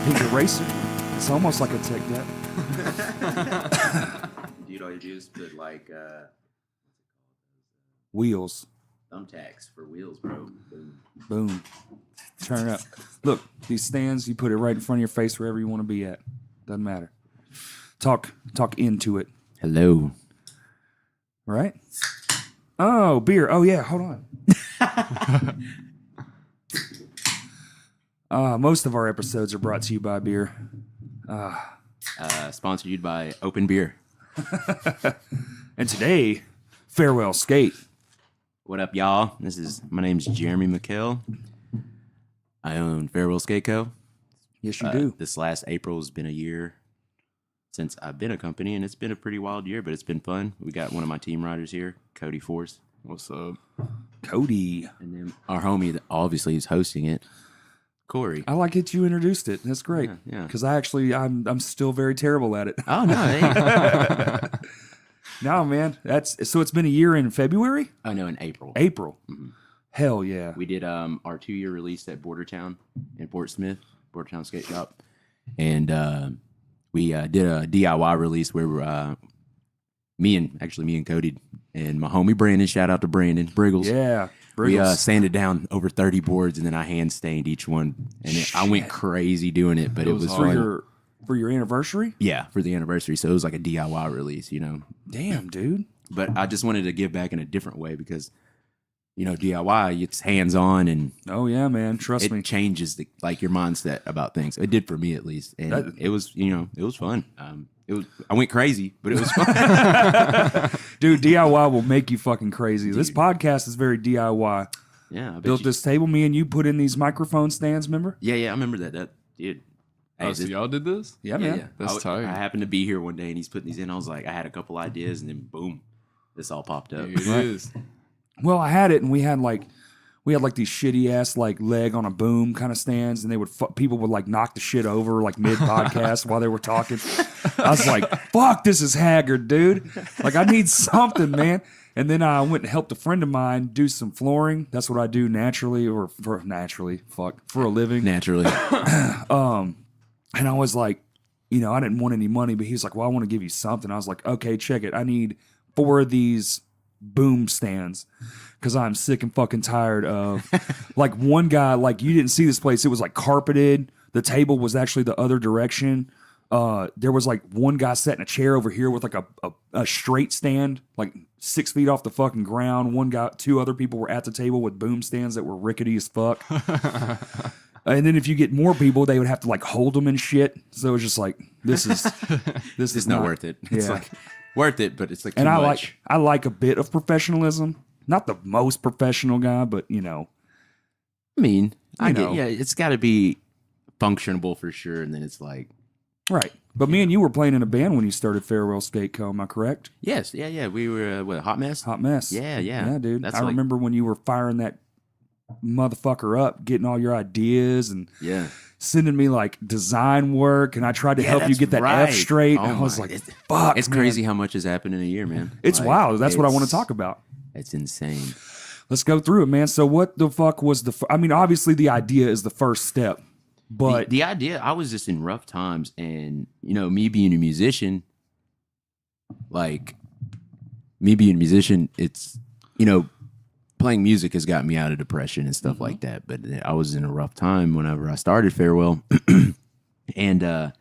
Pink eraser. It's almost like a tech debt. Dude, all you do is put like Wheels. thumbtacks for wheels, bro. Boom. Boom. Turn it up. Look, these stands, you put it right in front of your face wherever you want to be at. Doesn't matter. Talk into it. Hello. Right? Oh, beer. Oh, yeah. Hold on. Most of our episodes are brought to you by beer. Sponsored by Open Beer. And today, FarewellSkate. What up, y'all? My name's Jeremy McKell. I own FarewellSkate Co. Yes, you do. This last April has been a year since I've been a company, and it's been a pretty wild year, but it's been fun. We got one of my team riders here, Cody Force. What's up? Cody. And then our homie that obviously is hosting it, Corey. I like it you introduced it. That's great. Yeah. Because I'm still very terrible at it. Oh, no. Hey. No, man. So it's been a year in February? Oh, no, in April. April. Mhm. Hell yeah. We did our 2-year release at Bordertown in Fort Smith, Bordertown Skate Shop. And we did a DIY release where me and Cody and my homie Brandon, shout out to Brandon Briggles. Yeah. We Briggles. sanded down over 30 boards, and then I hand stained each one. And I went crazy doing it, but it was fun. For your anniversary? Yeah, for the anniversary. So it was like a DIY release, you know. Damn, dude. But I just wanted to give back in a different way because, you know, DIY, it's hands-on and Oh, yeah, man. Trust me. it changes your mindset about things. It did for me at least, and it was fun. I went crazy, but it was fun. Dude, DIY will make you fucking crazy. This podcast is very DIY. Yeah, I bet Built this table. Me and you put in these microphone stands, remember? Yeah, I remember that. Dude. Oh, so y'all did this? Yeah, man. That's tight. I happened to be here one day, and he's putting these in. I was like, I had a couple ideas, and then boom, this all popped up. It is. Well, I had it, and we had these shitty ass like leg on a boom kind of stands, and people would like knock the shit over like mid podcast while they were talking. I was like, "Fuck, this is haggard, dude! Like, I need something, man." And then I went and helped a friend of mine do some flooring. That's what I do naturally, for a living. Naturally. And I was like, you know, I didn't want any money, but he was like, well, I want to give you something. I was like, okay, check it. I need 4 of these boom stands because I'm sick and fucking tired of like one guy, like you didn't see this place. It was like carpeted. The table was actually the other direction. There was like one guy sat in a chair over here with like a straight stand, like 6 feet off the fucking ground. 2 other people were at the table with boom stands that were rickety as fuck. And then if you get more people, they would have to like hold them and shit. So it's just like this is not worth it. It's like worth it, but it's like too much. I like a bit of professionalism. Not the most professional guy, but you know. I mean, it's got to be functionable for sure, and then it's like right. But me and you were playing in a band when you started FarewellSkate Co. Am I correct? yes, yeah. We were Hot Mess. Hot Mess. Yeah, dude. That's I remember when you were firing that motherfucker up, getting all your ideas and sending me like design work, and I tried to help you get that F straight. And I was like, fuck, it's crazy how much has happened in a year, man. It's wild. That's what I want to talk about. It's insane. Let's go through it, man. So what the fuck was I mean, obviously the idea is the first step, but the idea, I was just in rough times, and you know, me being a musician, it's, you know, playing music has got me out of depression and stuff like that. But I was in a rough time whenever I started Farewell. And I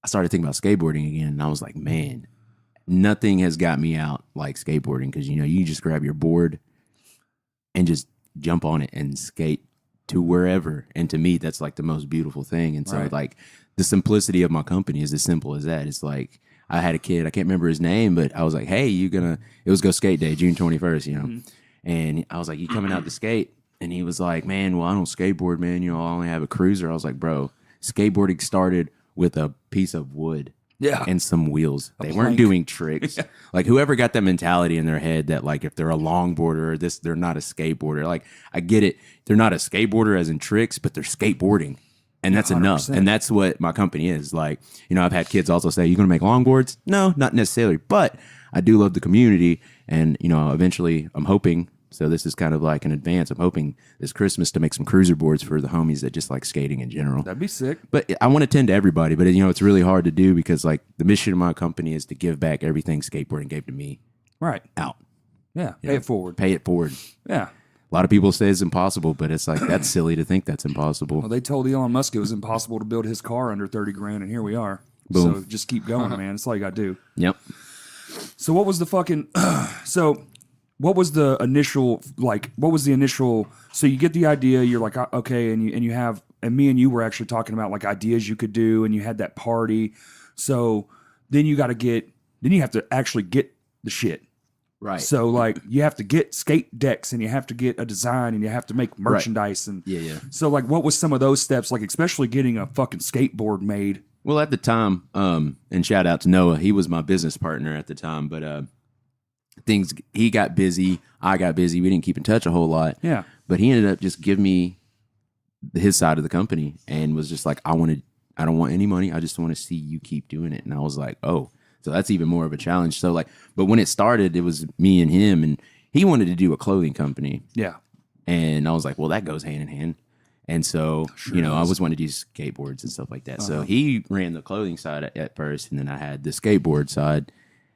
started thinking about skateboarding again. And I was like, man, nothing has got me out like skateboarding. Because, you know, you just grab your board and just jump on it and skate to wherever. And to me, that's like the most beautiful thing. And so like the simplicity of my company is as simple as that. It's like I had a kid, I can't remember his name, but I was like, hey, it was Go Skate Day, June 21st, you know. And I was like, you coming out to skate? And he was like, man, well, I don't skateboard, man. You know, I only have a cruiser. I was like, bro, skateboarding started with a piece of wood and some wheels. They weren't doing tricks. Like whoever got that mentality in their head that like if they're a longboarder or they're not a skateboarder. Like I get it. They're not a skateboarder as in tricks, but they're skateboarding. And that's 100%. Enough. And that's what my company is. Like, you know, I've had kids also say, you going to make longboards? No, not necessarily. But I do love the community. And, you know, eventually I'm hoping So this is kind of like an advance. I'm hoping this Christmas to make some cruiser boards for the homies that just like skating in general. That'd be sick. But I want to tend to everybody, but it's really hard to do because like the mission of my company is to give back everything skateboarding gave to me. Right. Out. Yeah. Pay it forward. Pay it forward. Yeah. A lot of people say it's impossible, but it's like that's silly to think that's impossible. Well, they told Elon Musk it was impossible to build his car under 30 grand, and here we are. Boom. So just keep going, man. That's all you got to do. Yep. So what was the fucking what was the initial so you get the idea, you're like okay, and you have, and me and you were actually talking about like ideas you could do, and you had that party. So then you have to actually get the shit. Right. So like you have to get skate decks, and you have to get a design, and you have to make merchandise. And Yeah. So like what was some of those steps, like especially getting a fucking skateboard made? Well, at the time, and shout out to Noah, he was my business partner at the time, but he got busy, I got busy, we didn't keep in touch a whole lot. Yeah. But he ended up just giving me his side of the company and was just like, I don't want any money, I just want to see you keep doing it. And I was like, oh, so that's even more of a challenge. So like, but when it started, it was me and him, and he wanted to do a clothing company. Yeah. And I was like, well, that goes hand in hand. And so, I always wanted to do skateboards and stuff like that. So he ran the clothing side at first, and then I had the skateboard side.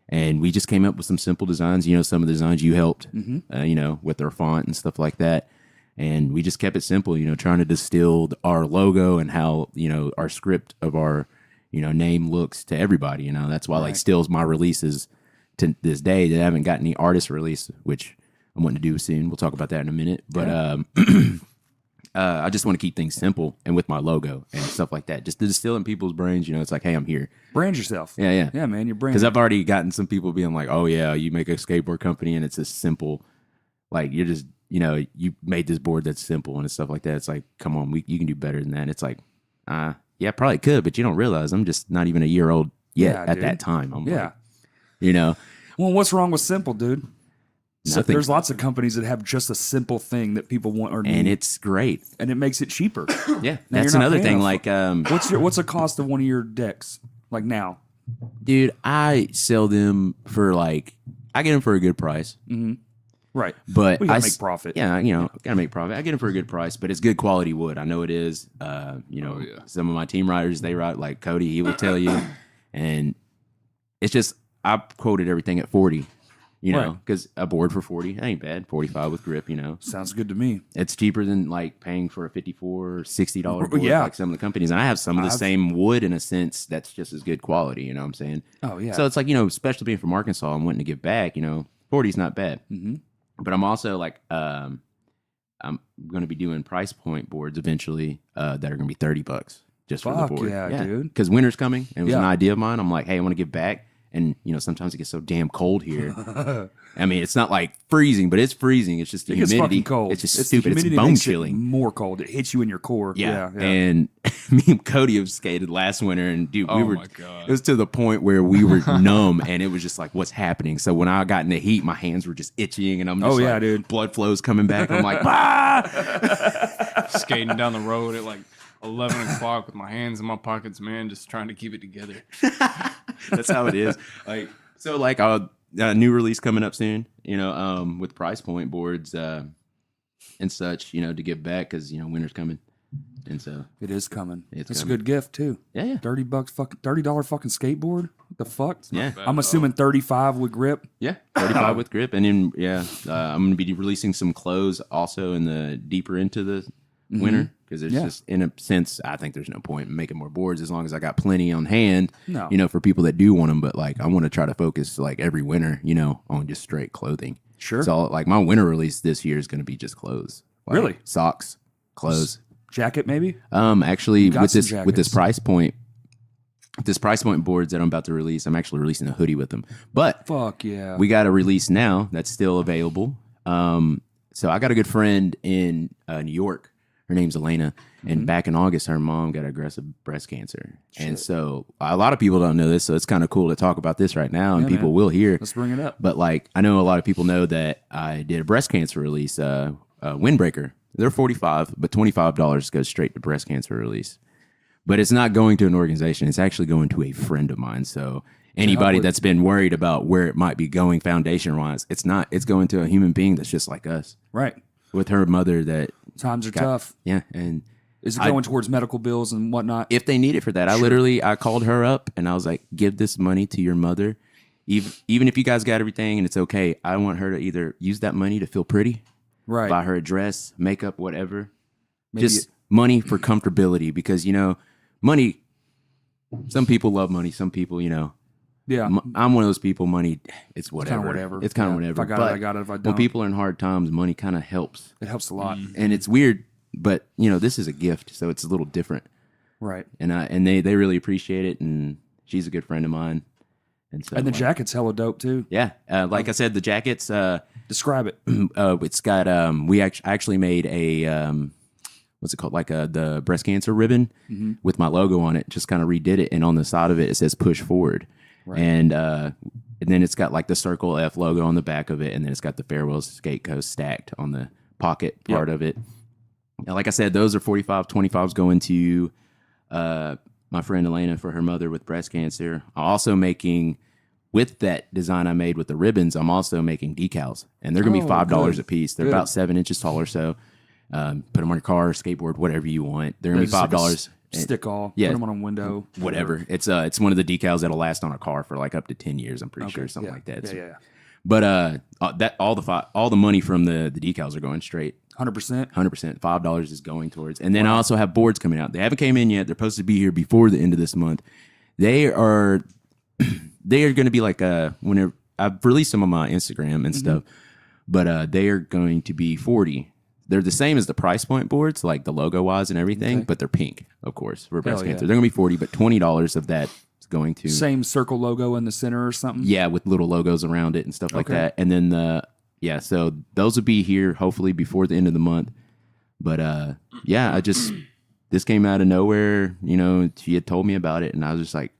And we just came up with some simple designs. Some of the designs you helped, with their font and stuff like that. And we just kept it simple, trying to distill our logo and how, our script of our, name looks to everybody. That's why like stills my releases to this day. They haven't got any artist release, which I'm wanting to do soon. We'll talk about that in a minute. But I just want to keep things simple and with my logo and stuff like that, just to distill in people's brains. It's like, hey, I'm here. Brand yourself. Yeah, man. You're branding. Because I've already gotten some people being like, oh yeah, you make a skateboard company and it's a simple, like you're just, you made this board that's simple and stuff like that. It's like, come on, you can do better than that. It's like, yeah, probably could, but you don't realize I'm just not even a year old yet at that time. I'm like, Well, what's wrong with simple, dude? So nothing. there's lots of companies that have just a simple thing that people want or need, and it's great, and it makes it cheaper. Yeah, that's another thing. Like, what's the cost of one of your decks? Like now, dude, I sell them for I get them for a good price. Mm-hmm. Right, but we gotta make profit. Yeah, gotta make profit. I get them for a good price, but it's good quality wood. I know it is. Some of my team riders, they ride like Cody. He will tell you, and it's just I quoted everything at 40. Because a board for 40, that ain't bad. 45 with grip, Sounds good to me. It's cheaper than like paying for a $54 or $60 board like some of the companies. And I have some of the same wood in a sense that's just as good quality, you know what I'm saying? Oh, yeah. So it's like, especially being from Arkansas and wanting to give back, 40's not bad. Mm-hmm. But I'm also like, I'm going to be doing price point boards eventually that are going to be $30 just for the board. Yeah, dude. Because winter's coming. And it was an idea of mine. I'm like, hey, I want to give back. And, sometimes it gets so damn cold here. I mean, it's not like freezing, but it's freezing. It's just the humidity. It's fucking cold. It's just stupid. It's bone chilling. More cold. It hits you in your core. Yeah. And me and Cody have skated last winter, and dude, my God. It was to the point where we were numb, and it was just like, what's happening? So when I got in the heat, my hands were just itching, and I'm just dude. Blood flow's coming back. I'm like, skating down the road at like 11 o'clock with my hands in my pockets, man, just trying to keep it together. That's how it is. A new release coming up soon, with price point boards and such, to give back because, winter's coming. And so it is coming. It's coming. a good gift too. Yeah. $30 fucking $30 fucking skateboard. What the fuck? Yeah. I'm assuming 35 with grip. Yeah. 35 with grip. And then, I'm going to be releasing some clothes also in the deeper into the winter. Because it's just, in a sense, I think there's no point in making more boards as long as I got plenty on hand, for people that do want them. But I want to try to focus every winter, on just straight clothing. Sure. So my winter release this year is going to be just clothes. Really? Socks, clothes. Jacket maybe? Actually with this price point boards that I'm about to release, I'm actually releasing a hoodie with them. But fuck yeah. We got a release now that's still available. So I got a good friend in New York. Her name's Elena, and back in August, her mom got aggressive breast cancer. Shit. And so a lot of people don't know this, so it's kind of cool to talk about this right now, and people will hear. Let's bring it up. But I know a lot of people know that I did a breast cancer release, Windbreaker. They're $45, but $25 goes straight to breast cancer release. But it's not going to an organization. It's actually going to a friend of mine. So anybody with- that's been worried about where it might be going foundation wise. It's not. It's going to a human being that's just like us. Right. With her mother that Times are tough. yeah, and Is it going towards medical bills and whatnot? if they need it for that, I called her up and I was like, give this money to your mother. Even if you guys got everything and it's okay, I want her to either use that money to feel pretty, Right. buy her a dress, makeup, whatever. Maybe Just money for comfortability because, money, some people love money. Some people, yeah. I'm one of those people, money, it's whatever. Kind of whatever. It's kind of Yeah. whatever. If I got it, I got it. If I don't, when people are in hard times, money kind of helps. it helps a lot. And it's weird, but, this is a gift, so it's a little different. Right. And they really appreciate it, and she's a good friend of mine. And so, And the jacket's hella dope too. yeah, like I said, the jackets. Describe it. It's got I actually made a what's it called, like the breast cancer ribbon with my logo on it. Just kind of redid it, and on the side of it says "Push Forward," and then it's got like the Circle F logo on the back of it, and then it's got the FarewellSkate Co stacked on the pocket part of it. And like I said, those are 45, 25s going to my friend Elena for her mother with breast cancer. I'm also making, with that design I made with the ribbons, I'm also making decals. And they're going to be $5 a piece. They're about 7 inches tall or so. Put them on your car, skateboard, whatever you want. They're going to be $5. Stick all. Yeah. Put them on a window. Whatever. It's one of the decals that'll last on a car for like up to 10 years, I'm pretty sure, something like that. Yeah. But that all the money from the decals are going straight. 100%. 100%. $5 is going towards. And then I also have boards coming out. They haven't came in yet. They're supposed to be here before the end of this month. They are going to be like whenever I've released some on my Instagram and stuff, but they are going to be 40. They're the same as the price point boards, like the logo wise and everything, but they're pink, of course, for breast cancer. They're going to be 40, but $20 of that is going to Same circle logo in the center or something. yeah, with little logos around it and stuff like that. And then so those will be here hopefully before the end of the month. But this came out of nowhere. She had told me about it, and I was just like,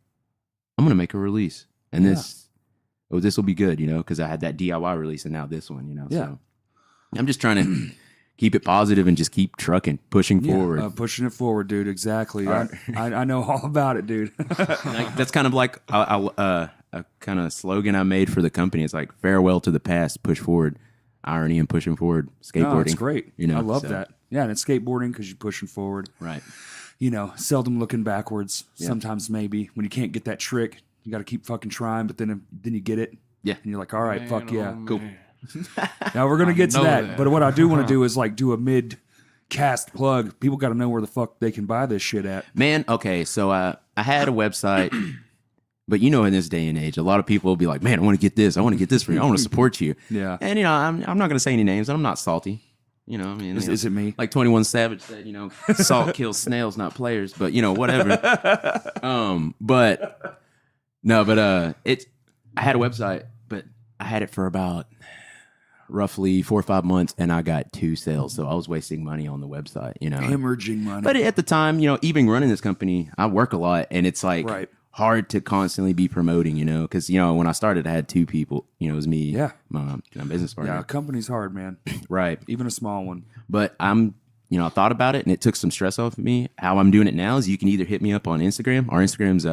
I'm gonna make a release, and this will be good, because I had that DIY release and now this one, So I'm just trying to keep it positive and just keep trucking, pushing forward. Pushing it forward, dude. Exactly. I know all about it, dude. That's kind of like a kind of slogan I made for the company. It's like farewell to the past, push forward. Irony and pushing forward, skateboarding. No, it's great. I love that. Yeah, and it's skateboarding because you're pushing forward. Right. Seldom looking backwards. Yeah. Sometimes maybe when you can't get that trick, you got to keep fucking trying. But then you get it. Yeah. And you're like, all right, fuck yeah, man. Cool. Now we're gonna get to that. that. But what I do want to do is like do a mid-cast plug. People got to know where the fuck they can buy this shit at. Man, okay, so I had a website, but in this day and age, a lot of people will be like, man, I want to get this. I want to get this for you. I want to support you. Yeah. And, I'm not going to say any names. I'm not salty. Is it me? Like 21 Savage said, salt kills snails, not players. But, whatever. I had a website, but I had it for about roughly 4 or 5 months, and I got 2 sales. So I was wasting money on the website, Hemorrhaging money. But at the time, even running this company, I work a lot, and it's like hard to constantly be promoting, because when I started, I had 2 people. It was me, my business partner. Yeah, a company's hard, man. Right. Even a small one. But I thought about it, and it took some stress off of me. How I'm doing it now is you can either hit me up on Instagram. Our Instagram's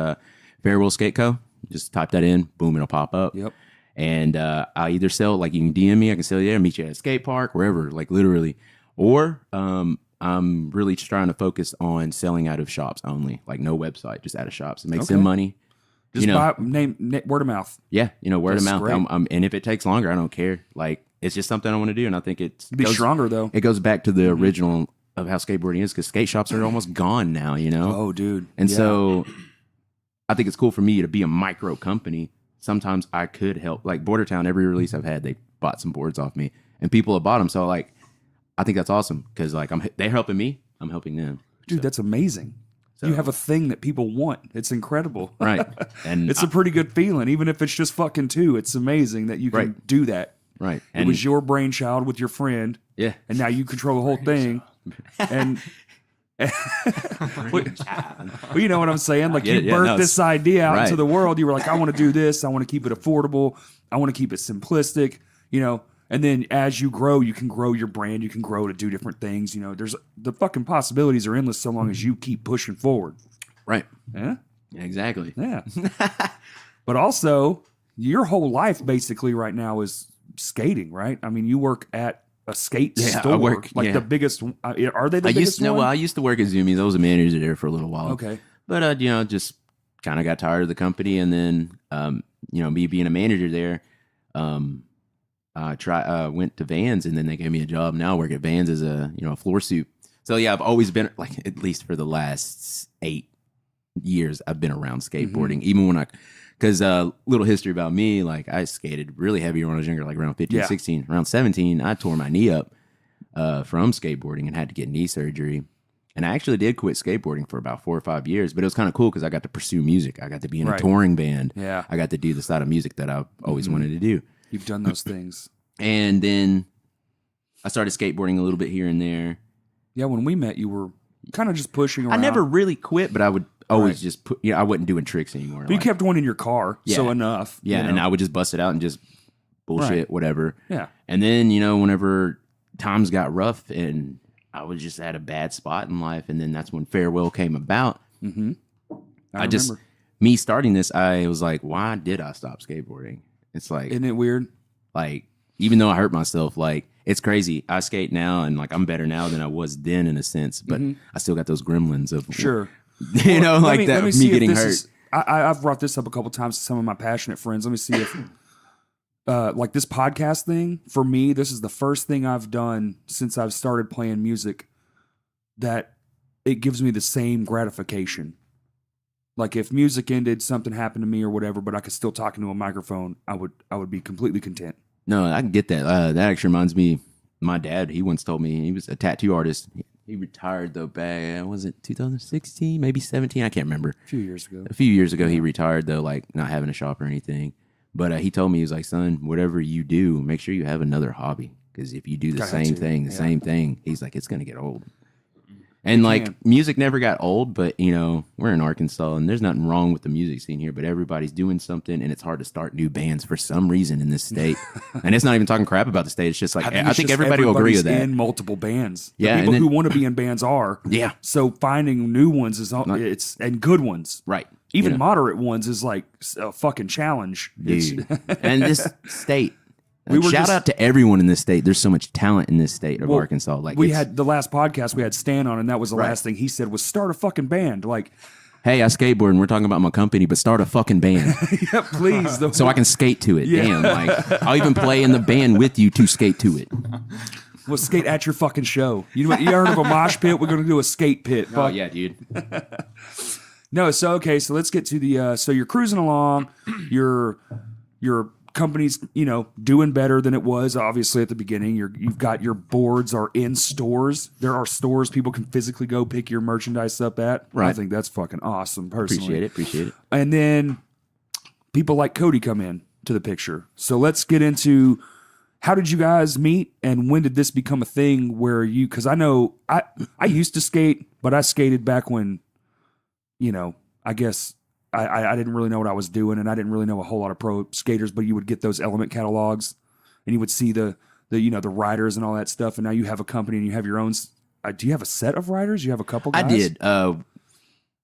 FarewellSkate Co. Just type that in, boom, it'll pop up. Yep. And I either sell, like you can DM me, I can sell you there, meet you at a skate park, wherever, like literally. Or I'm really just trying to focus on selling out of shops only, like no website, just out of shops. It makes them money. Just buy word of mouth. Yeah, word of mouth. Great. And if it takes longer, I don't care. Like, it's just something I want to do, and I think Be stronger though. It goes back to the original of how skateboarding is, because skate shops are almost gone now, Oh, dude. And so I think it's cool for me to be a micro company. Sometimes I could help. Like Bordertown, every release I've had, they bought some boards off me, and people have bought them. So like, I think that's awesome because like they're helping me, I'm helping them. Dude, that's amazing. You have a thing that people want. It's incredible. Right. And it's a pretty good feeling, even if it's just fucking 2. It's amazing that you can do that. Right. It was your brainchild with your friend. Yeah. And now you control the whole thing. And well, you know what I'm saying? Like you birthed this idea out into the world. You were like, I want to do this. I want to keep it affordable. I want to keep it simplistic, And then as you grow, you can grow your brand. You can grow to do different things. There's the fucking possibilities are endless so long as you keep pushing forward. Right. Yeah. Exactly. Yeah. But also, your whole life basically right now is skating, right? I mean, you work at a skate store, I work, the biggest. Are they the biggest one? Well, I used to work at Zoomies. I was a manager there for a little while. Okay. But just kind of got tired of the company, and then me being a manager there, went to Vans, and then they gave me a job. Now I work at Vans as a floor suit. So yeah, I've always been like, at least for the last 8 years, I've been around skateboarding. Even when because little history about me, like I skated really heavy when I was younger, like around 15, 16. Around 17, I tore my knee up from skateboarding and had to get knee surgery. And I actually did quit skateboarding for about 4 or 5 years, but it was kind of cool because I got to pursue music. I got to be in a touring band. Yeah. I got to do the side of music that I've always wanted to do. You've done those things. And then I started skateboarding a little bit here and there. Yeah, when we met, you were kind of just pushing around. I never really quit, but I would always just put, I wasn't doing tricks anymore. But you kept one in your car, so enough. Yeah, and I would just bust it out and just bullshit, whatever. Yeah. And then, whenever times got rough and I was just at a bad spot in life, and then that's when Farewell came about. Mm-hmm. Me starting this, I was like, why did I stop skateboarding? It's like, isn't it weird? Like, even though I hurt myself, like, it's crazy. I skate now, and like I'm better now than I was then in a sense, but I still got those gremlins of me getting hurt. I've brought this up a couple times to some of my passionate friends. Let me see if like this podcast thing, for me, this is the first thing I've done since I've started playing music that it gives me the same gratification. Like if music ended, something happened to me or whatever, but I could still talk into a microphone, I would be completely content. No, I can get that. That actually reminds me, my dad, he once told me, he was a tattoo artist. He retired though back, was it 2016, maybe 17? I can't remember. A few years ago, he retired though, like not having a shop or anything. But he told me, he was like, son, whatever you do, make sure you have another hobby. Because if you do the same thing, he's like, it's going to get old. And music never got old, but we're in Arkansas and there's nothing wrong with the music scene here, but everybody's doing something and it's hard to start new bands for some reason in this state. And it's not even talking crap about the state. It's just like, I think everybody will agree with that. In multiple bands. Yeah. The people who want to be in bands are. Yeah. So finding new ones and good ones. Right. Even moderate ones is like a fucking challenge. Dude. And this state. Shout out to everyone in this state. There's so much talent in this state of Arkansas. Like we had the last podcast, we had Stan on, and that was the last thing he said was start a fucking band. Like, hey, I skateboard and we're talking about my company, but start a fucking band. Yeah, please. So I can skate to it. Yeah. Damn, like I'll even play in the band with you to skate to it. We'll skate at your fucking show. You heard of a mosh pit? We're going to do a skate pit. Oh, yeah, dude. No, so let's get to the so you're cruising along, your company's doing better than it was obviously at the beginning. You've got your boards are in stores. There are stores people can physically go pick your merchandise up at. Right. I think that's fucking awesome personally. Appreciate it. And then people like Cody come in to the picture. So let's get into how did you guys meet and when did this become a thing where because I know I used to skate, but I skated back when I guess I didn't really know what I was doing, and I didn't really know a whole lot of pro skaters, but you would get those Element catalogs, and you would see the riders and all that stuff, and now you have a company and you have your own. Do you have a set of riders? You have a couple guys? I did.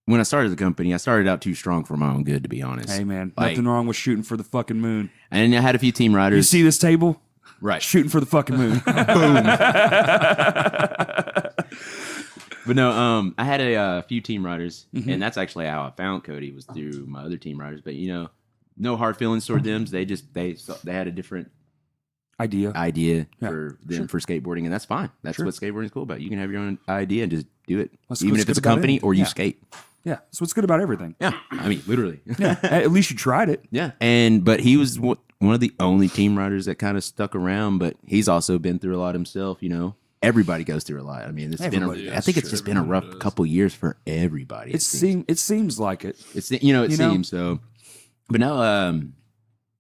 When I started the company, I started out too strong for my own good, to be honest. Hey, man, nothing wrong with shooting for the fucking moon. And I had a few team riders. You see this table? Right. Shooting for the fucking moon. Boom. But no, I had a few team riders, and that's actually how I found Cody, was through my other team riders. But no hard feelings toward them. They had a different idea for them for skateboarding, and that's fine. That's what skateboarding is cool about. You can have your own idea and just do it, even if it's a company or you skate. Yeah, that's what's good about everything. Yeah, I mean, literally. Yeah, at least you tried it. Yeah, but he was one of the only team riders that kind of stuck around. But he's also been through a lot himself. Everybody goes through a lot. I mean, I think it's just been a rough couple years for everybody. It seems like it. It seems so. But now,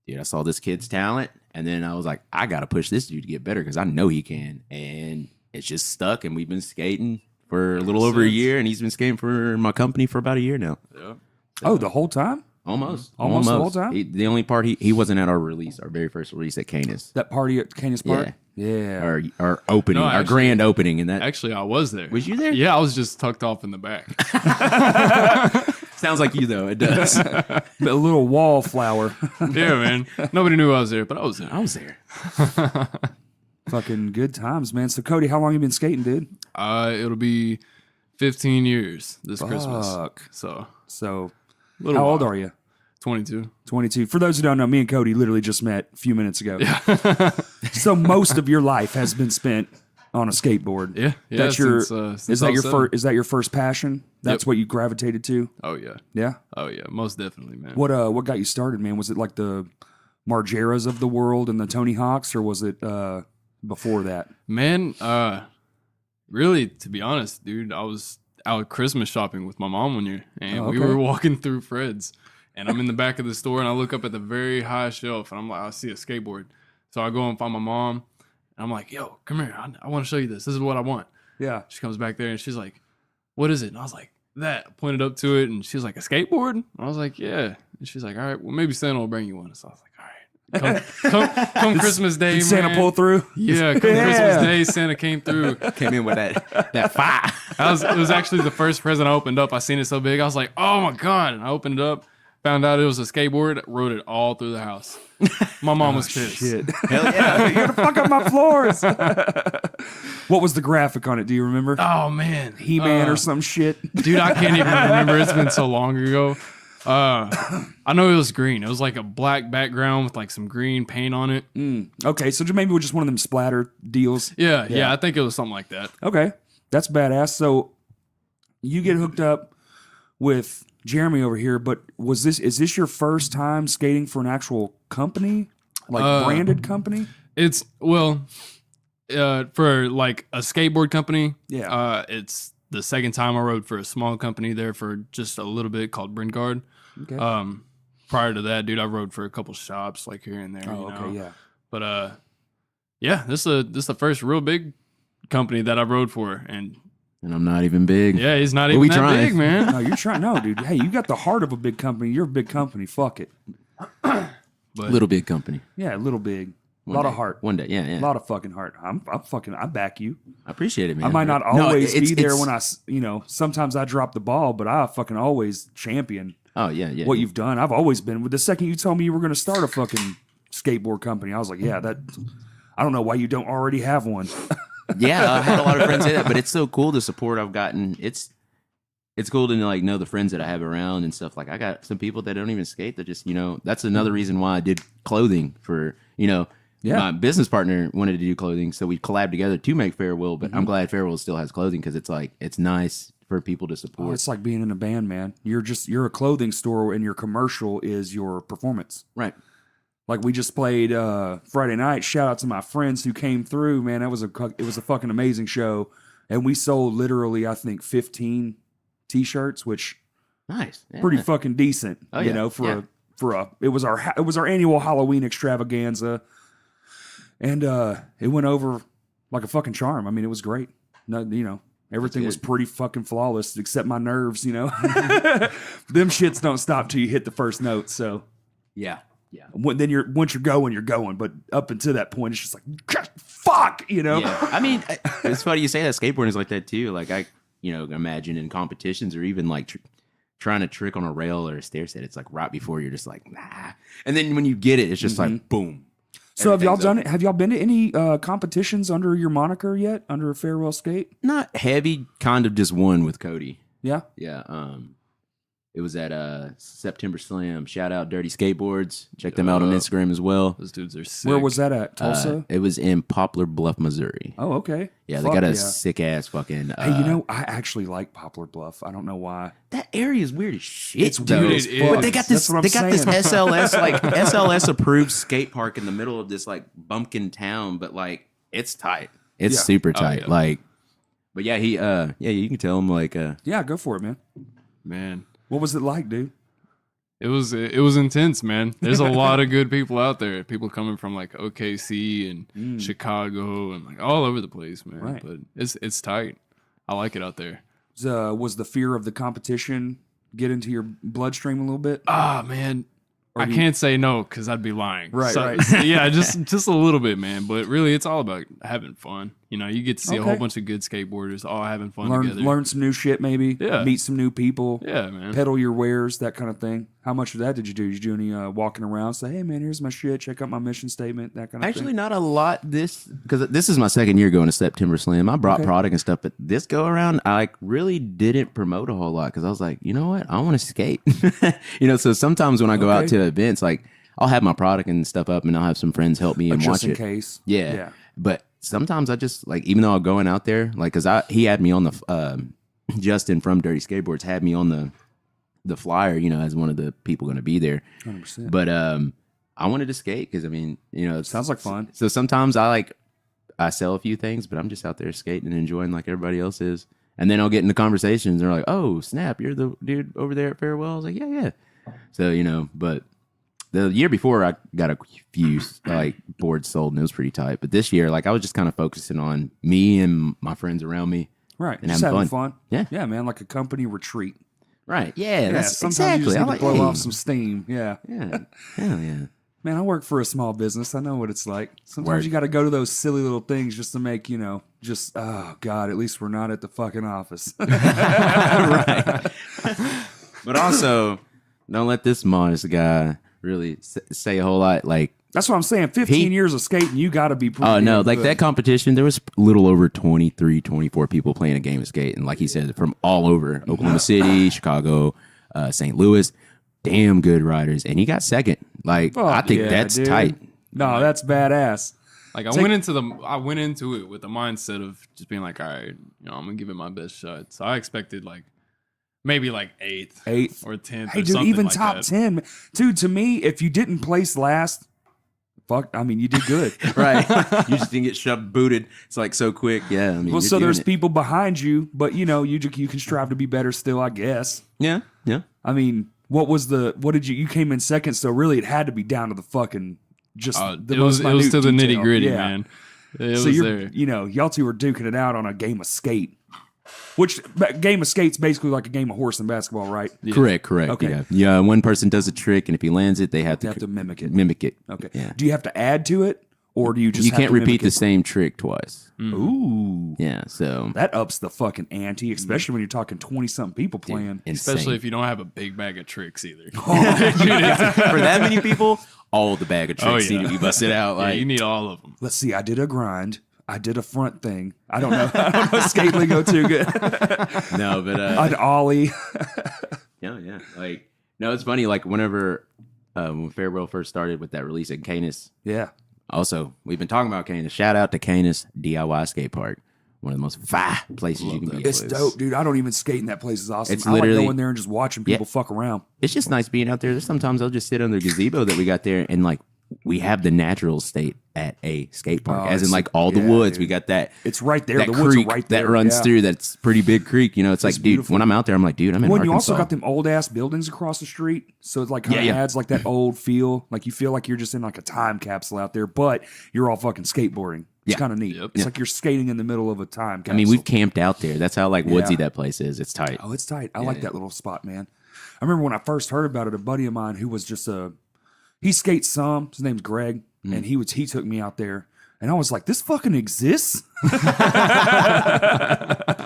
dude, I saw this kid's talent, and then I was like, I gotta push this dude to get better because I know he can, and it's just stuck. And we've been skating for a little over a year, and he's been skating for my company for about a year now. Yeah. So, the whole time? Almost the whole time. The only part he wasn't at our very first release at Canis. That party at Canis Park. Yeah. Our opening, our grand opening, and that. Actually, I was there. Was you there? Yeah, I was just tucked off in the back. Sounds like you though. It does. A little wallflower. Yeah, man. Nobody knew I was there, but I was there. I was there. Fucking good times, man. So Cody, how long you been skating, dude? It'll be 15 years this Christmas. So So little how old while. are you? 22. 22. For those who don't know, me and Cody literally just met a few minutes ago. So most of your life has been spent on a skateboard. Yeah. That's your. Since Is that I your was first? Is that your first passion? That's Yep. what you gravitated to. Oh yeah. Yeah. Oh yeah. Most definitely, man. What got you started, man? Was it like the Margeras of the world and the Tony Hawks, or was it before that? Man, really, to be honest, dude, I was out Christmas shopping with my mom one year, and we were walking through Fred's, and I'm in the back of the store, and I look up at the very high shelf, and I'm like, I see a skateboard. So I go and find my mom, and I'm like, yo, come here. I want to show you this. This is what I want. Yeah. She comes back there, and she's like, what is it? And I was like, that. I pointed up to it, and she was like, a skateboard? And I was like, yeah. And she's like, all right, well, maybe Santa will bring you one. So I was like, all right. Come Christmas Day, Did Santa man. pull through? Yeah, come Christmas Day, Santa came through. Came in with that fire. It was actually the first present I opened up. I seen it so big. I was like, oh my God. And I opened it up, found out it was a skateboard, rode it all through the house. My mom was pissed. Shit. Hell yeah. You're gonna fuck up my floors. What was the graphic on it? Do you remember? Oh man. He-Man or some shit? Dude, I can't even remember. It's been so long ago. I know it was green. It was like a black background with like some green paint on it. Okay, so maybe it was just one of them splatter deals. Yeah, I think it was something like that. Okay, that's badass. So you get hooked up with Jeremy over here, but is this your first time skating for an actual company, like branded company? It's for like a skateboard company. Yeah. It's the second time I rode for a small company there for just a little bit called Brindgard. Okay. Prior to that, dude, I rode for a couple shops like here and there. Oh, you okay, know? yeah. But this is the first real big company that I rode for, and And I'm not even big. yeah, he's not But even we that trying. big, man. No, you're trying. No, dude. Hey, you got the heart of a big company. You're a big company. Fuck it. But Little big company. Yeah, a little big. A One lot day. of heart. One day. Yeah, yeah. A lot of fucking heart. I back you. I appreciate it, man. I might not No, always it's- be there it's- when sometimes I drop the ball, but I fucking always champion Oh, yeah, yeah. what you've done. I've always been. The second you told me you were going to start a fucking skateboard company, I was like, yeah, I don't know why you don't already have one. Yeah, I've had a lot of friends say that, but it's so cool the support I've gotten. It's cool to like know the friends that I have around and stuff. Like I got some people that don't even skate that just, that's another reason why I did clothing for, Yeah. my business partner wanted to do clothing. So we collabed together to make Farewell, but Mm-hmm. I'm glad Farewell still has clothing because it's nice for people to Oh, support. it's like being in a band, man. You're a clothing store and your commercial is your performance. Right. Like we just played Friday night. Shout out to my friends who came through, man. It was a fucking amazing show. And we sold literally, I think, 15 t-shirts, which Nice. Yeah. pretty fucking decent, Oh, yeah. it was our annual Halloween extravaganza, and it went over like a fucking charm. I mean, it was great. No, everything was pretty fucking flawless except my nerves. Them shits don't stop till you hit the first note. So Yeah. Yeah. once you're going. But up until that point, it's just like fuck. Yeah. I mean, it's funny you say that. Skateboarding is like that too. Like I, imagine in competitions or even like trying to trick on a rail or a stair set, it's like right before you're just like, nah. And then when you get it, it's just like, boom. So have y'all Everything's done it? Have y'all been to any competitions under your moniker yet? Under FarewellSkate? Not heavy, kind of just one with Cody. Yeah. Yeah. It was at September Slam. Shout out Dirty Skateboards. Check them out on Instagram as well. those dudes are sick. Where was that at? Tulsa? It was in Poplar Bluff, Missouri. Oh, okay. Yeah, Fuck they got a yeah. sick ass fucking. Hey, I actually like Poplar Bluff. I don't know why. That area is weird as shit. It's though. weird as But fuck. they got That's this. what I'm They got this saying. SLS like SLS approved skate park in the middle of this like bumpkin town, but like it's tight. It's Yeah. super tight. yeah. Like, but yeah, you can tell him like Yeah, go for it, man. man. What was it like, dude? It was intense, man. There's a lot of good people out there. People coming from like OKC and Chicago and like all over the place, man. Right. But it's tight. I like it out there. Was the fear of the competition get into your bloodstream a little bit? Ah, man. I can't say no because I'd be lying. Right, right. so, yeah, just a little bit, man. But really, it's all about having fun. You know, you get to see a whole bunch of good skateboarders all having fun together. Learn some new shit, maybe. Yeah. Meet some new people. Yeah, man. Peddle your wares, that kind of thing. How much of that did you do? Did you do any walking around? Say, hey, man, here's my shit. Check out my mission statement, that kind of thing. Actually, not a lot because this is my second year going to September Slam. I brought product and stuff, but this go around, I like really didn't promote a whole lot because I was like, you know what? I want to skate. You know, so sometimes when I go out to events, like I'll have my product and stuff up and I'll have some friends help me and watch it. Just in case. Yeah. But sometimes I just like, even though I'm going out there, like, cause he had me on the, Justin from Dirty Skateboards had me on the flyer, you know, as one of the people going to be there. 100%. But, I wanted to skate because I mean, you know, Sounds like fun. So sometimes I sell a few things, but I'm just out there skating and enjoying like everybody else is. And then I'll get into conversations and they're like, oh, snap, you're the dude over there at Farewell. I was like, yeah. So, you know, but the year before I got a few like boards sold and it was pretty tight. But this year, like I was just kind of focusing on me and my friends around me. Right. And just having fun. Yeah. Yeah, man. Like a company retreat. Right. Yeah. That's sometimes exactly. you just need to blow hey. off some steam. Yeah. Yeah. Hell yeah. Man, I work for a small business. I know what it's like. Sometimes Word. you got to go to those silly little things just to make, you know, just, oh, God, at least we're not at the fucking office. Right. But also, don't let this modest guy really say a whole lot. Like, That's what I'm saying. 15 years of skating, you got to be pretty oh, no. damn Like good. that competition, there was a little over 23, 24 people playing a game of skate. And like he said, from all over Oklahoma City, Chicago, St. Louis. Damn good riders. And he got second. Like, I think that's dude. tight. No, that's badass. Like I went into it with the mindset of just being like, all right, you know, I'm gonna give it my best shot. So I expected like maybe like eighth or 10th. Hey, or dude, something even like top that. 10. Dude, to me, if you didn't place last, fuck, I mean, you did good. Right. You just didn't get shoved, booted. It's like so quick. Yeah. I mean, Well, you're so doing there's it. people behind you, but you know, you can strive to be better still, I guess. Yeah. Yeah. I mean, what did you came in second, so really it had to be down to the fucking just the it most was to the minute nitty detail. gritty, Yeah. man. It So was you're, there. you know, y'all two were duking it out on a game of skate, which game of skate's basically like a game of horse and basketball, right? Yeah. Correct. Okay. Yeah. Yeah. One person does a trick, and if he lands it, they have You have to mimic it. Mimic it. Okay. Yeah. Do you have to add to it, or do you just You have can't to repeat mimic the it? same trick twice. Ooh, Yeah. So that ups the fucking ante, especially when you're talking 20-something people playing. Especially if you don't have a big bag of tricks either. for that many people, all the bag of tricks yeah. need to be busted out. Yeah, Like you need all of them. Let's see. I did a grind. I did a front thing. I don't know. I don't know skate lingo too good. no, but An ollie. yeah. Like no, it's funny. Like whenever when Farewell first started with that release at Canis. Yeah. Also, we've been talking about Canis. Shout out to Canis DIY Skate Park. One of the most places you can be. It's dope, dude. I don't even skate in that place. It's awesome. It's I like literally- going there and just watching people fuck around. It's just nice being out there. There's sometimes I'll just sit under the gazebo that we got there and like we have the natural state at a skate park. As in like all the woods. Dude. We got that. It's right there. That The creek woods are right there. that runs Yeah. through. That's pretty big creek. You know, it's like, dude, beautiful. when I'm out there, I'm like, dude, I'm in Well, Arkansas. you also got them old ass buildings across the street, so it like kind of adds like that old feel. Like you feel like you're just in like a time capsule out there, but you're all fucking skateboarding. It's Yeah. kind of neat. Yep. It's like you're skating in the middle of a time capsule. I mean, we've camped out there. That's how like woodsy Yeah. that place is. It's tight. Oh, it's tight. I like that little spot, man. I remember when I first heard about it, a buddy of mine who was just he skates some. His name's Greg, and he took me out there, and I was like, "This fucking exists." I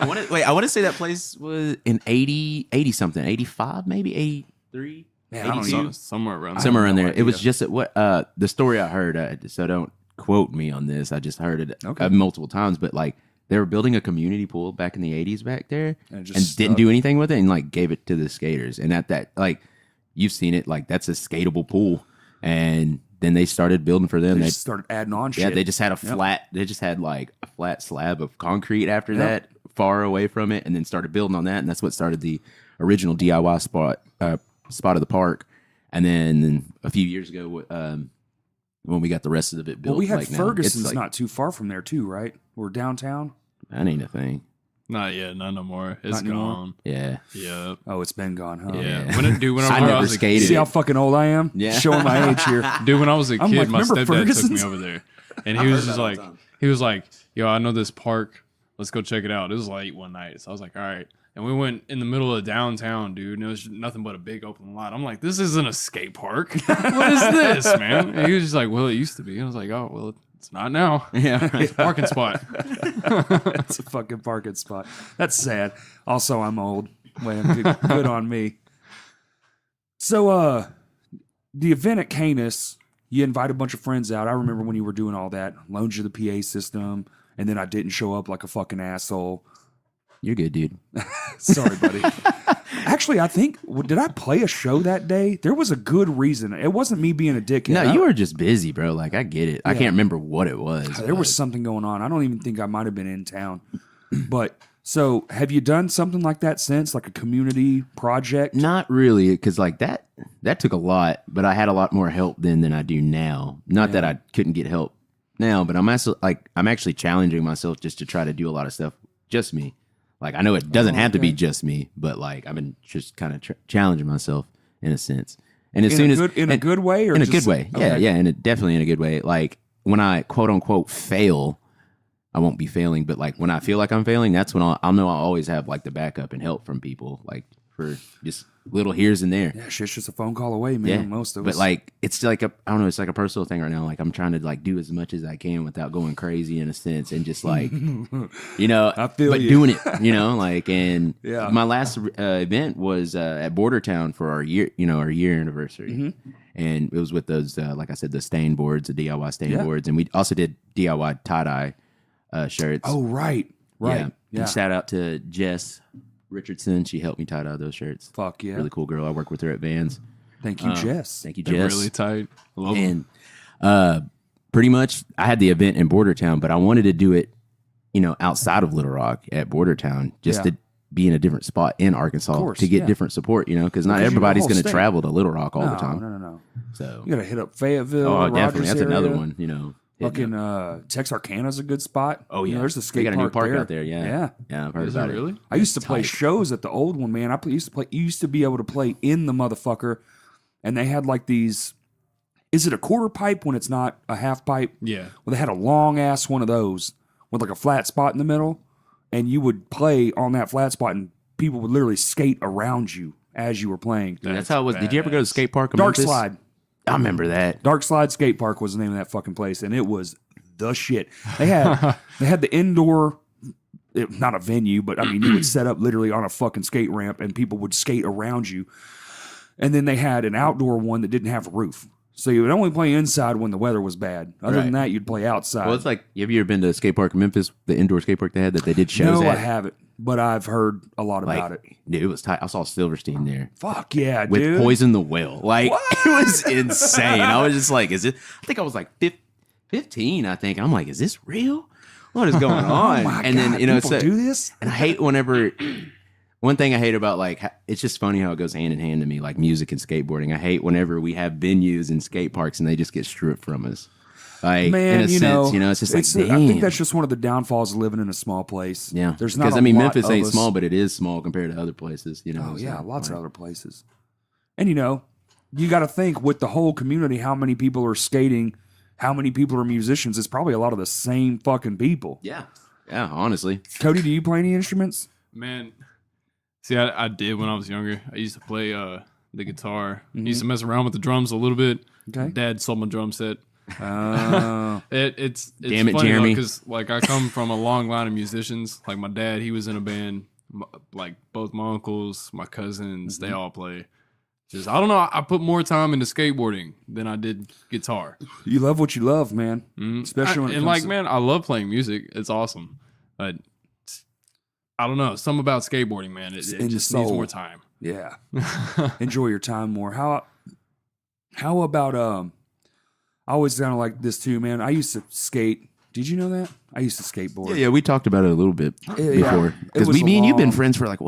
want to say that place was in 80 something, 85, maybe 83. Man, I don't 82? know. Somewhere around Somewhere no around there. idea. It was just at what the story I heard. So don't quote me on this. I just heard it Okay. multiple times. But like they were building a community pool back in the 80s back there, And it and just didn't stuck. do anything with it, and like gave it to the skaters. And at that, like you've seen it, like that's a skatable pool. And then they started building for them. They They just started adding on shit. Yeah, they just had a flat. They just had like a flat slab of concrete after that, far away from it, and then started building on that, and that's what started the original DIY spot of the park. And then a few years ago, when we got the rest of it built, Well, we had like now, Ferguson's it's like, not too far from there too, right? We're downtown. that ain't a thing. Not yet, not no more. It's Not anymore? gone. Yeah, Yeah. Oh, it's been gone, huh? Yeah. When I I never was a skated. See how fucking old I am? Yeah. Showing my age here. Dude, when I was a I'm kid, like, my remember stepdad took Ferguson's? me over there, and he was just like, yo, I know this park. Let's go check it out. It was late one night, so I was like, all right. And we went in the middle of downtown, dude, and it was nothing but a big open lot. I'm like, this isn't a skate park. What is this, man? And he was just like, well, it used to be. And I was like, oh, well, It's not now. Yeah. It's a parking spot. It's a fucking parking spot. That's sad. Also, I'm old. Man, good on me. So, the event at Canis, you invite a bunch of friends out. I remember when you were doing all that. Loaned you the PA system, and then I didn't show up like a fucking asshole. You're good, dude. Sorry, buddy. Actually, I think, did I play a show that day? There was a good reason. It wasn't me being a dickhead. No, you were just busy, bro. Like, I get it. I can't remember what it was. There was something going on. I don't even think I might have been in town. But, so, have you done something like that since? Like a community project? Not really, because like that took a lot, but I had a lot more help then than I do now. Not that I couldn't get help now, but I'm actually challenging myself just to try to do a lot of stuff just me. Like, I know it doesn't have to be just me, but like I've been just kind of challenging myself in a sense. And as soon as in a good way, or in a just, good way, yeah, and definitely in a good way. Like when I quote unquote fail, I won't be failing, but like when I feel like I'm failing, that's when I'll know I'll always have like the backup and help from people, like for just little here's and there. Yeah, shit's just a phone call away, man. Yeah, Most of us. But like it's like I don't know, it's like a personal thing right now. Like I'm trying to like do as much as I can without going crazy in a sense, and just like I feel but you. doing it, like and Yeah. my last event was at Bordertown for our year anniversary, Mm-hmm. and it was with those like I said, the stain boards, the DIY stain Yeah. boards, and we also did DIY tie-dye shirts. Oh, right. Yeah. Yeah. And shout out to Jess Richardson. She helped me tie dye those shirts. Fuck yeah. Really cool girl. I work with her at Vans. Thank you, Jess. Thank you, They're Jess. really tight. I love them. And pretty much I had the event in Bordertown, but I wanted to do it, outside of Little Rock at Bordertown, just Yeah. to be in a different spot in Arkansas course, to get yeah. different support, because not Because you're everybody's the whole going to state. travel to Little Rock all no, the time. No. So, You got to hit up Fayetteville. oh, definitely. Rogers That's another area. one, hitting up. Fucking Texarkana's a good spot. Oh, yeah. There's a They skate got a new park there. out there. Yeah. Yeah. Yeah, I've heard Is about it really? I used to play tight. shows at the old one, man. You used to be able to play in the motherfucker, and they had like these. Is it a quarter pipe when it's not a half pipe? Yeah. Well, they had a long ass one of those with like a flat spot in the middle, and you would play on that flat spot, and people would literally skate around you as you were playing. Dude, that's how it was. Did you ever go to the skate park in Dark Memphis? Slide. I remember that. Dark Slide Skate Park was the name of that fucking place, and it was the shit. They had the indoor, not a venue, but I mean, you would set up literally on a fucking skate ramp, and people would skate around you. And then they had an outdoor one that didn't have a roof, so you would only play inside when the weather was bad. Other than Right. that, you'd play outside. Well, it's like, have you ever been to a skate park in Memphis, the indoor skate park they had that they did shows no, I at? haven't, but I've heard a lot about it. Dude, it was tight. I saw Silverstein there Fuck yeah, with dude! Poison the Whale. Like, it was insane. I was just like, I think I was like 15, I think. I'm like, is this real? What is going on? Oh my and God, then, people do this? And I hate whenever, one thing I hate about, like, it's just funny how it goes hand in hand to me, like music and skateboarding. I hate whenever we have venues and skate parks and they just get stripped from us. Like, Man, in a sense, it's just like, damn. I think that's just one of the downfalls of living in a small place. Yeah, there's not. because a lot Memphis of ain't us. small, but it is small compared to other places. Oh yeah, so, lots like, of other places. And you got to think with the whole community, how many people are skating, how many people are musicians. It's probably a lot of the same fucking people. Yeah, honestly, Cody, do you play any instruments? Man, see, I did when I was younger. I used to play the guitar. I used to mess around with the drums a little bit. Okay. Dad sold my drum set. It's Damn it, funny Jeremy. because like I come from a long line of musicians. Like my dad, he was in a band. Like both my uncles, my cousins, they all play. Just I don't know. I put more time into skateboarding than I did guitar. You love what you love, man. Especially when it comes to- man, I love playing music. It's awesome, but I don't know. Something about skateboarding, man. It in the just needs soul. more time. Yeah, enjoy your time more. How about I always kind of like this too, man. I used to skate. Did you know that? I used to skateboard. yeah. We talked about it a little bit Yeah. before It because was me and you've been long- friends for like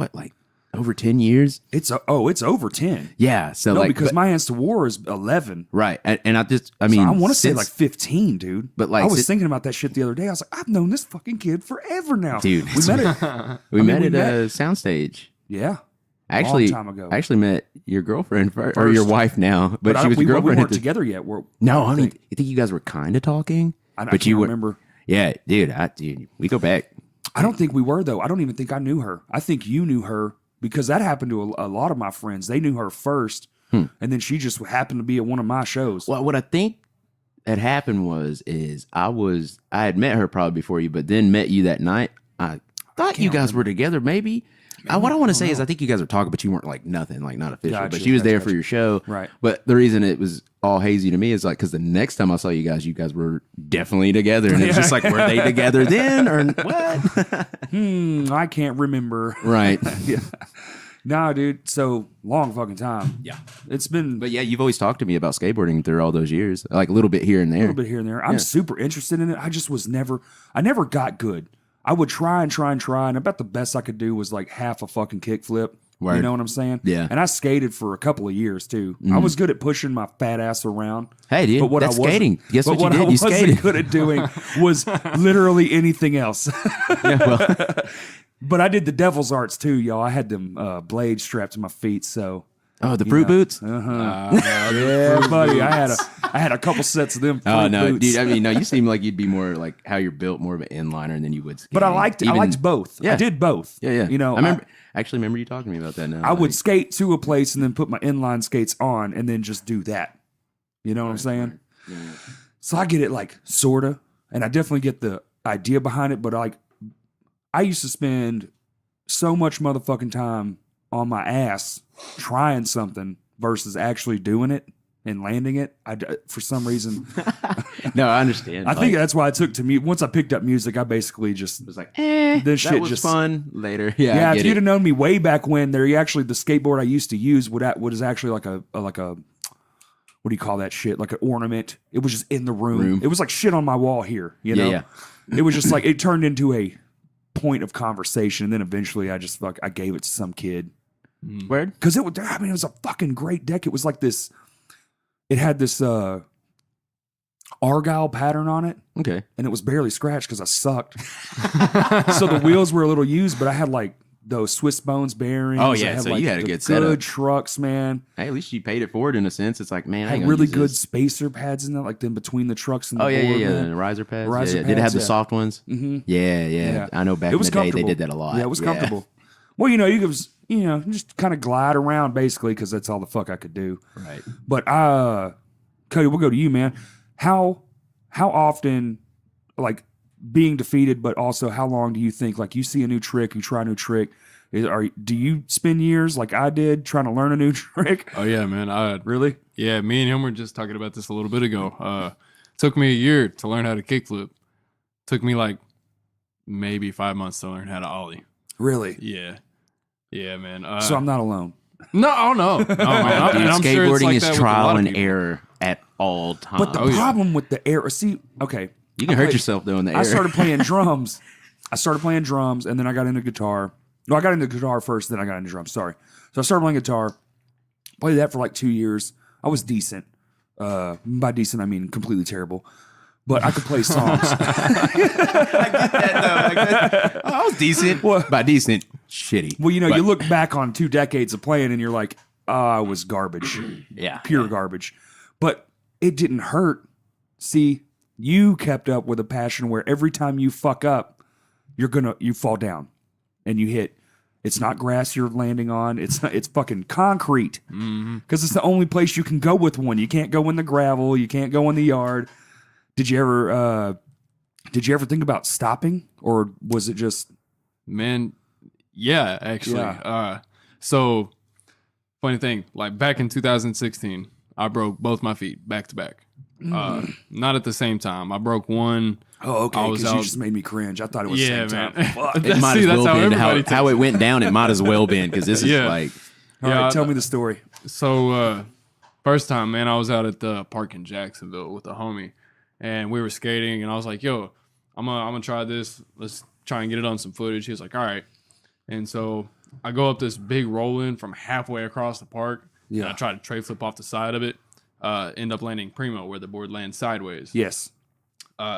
over 10 years. It's over 10. Yeah, so No, like because but- my hands to war is 11. right, and I I mean, I want to say since- like 15, dude. But, like, I was since- thinking about that shit the other day. I was like, I've known this fucking kid forever now, Dude. We met it. we I mean, met we at met- a soundstage. Yeah, Actually, time ago. I actually met your girlfriend or your First. wife now, but I she was we, your we girlfriend. weren't at the, together yet. no, I mean, I think you guys were kind of talking, I but can't you were. remember. Yeah, dude, we go back. I don't think we were though. I don't even think I knew her. I think you knew her because that happened to a lot of my friends. They knew her first, and then she just happened to be at one of my shows. Well, what I think had happened is I had met her probably before you, but then met you that night. I thought you guys were together, maybe. What I want to say is I think you guys were talking, but you weren't like nothing, like not official. Gotcha, but she was there gotcha. for your show. Right. But the reason it was all hazy to me is like because the next time I saw you guys were definitely together. And it's just like, were they together then or what? I can't remember. Right. Yeah. Nah, dude. So long fucking time. Yeah. It's been But yeah, you've always talked to me about skateboarding through all those years, like a little bit here and there. a little bit here and there. I'm super interested in it. I just was I never got good. I would try and try and try, and about the best I could do was like half a fucking kickflip. Word. You know what I'm saying? Yeah. And I skated for a couple of years too. I was good at pushing my fat ass around. Hey, dude, but what that's I wasn't- skating. Guess but what you did? I You wasn't skated. good at doing was literally anything else. Yeah, well, But I did the devil's arts too, y'all. I had them blades strapped to my feet, so. oh, the fruit boots. Yeah, buddy. I had a couple sets of them. Oh fruit no, boots. dude! I mean, no, you seem like you'd be more like how you're built, more of an inliner than you would. But I skating. liked both. Yeah. I did both. Yeah, yeah. You know, I remember you talking to me about that. Now I would skate to a place and then put my inline skates on and then just do that. You know what I'm saying? Yeah. So I get it, like sorta, and I definitely get the idea behind it. But like, I used to spend so much motherfucking time on my ass trying something versus actually doing it and landing it. For some reason, No, I understand. I think that's why it took to me. Once I picked up music, I basically just was like, this that shit was just fun. Later, yeah. Yeah, I if get you'd it. have known me way back when, the skateboard I used to use was actually like a what do you call that shit? Like an ornament. It was just in the room. It was like shit on my wall here. You know, Yeah. It was just like it turned into a point of conversation, and then eventually I gave it to some kid Word. because it was a fucking great deck. It was like this. It had this argyle pattern on it. Okay. And it was barely scratched because I sucked. So the wheels were a little used, but I had like those Swiss Bones bearings. Oh, yeah, I had, so like, you had a the good setup. Good trucks, man. Hey, at least you paid it forward in a sense. It's like, man, I Had ain't really use good this. spacer pads in there, like in between the trucks and the Oh yeah, board, yeah. man. The riser pads. Riser yeah. Did it have pads, the yeah. soft ones? Mm-hmm. Yeah. Yeah. I know back It in was the day they comfortable. did that a lot. Yeah, it was comfortable. Well, it was just kind of glide around basically because that's all the fuck I could do. Right. But Cody, we'll go to you, man. How often, like being defeated, but also how long do you think, like you see a new trick, you try a new trick, do you spend years like I did trying to learn a new trick? Oh yeah, man. Really? Yeah, me and him were just talking about this a little bit ago. Took me a year to learn how to kickflip. Took me like maybe 5 months to learn how to ollie. Really? Yeah, man. So I'm not alone. No, oh no, man. Dude, I'm sure it's skateboarding like is that with a lot trial of and people. error at all times. But the problem with the air, see, okay, you can hurt yourself though in the air. I started playing drums. And then I got into guitar. No, I got into guitar first, then I got into drums. Sorry. So I started playing guitar. Played that for like 2 years. I was decent. By decent, I mean completely terrible. But I could play songs. I was decent. By decent, shitty. Well, you look back on 2 decades of playing and you're like, I was garbage. Yeah. Pure garbage. But it didn't hurt. See, you kept up with a passion where every time you fuck up, you fall down and you hit. It's not grass you're landing on. It's fucking concrete. Because it's the only place you can go with one. You can't go in the gravel. You can't go in the yard. Did you ever think about stopping, or was it just? Man, yeah, actually. Yeah. So funny thing, like back in 2016, I broke both my feet back to back. Not at the same time. I broke one. Oh, okay. I was Because you out- just made me cringe. I thought it was Yeah, the same man. time. Fuck. It might See, as that's well how been everybody how it went down. It might as well been because this is Yeah. like All Yeah, right, tell me the story. So first time, man, I was out at the park in Jacksonville with a homie, and we were skating, and I was like, "Yo, I'm gonna try this. Let's try and get it on some footage." He was like, "All right," and so I go up this big roll in from halfway across the park. Yeah. And I try to tray flip off the side of it. End up landing primo where the board lands sideways. Yes.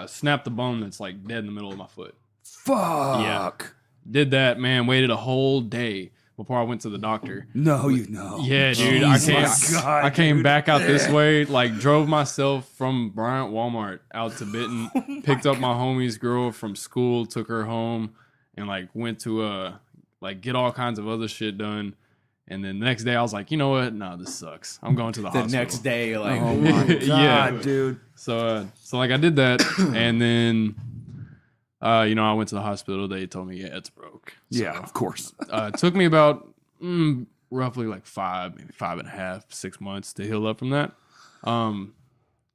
Snap the bone that's like dead in the middle of my foot. Fuck. Did that, man. Waited a whole day before I went to the doctor. No, you know. Yeah, dude. Jesus. God, I came dude. back out this way, like drove myself from Bryant Walmart out to Benton, picked up my homie's girl from school, took her home, and like went to like get all kinds of other shit done. And then the next day I was like, you know what? No, this sucks. I'm going to the hospital. The next day, like, Oh my god, Yeah. dude. So like I did that, and then I went to the hospital. They told me, yeah, it's broke. So, Yeah, of course. it took me about roughly like 5.5, 6 months to heal up from that.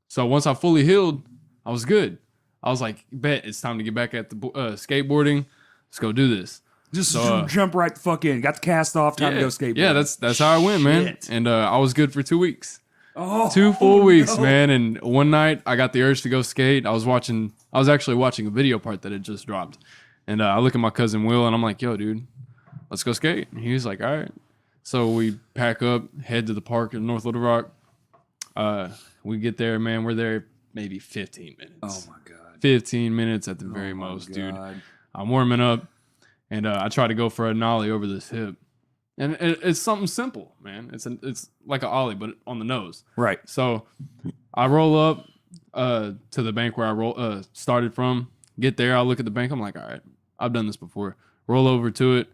So once I fully healed, I was good. I was like, bet it's time to get back at the skateboarding. Let's go do this. Just So, jump right the fuck in. Got the cast off. Time to go skateboard. Yeah, that's how I went, man. Shit. And I was good for 2 weeks. Oh, 2 full weeks, no. man. And one night I got the urge to go skate. I was actually watching a video part that had just dropped. And I look at my cousin Will and I'm like, yo, dude, let's go skate. And he was like, all right. So we pack up, head to the park in North Little Rock. We get there, man. We're there maybe 15 minutes. Oh my god. 15 minutes at the very most, dude. I'm warming up and I try to go for a nollie over this hip. And it's something simple, man. It's like an ollie, but on the nose. Right. So I roll up to the bank where I started from. Get there, I look at the bank. I'm like, all right, I've done this before. Roll over to it,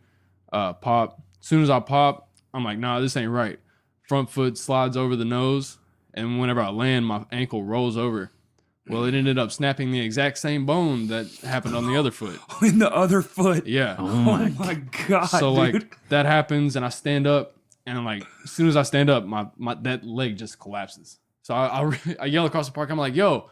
pop. As soon as I pop, I'm like, nah, this ain't right. Front foot slides over the nose, and whenever I land, my ankle rolls over. Well, it ended up snapping the exact same bone that happened on the other foot. In the other foot. Yeah. Oh my god. So dude. like that happens, and I stand up, and like as soon as I stand up, my that leg just collapses. So I yell across the park. I'm like, "Yo,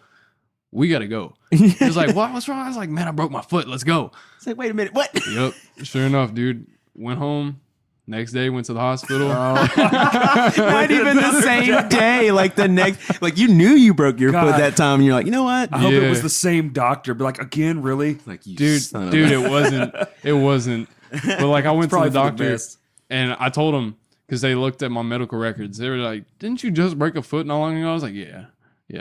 we gotta go." He's like, "What? What's wrong?" I was like, "Man, I broke my foot. Let's go." it's like, wait a minute, what? Yep. Sure enough, dude. Went home. Next day, went to the hospital. Not even the same day. Like the next, like you knew you broke your foot God. that time, and you're like, you know what? I hope it Yeah. was the same doctor. But like, again, really? Like you, Dude, son of dude, a- it wasn't. But like, I went to Probably the for the doctor, best. and I told him because they looked at my medical records. They were like, "Didn't you just break a foot not long ago?" I was like, "Yeah."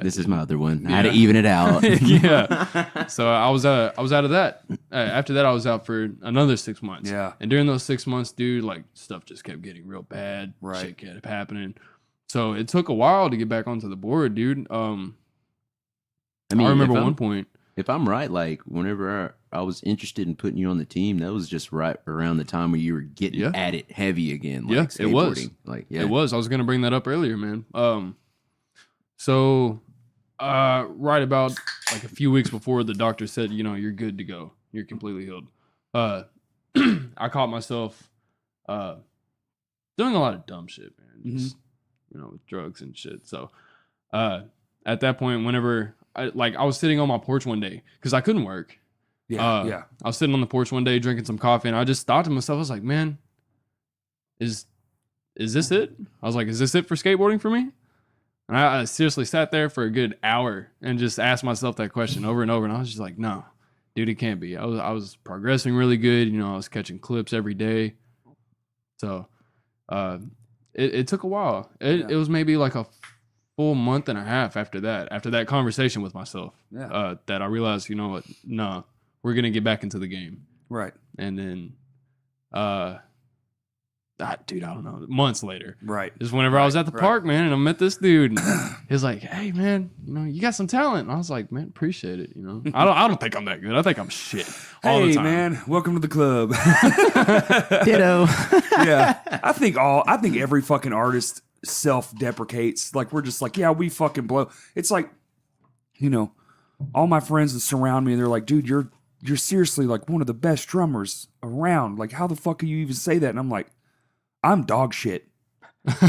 This is my other one. I had to Yeah. even it out. Yeah. So I was out of that. After that, I was out for another 6 months. Yeah. And during those 6 months, dude, like stuff just kept getting real bad. Right. Shit kept happening. So it took a while to get back onto the board, dude. I I mean, remember if one point. If I'm right, like whenever I was interested in putting you on the team, that was just right around the time where you were getting Yeah. at it heavy again. Like Yeah, it was. skateboarding. Like, yeah. It was. I was gonna bring that up earlier, man. So right about like a few weeks before the doctor said, you're good to go. You're completely healed. I caught myself doing a lot of dumb shit, man. Just with drugs and shit. So at that point, whenever I was sitting on my porch one day because I couldn't work. Yeah. Yeah. I was sitting on the porch one day drinking some coffee, and I just thought to myself, I was like, man, is this it? I was like, is this it for skateboarding for me? And I seriously sat there for a good hour and just asked myself that question over and over. And I was just like, no, dude, it can't be. I was progressing really good. I was catching clips every day. So it took a while. It was maybe like a full month and a half after that conversation with myself, that I realized, you know what? No, we're going to get back into the game. Right. And then, dude, I don't know, months later. Right. Just whenever I was at the park, man, and I met this dude, and he was like, "Hey, man, you got some talent." And I was like, "Man, appreciate it." I don't think I'm that good. I think I'm shit all the Hey time. man, welcome to the club. Ditto. Yeah. I think every fucking artist self-deprecates. Like we're just like, yeah, we fucking blow. It's like, all my friends that surround me, they're like, dude, you're seriously like one of the best drummers around. Like, how the fuck can you even say that? And I'm like, I'm dog shit.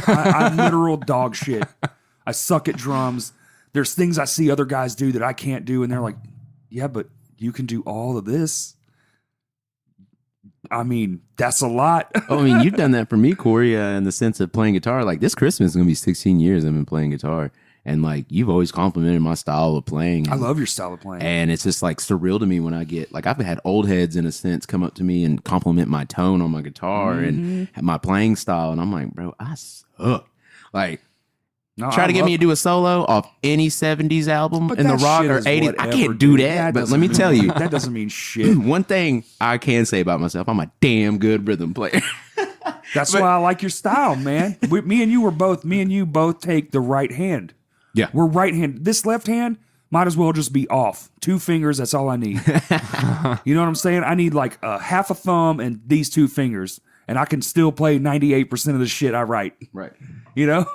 I'm literal dog shit. I suck at drums. There's things I see other guys do that I can't do, and they're like, yeah, but you can do all of this. I mean, that's a lot. Oh, I mean, you've done that for me, Corey, in the sense of playing guitar. Like this Christmas is going to be 16 years I've been playing guitar. And like, you've always complimented my style of playing. I love your style of playing. And it's just like surreal to me when I get, like, I've had old heads in a sense come up to me and compliment my tone on my guitar and my playing style. And I'm like, bro, I suck. Like, try to get me to do a solo off any 70s album in the rock or 80s. I can't do that. But let me tell you, that doesn't mean shit. one thing I can say about myself, I'm a damn good rhythm player. That's why I like your style, man. Me and you both take the right hand. Yeah. We're right hand. This left hand might as well just be off. 2 fingers, that's all I need. You know what I'm saying? I need like a half a thumb and these 2 fingers. and I can still play 98% of the shit I write. Right. You know,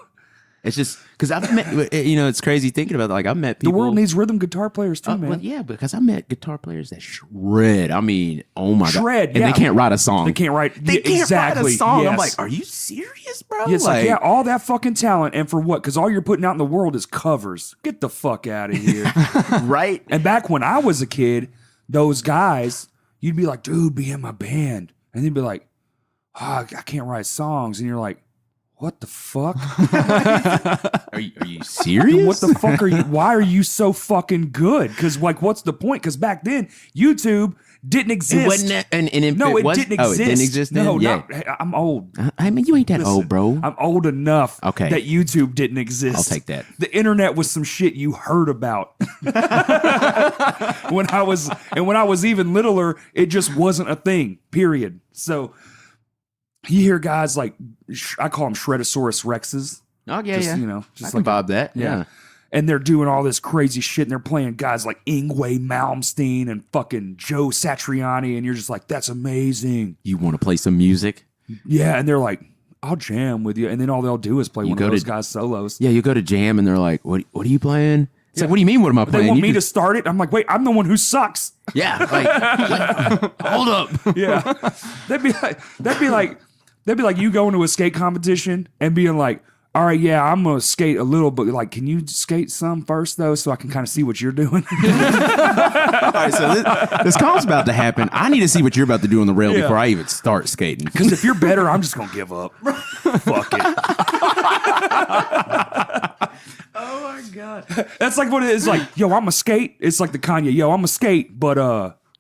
It's just because I've met, it's crazy thinking about it. Like I've met people. the world needs rhythm guitar players too, man. Well, yeah, because I met guitar players that shred. I mean, oh my god, Shred, and yeah. they can't write a song. They can't write. They can't exactly. write a song. Yes. I'm like, are you serious, bro? Yeah, it's like, yeah, all that fucking talent, and for what? Because all you're putting out in the world is covers. Get the fuck out of here. right? And back when I was a kid, those guys, you'd be like, dude, be in my band. And they'd be like, oh, I can't write songs. And you're like, what the fuck? Are you serious? What the fuck are you? Why are you so fucking good? Because, like, what's the point? Because back then, YouTube didn't exist. It wasn't that, and if no, it was, didn't exist. Oh, it didn't exist then? No, yeah. I'm old. I mean, you ain't that Listen, old, bro. I'm old enough Okay. that YouTube didn't exist. I'll take that. The internet was some shit you heard about. when I was even littler, it just wasn't a thing, period. So you hear guys like, I call them Shredosaurus Rexes. Oh yeah, Just, yeah. you know, I just can like bob that. Yeah. and they're doing all this crazy shit, and they're playing guys like Yngwie Malmsteen and fucking Joe Satriani, and you're just like, that's amazing. You want to play some music? Yeah, and they're like, I'll jam with you, and then all they'll do is play one of those guys' solos. Yeah, you go to jam and they're like, "What are you playing?" It's like, "What do you mean? What am I They playing?" want You me to just- start it. I'm like, wait, I'm the one who sucks. Yeah, like, hold up. Yeah, that'd be like you going to a skate competition and being like, all right, yeah, I'm gonna skate a little, but like, can you skate some first though, so I can kind of see what you're doing? All right, so this call's about to happen. I need to see what you're about to do on the rail Yeah. before I even start skating. Because if you're better, I'm just gonna give up. Fuck it. Oh my god. That's like what it is. Like, yo, I'm a skate. It's like the Kanye. Yo, I'm a skate, but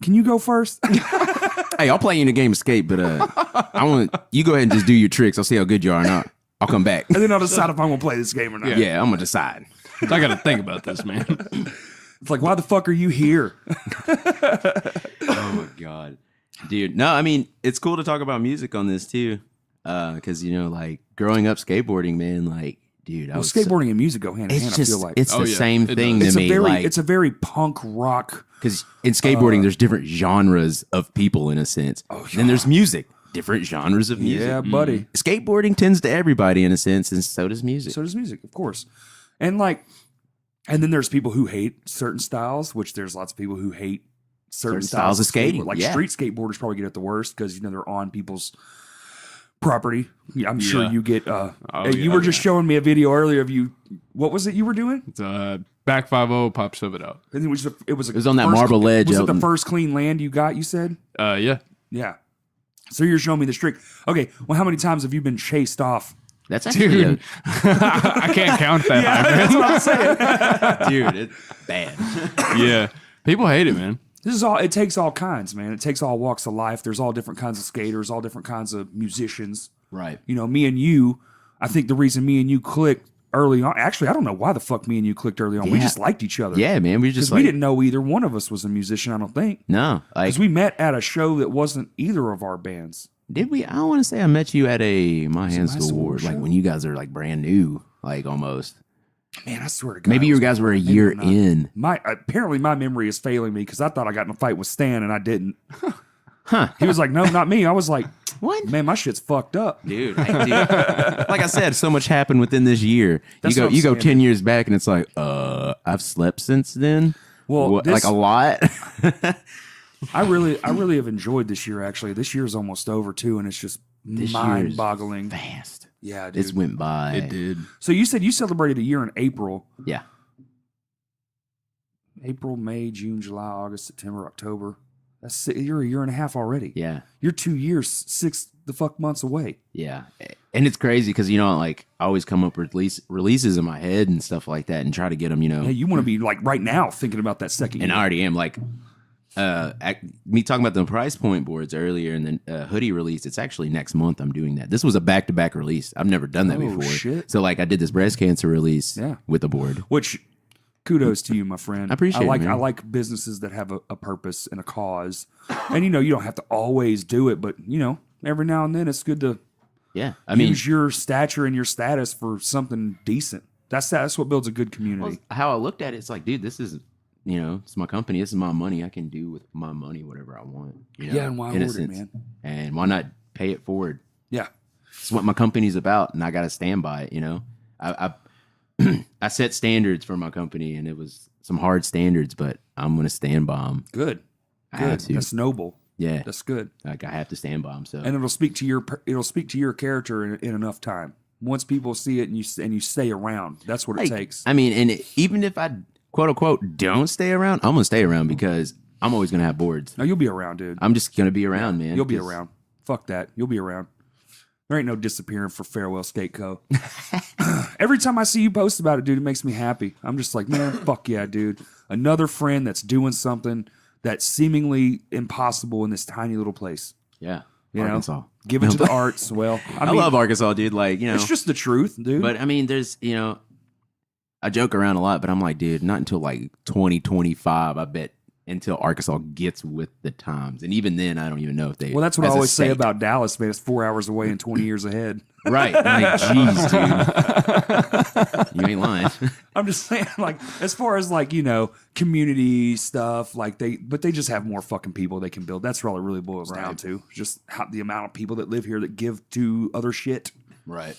can you go first? Hey, I'll play you in a game of skate, but I want you go ahead and just do your tricks. I'll see how good you are or not. I'll come back. And then I'll decide if I'm gonna play this game or not. Yeah, I'm gonna decide. I got to think about this, man. It's like, why the fuck are you here? Oh my god, dude. No, I mean it's cool to talk about music on this too, because like growing up skateboarding, man. Like, dude, I was Skateboarding and music go hand in It's hand. just I feel like it's Oh, the yeah, same it thing does. to me. it's a very punk rock. Because in skateboarding, there's different genres of people in a sense. Oh, Then there's music, different genres of music. Yeah, buddy. Skateboarding tends to everybody in a sense, and so does music. So does music, of course. And then there's people who hate certain styles, which there's lots of people who hate certain styles of skating, skateboard. Like yeah. street skateboarders probably get it the worst because they're on people's property. Yeah, I'm sure Yeah. you get. You yeah, were just showing me a video earlier of you. What was it you were doing? It's back 5-0, pop shove it out. I think it was on that marble ledge Was it out the in- first clean land you got? You said, Yeah. yeah. So you're showing me the trick. Okay, well, how many times have you been chased off? That's actually, Dude, I can't count that high, man. That's what I'm saying. dude, it's bad. Yeah. People hate it, man. This is all. It takes all kinds, man. It takes all walks of life. There's all different kinds of skaters, all different kinds of musicians. Right. You know, me and you. I think the reason me and you clicked early on. Actually, I don't know why the fuck me and you clicked early on. We Yeah. just liked each other. Yeah, man. We just Because we didn't know either one of us was a musician. I don't think. No, like Because we met at a show that wasn't either of our bands. did we? I don't want to say I met you at a My Hands My to Soul Award, like show? when you guys are like brand new, like almost. Man, I swear to God. Maybe it you was guys were a maybe year not. in. Apparently my memory is failing me because I thought I got in a fight with Stan and I didn't. Huh? He was like, "No, not me." I was like, What? "Man, my shit's fucked up." Dude, like I said, so much happened within this year. That's you what I'm go saying, 10 years back, and it's like, I've slept since then. Well, What, this- like a lot. I really have enjoyed this year. Actually, this year's almost over too, and it's just This mind-boggling. Fast. Yeah, dude. It's went by. It did. So you said you celebrated a year in April. Yeah. April, May, June, July, August, September, October. You're a year and a half already. Yeah. You're 2 years, 6 the fuck months away. Yeah. And it's crazy because, like, I always come up with releases in my head and stuff like that and try to get them, Yeah, you want to be like right now thinking about that second And year. I already am. Like, me talking about the price point boards earlier and then hoodie release, it's actually next month I'm doing that. This was a back-to-back release. I've never done that Oh, before. shit. So, like, I did this breast cancer release Yeah. with the board. Which, kudos to you, my friend. I appreciate it, man. I like businesses that have a purpose and a cause. And you don't have to always do it, but every now and then it's good to Yeah. I mean, use your stature and your status for something decent. That's what builds a good community. how I looked at it, it's like, dude, this is, it's my company. This is my money. I can do with my money whatever I want. Yeah, and why in a hoard it, sense. man? And why not pay it forward? Yeah. It's what my company's about, and I got to stand by it. You know, I I set standards for my company, and it was some hard standards, but I'm gonna stand by them. Good. I have to. That's noble. Yeah, That's good. like I have to stand by them. So, And it'll speak to your character in enough time. Once people see it and you stay around, that's what it takes. I mean, and even if I quote unquote don't stay around, I'm gonna stay around because I'm always gonna have boards. No, you'll be around, dude. I'm just gonna be around, man. You'll be around. Fuck that. You'll be around. There ain't no disappearing for FarewellSkate Co. Every time I see you post about it, dude, it makes me happy. I'm just like, man, fuck yeah, dude. Another friend that's doing something that's seemingly impossible in this tiny little place. Yeah, You Arkansas. know, give it to the arts. Well, I love Arkansas, dude. Like, you know, it's just the truth, dude. but I mean, there's, you know, I joke around a lot, but I'm like, dude, not until like 2025, I bet, until Arkansas gets with the times. And even then, I don't even know if they. Well, that's what I as a always say state. about Dallas, man. It's 4 hours away and 20 years ahead. Right. Like, jeez, dude. You ain't lying. I'm just saying, like, as far as like, you know, community stuff, like they just have more fucking people they can build. That's all it really boils down to. Just the amount of people that live here that give to other shit. Right.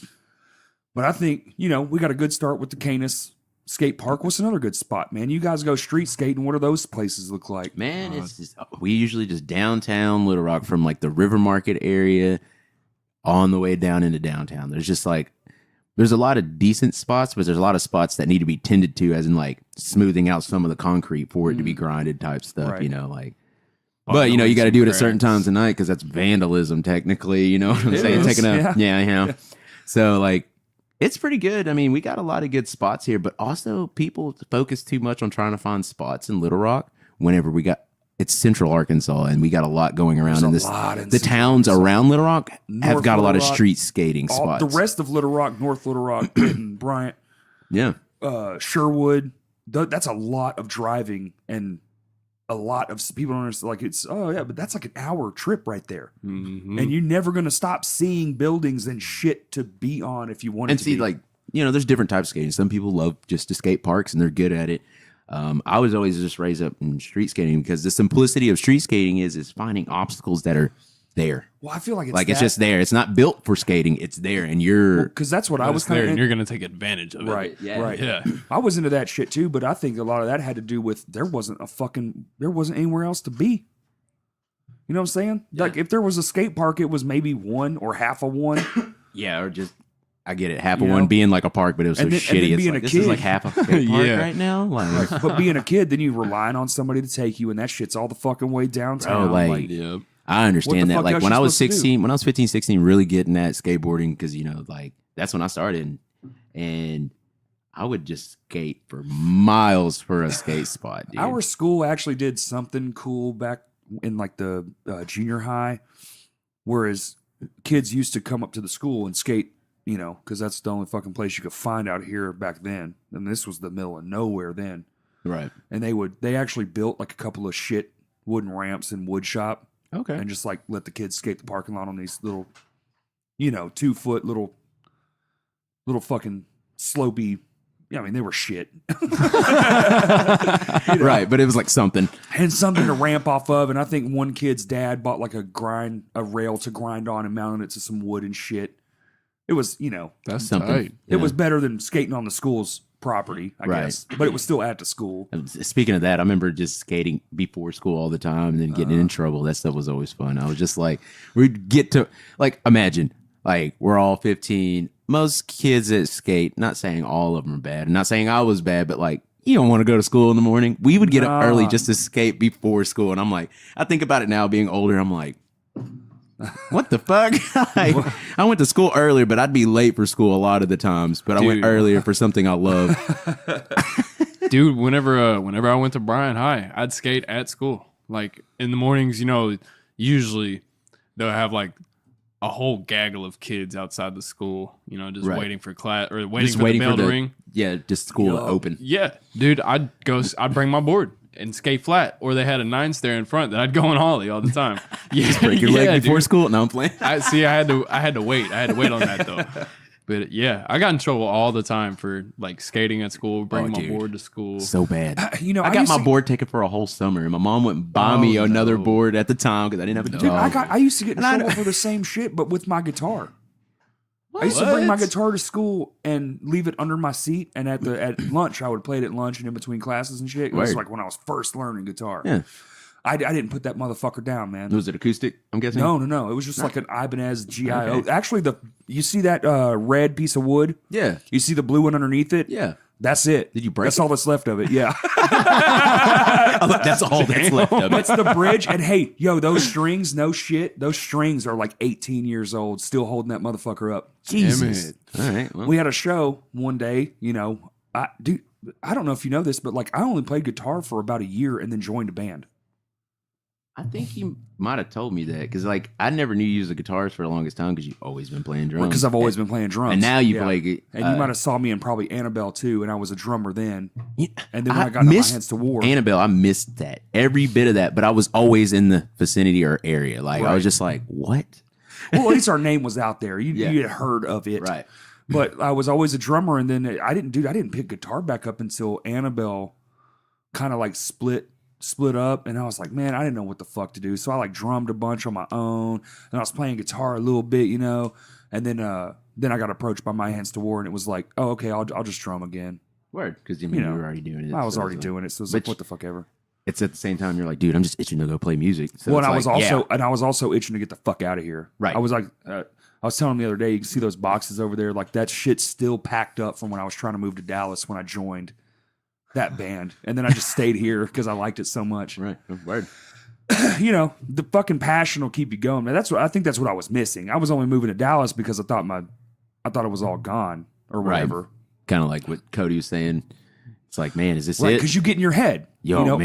But I think, you know, we got a good start with the Canis skate park. What's another good spot, man? You guys go street skating. What do those places look like? Man, it's just, we usually just downtown Little Rock from like the River Market area on the way down into downtown. There's just like, there's a lot of decent spots, but there's a lot of spots that need to be tended to, as in like smoothing out some of the concrete for it to be grinded type stuff, Right. you know, like. But, you know, you got to do it at certain times of night because that's vandalism, technically, you know what I'm It saying? is, Taking a, yeah. you know. So, like, it's pretty good. I mean, we got a lot of good spots here, but also people focus too much on trying to find spots in Little Rock whenever it's Central Arkansas, and we got a lot going around in this. The towns around Little Rock have got a lot of street skating spots. The rest of Little Rock, North Little Rock, Benton, Bryant, Yeah. Sherwood, that's a lot of driving and a lot of people don't understand. Like, it's, oh yeah, but that's like an hour trip right there. Mm-hmm. And you're never going to stop seeing buildings and shit to be on if you want And to see, be. like, you know, there's different types of skating. Some people love just to skate parks and they're good at it. I was always just raised up in street skating because the simplicity of street skating is finding obstacles that are there. Well, I feel like It's just there. It's not built for skating. It's there, and you're because that's what I I was kind there, of and you're gonna take advantage of it. right. Yeah. I was into that shit too, but I think a lot of that had to do with there wasn't anywhere else to be. You know what I'm saying? Yeah. Like if there was a skate park, it was maybe one or half of one. yeah, or just. I get it. Half You of know? one being like a park, but it was so And then shitty. It's being like, a this is kid. like half a skate park Yeah. right now. Like, But being a kid, then you relying on somebody to take you, and that shit's all the fucking way downtown. Bro, like- Yep. I What understand the that. fuck Like else when you I was supposed to do? 16, when I was 15, 16, really getting at skateboarding because, you know, like that's when I started. And I would just skate for miles for a skate spot, dude. Our school actually did something cool back in like the junior high, whereas kids used to come up to the school and skate, you know, because that's the only fucking place you could find out here back then. And this was the middle of nowhere then. Right. And they actually built like a couple of shit wooden ramps in wood shop Okay. and just like let the kids skate the parking lot on these little, you know, 2-foot little fucking slopey. Yeah, I mean, they were shit. Right. But it was like something. And something to ramp off of. And I think one kid's dad bought like a rail to grind on and mounted it to some wood and shit. It was, you know, That's Something. tight. it was better than skating on the school's property, I Right. guess. But it was still at the school. Speaking of that, I remember just skating before school all the time and then getting in trouble. That stuff was always fun. I was just like, we'd get to, like, imagine, like, we're all 15. Most kids that skate, not saying all of them are bad, and not saying I was bad, but like, you don't want to go to school in the morning. We would get up early just to skate before school. And I'm like, I think about it now being older. I'm like, what the fuck? Like, I went to school earlier, but I'd be late for school a lot of the times. But I went Dude. earlier for something I love. Dude, whenever I went to Bryant High, I'd skate at school. Like in the mornings, you know, usually they'll have like a whole gaggle of kids outside the school, you know, just Right. waiting for class or waiting Just for waiting the bell for to the ring. yeah, just school to open. Yeah, dude, I'd bring my board and skate flat, or they had a 9 stair in front that I'd go and ollie all the time. Yeah, Break your leg before dude. school? No, I'm playing. I had to wait. I had to wait on that though. But yeah, I got in trouble all the time for like skating at school, bringing my board to school. So bad. You know, I got my board taken for a whole summer, and my mom wouldn't buy me another board at the time because I didn't have a job. Dude, I used to get in trouble for the same shit, but with my guitar. I used to bring my guitar to school and leave it under my seat, and at lunch I would play it at lunch and in between classes and shit. It was like when I was first learning guitar. Yeah. I didn't put that motherfucker down, man. Was it acoustic? I'm guessing. No. It was just like an Ibanez GIO. Okay. Actually, you see that red piece of wood? Yeah. You see the blue one underneath it? Yeah. That's it. Did you break That's it? all that's left of it. Yeah. That's all that's left of it. That's the bridge. And hey, those strings, no shit. Those strings are like 18 years old, still holding that motherfucker up. Jesus. All right. Well. We had a show one day. I don't know if you know this, but like I only played guitar for about a year and then joined a band. I think you might have told me that because, like, I never knew you was a guitarist for the longest time because you've always been playing drums. Because I've always been playing drums. And now you play. And you might have saw me in probably Annabelle too, and I was a drummer then. And then when I got into my hands to war, Annabelle, I missed that every bit of that. But I was always in the vicinity or area. Like I was just like, what? Well, at least our name was out there. You had heard of it, right? But I was always a drummer, and then I didn't pick guitar back up until Annabelle kind of like split up, and I was like, man, I didn't know what the fuck to do. So I like drummed a bunch on my own, and I was playing guitar a little bit, and then I got approached by My Hands to War, and it was like, oh, okay, I'll just drum again. Word, because you were already doing it. I was already doing it, so it was like, what the fuck ever. It's at the same time you're like, dude, I'm just itching to go play music. So well, and I was also itching to get the fuck out of here. Right. I was like, I was telling him the other day, you can see those boxes over there, like that shit's still packed up from when I was trying to move to Dallas when I joined that band, and then I just stayed here because I liked it so much. Right, word. The fucking passion will keep you going. Man, I think that's what I was missing. I was only moving to Dallas because I thought it was all gone or whatever. Right. Kind of like what Cody was saying. It's like, man, is this right? it? Because you get in your head. Man,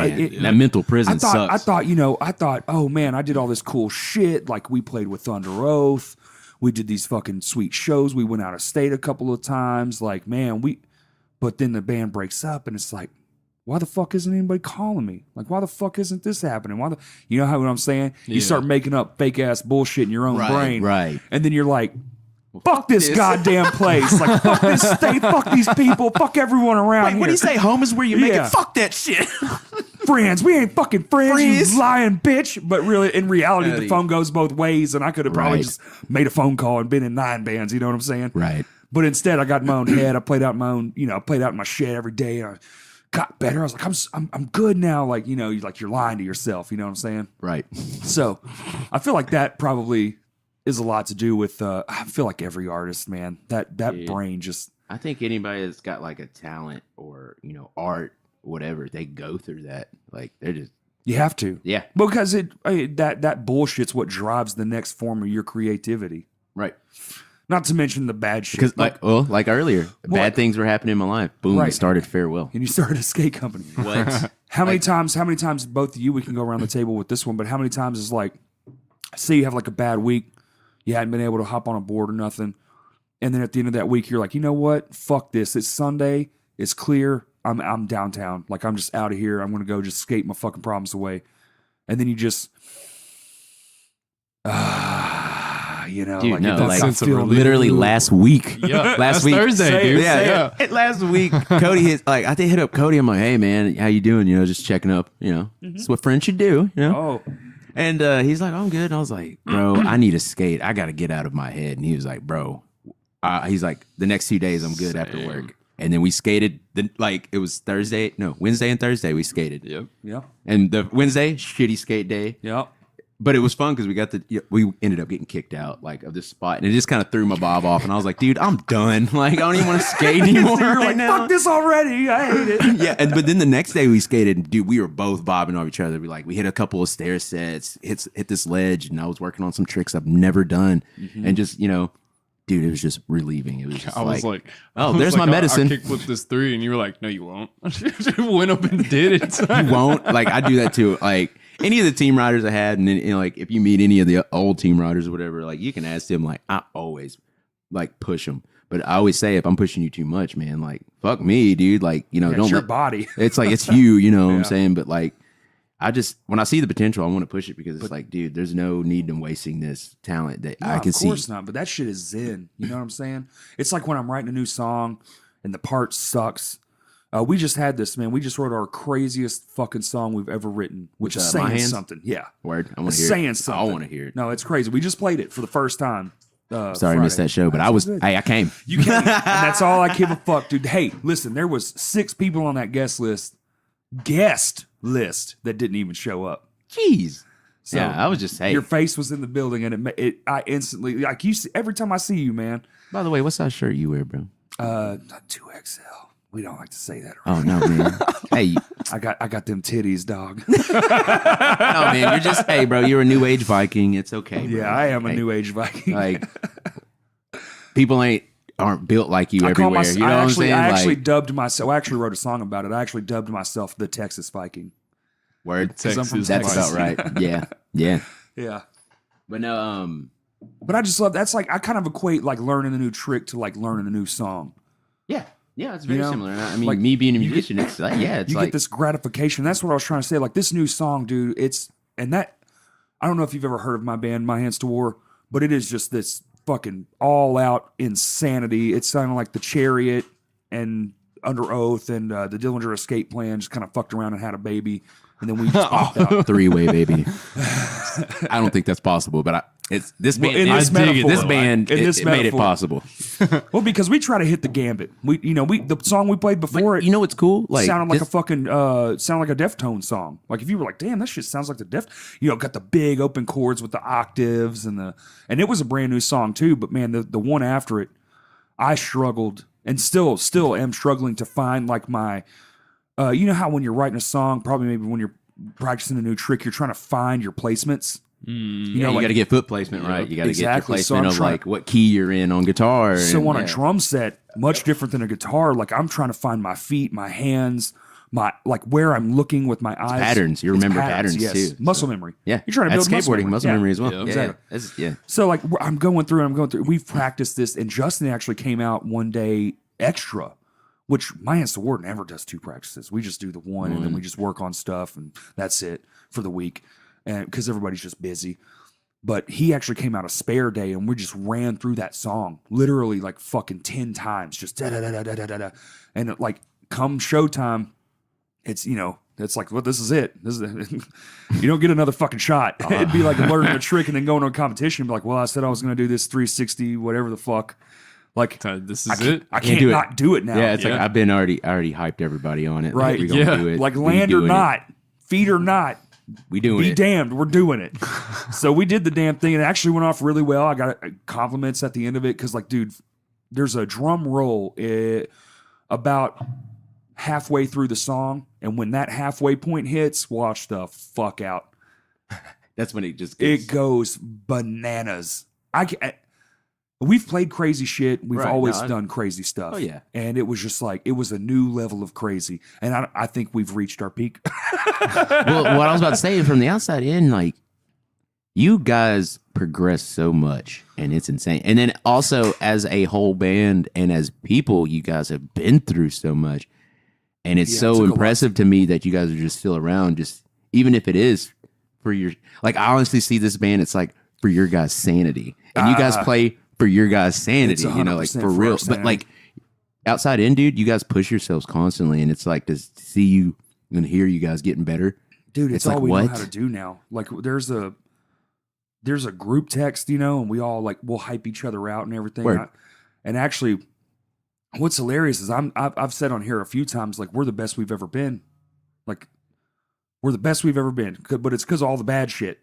that mental prison sucks. I thought, oh man, I did all this cool shit. Like we played with Thunder Oath. We did these fucking sweet shows. We went out of state a couple of times. Like, man, but then the band breaks up, and it's like, why the fuck isn't anybody calling me? Like, why the fuck isn't this happening? What I'm saying? You start making up fake ass bullshit in your own brain, right? And then you're like, fuck this goddamn place. Like, fuck this state. Fuck these people. Fuck everyone around here. What do you say? Home is where you make it. Fuck that shit. Friends. We ain't fucking friends, you lying bitch. But really, in reality, the phone goes both ways, and I could have probably just made a phone call and been in 9 bands. You know what I'm saying? Right. But instead, I got in my own head. I played out my own, played out in my shed every day. And I got better. I was like, I'm good now. Like, you're lying to yourself. You know what I'm saying? Right. So I feel like that probably is a lot to do with, I feel like every artist, man, that brain just. I think anybody that's got like a talent or, art, whatever, they go through that. Like they're just. You have to. Yeah. Because that bullshit's what drives the next form of your creativity. Right. Not to mention the bad shit. Because like earlier, bad things were happening in my life. Boom, I started Farewell. And you started a skate company. What? How many times, both of you, we can go around the table with this one, but how many times is like, say you have like a bad week, you hadn't been able to hop on a board or nothing, and then at the end of that week, you're like, you know what? Fuck this. It's Sunday. It's clear. I'm downtown. Like, I'm just out of here. I'm going to go just skate my fucking problems away. And then you just... Dude, like that sense of literally last week. Yeah, last week. Thursday, dude. Yeah. Last week, Cody hit I did hit up Cody. I'm like, hey man, how you doing? Just checking up. It's what friends should do. Oh. And he's like, I'm good. And I was like, bro, I need a skate. I got to get out of my head. And he was like, bro, he's like, the next 2 days I'm good after work. And then we skated. It was Wednesday and Thursday we skated. Yep. Yeah. And the Wednesday, shitty skate day. Yep. But it was fun because we ended up getting kicked out of this spot, and it just kind of threw my bob off. And I was like, dude, I'm done. Like, I don't even want to skate anymore. You're like, now. Fuck this already. I hate it. Yeah, but then the next day we skated, and dude, we were both bobbing off each other. We hit a couple of stair sets, hit this ledge, and I was working on some tricks I've never done, and just dude, it was just relieving. It was just I was like, oh, there's my medicine. I kickflip this 3, and you were like, no, you won't. Just went up and did it. You won't. Like, I do that too. Like, any of the team riders I had, and then if you meet any of the old team riders or whatever, like, you can ask them. Like, I always push them, but I always say, if I'm pushing you too much, man, like, fuck me, dude. Like, don't it's your let body. It's like, it's you. You know what I'm saying? But like, when I see the potential, I want to push it because it's like, dude, there's no need in wasting this talent that I can see. Of course not, but that shit is zen. You know what I'm saying? It's like when I'm writing a new song and the part sucks. We just had this, man. We just wrote our craziest fucking song we've ever written, which is saying something. Yeah. Word. I want to hear saying it. Something. I want to hear it. No, it's crazy. We just played it for the first time. Sorry I missed that show, but I came. You came. And that's all I give a fuck, dude. Hey, listen, there was 6 people on that guest list that didn't even show up. Jeez. So yeah, I was just saying. Your face was in the building, and I instantly, like, you see, every time I see you, man. By the way, what size shirt you wear, bro? 2XL. We don't like to say that around. Oh no, man. Hey, I got them titties, dog. No, man, you're just bro. You're a new age Viking. It's okay. Bro. Yeah, I am a new age Viking. Like, people aren't built like you everywhere. You know what I'm saying? I actually dubbed myself. I actually wrote a song about it. I actually dubbed myself the Texas Viking. Word. Texas. That's about right. Yeah. Yeah. Yeah. But no, But I just love that's like I kind of equate like learning a new trick to like learning a new song. Yeah. Yeah, it's very similar. I mean, like, me being a musician, it's like, it's you like get this gratification. That's what I was trying to say. Like this new song, dude. I don't know if you've ever heard of my band, My Hands to War, but it is just this fucking all out insanity. It's sounding like the Chariot and Under Oath and the Dillinger Escape Plan just kind of fucked around and had a baby, and then we just popped out. 3-way baby. I don't think that's possible, but it's this band. In this metaphor, this band it made it possible. Well, because we try to hit the gambit. The song we played before. But you know what's cool? Like sounded like a fucking sounded like a Deftones song. Like if you were like, damn, that shit sounds like the got the big open chords with the octaves and it was a brand new song too. But man, the one after it, I struggled and still am struggling to find like my. You know how when you're writing a song, probably maybe when you're practicing a new trick, you're trying to find your placements. You got to get foot placement right. You got to get your placement of like what key you're in on guitar. So on a drum set, much different than a guitar. Like I'm trying to find my feet, my hands, my like where I'm looking with my eyes. Patterns. You remember patterns yes. too. Muscle memory. Yeah, you're trying to build skateboarding muscle memory as well. Yeah, exactly. Yeah. So like I'm going through. We've practiced this, and Justin actually came out one day extra. Which My Hands to War never does 2 practices. We just do the one, and then we just work on stuff, and that's it for the week. And because everybody's just busy. But he actually came out a spare day, and we just ran through that song literally like fucking 10 times, just da da da da da da da. And it, like come showtime, it's it's like, well, this is it. You don't get another fucking shot. It'd be like learning a trick and then going to a competition. And be like, well, I said I was going to do this 360, whatever the fuck. Like this is it. I can't not do it now. Yeah, it's like I've been already hyped everybody on it. Right. Like, we're gonna do it. Like land or not, feet or not, we doing be damned, we're doing it. So we did the damn thing, and it actually went off really well. I got compliments at the end of it because, like, dude, there's a drum roll about halfway through the song, and when that halfway point hits, watch the fuck out. That's when it just goes bananas. We've played crazy shit. We've always done crazy stuff. Oh, yeah. And it was just like, it was a new level of crazy. And I think we've reached our peak. Well, what I was about to say, from the outside in, like, you guys progress so much, and it's insane. And then also, as a whole band and as people, you guys have been through so much. And it's so impressive to me that you guys are just still around, just even if it is for your, like, I honestly see this band, it's like for your guys' sanity. And you guys play for your guys' sanity, like for real. But like outside in, dude, you guys push yourselves constantly, and it's like to see you and hear you guys getting better. Dude, it's all like, we know how to do now. Like there's a group text, and we all like we'll hype each other out and everything. And actually, what's hilarious is I've said on here a few times, like we're the best we've ever been. Like we're the best we've ever been, but it's because of all the bad shit.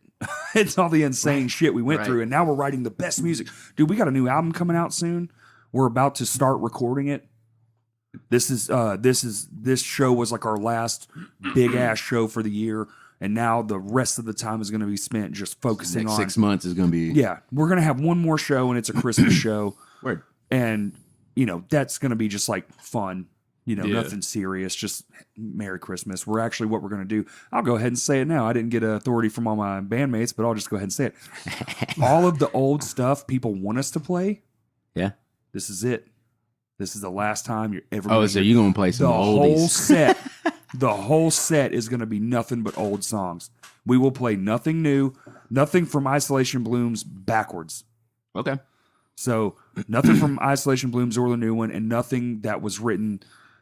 It's all the insane shit we went through, and now we're writing the best music. Dude, we got a new album coming out soon. We're about to start recording it. This show was like our last big ass show for the year, and now the rest of the time is going to be spent just focusing on 6 months is going to be. Yeah, we're going to have one more show, and it's a Christmas show. Word. And that's going to be just like fun. Nothing serious, just Merry Christmas. What we're going to do. I'll go ahead and say it now. I didn't get authority from all my bandmates, but I'll just go ahead and say it. All of the old stuff people want us to play. Yeah. This is it. This is the last time you're ever. Oh, so you're going to play some the oldies. whole set The whole set is going to be nothing but old songs. We will play nothing new, nothing from Isolation Blooms backwards. Okay. So nothing from Isolation Blooms or the new one, and nothing that was written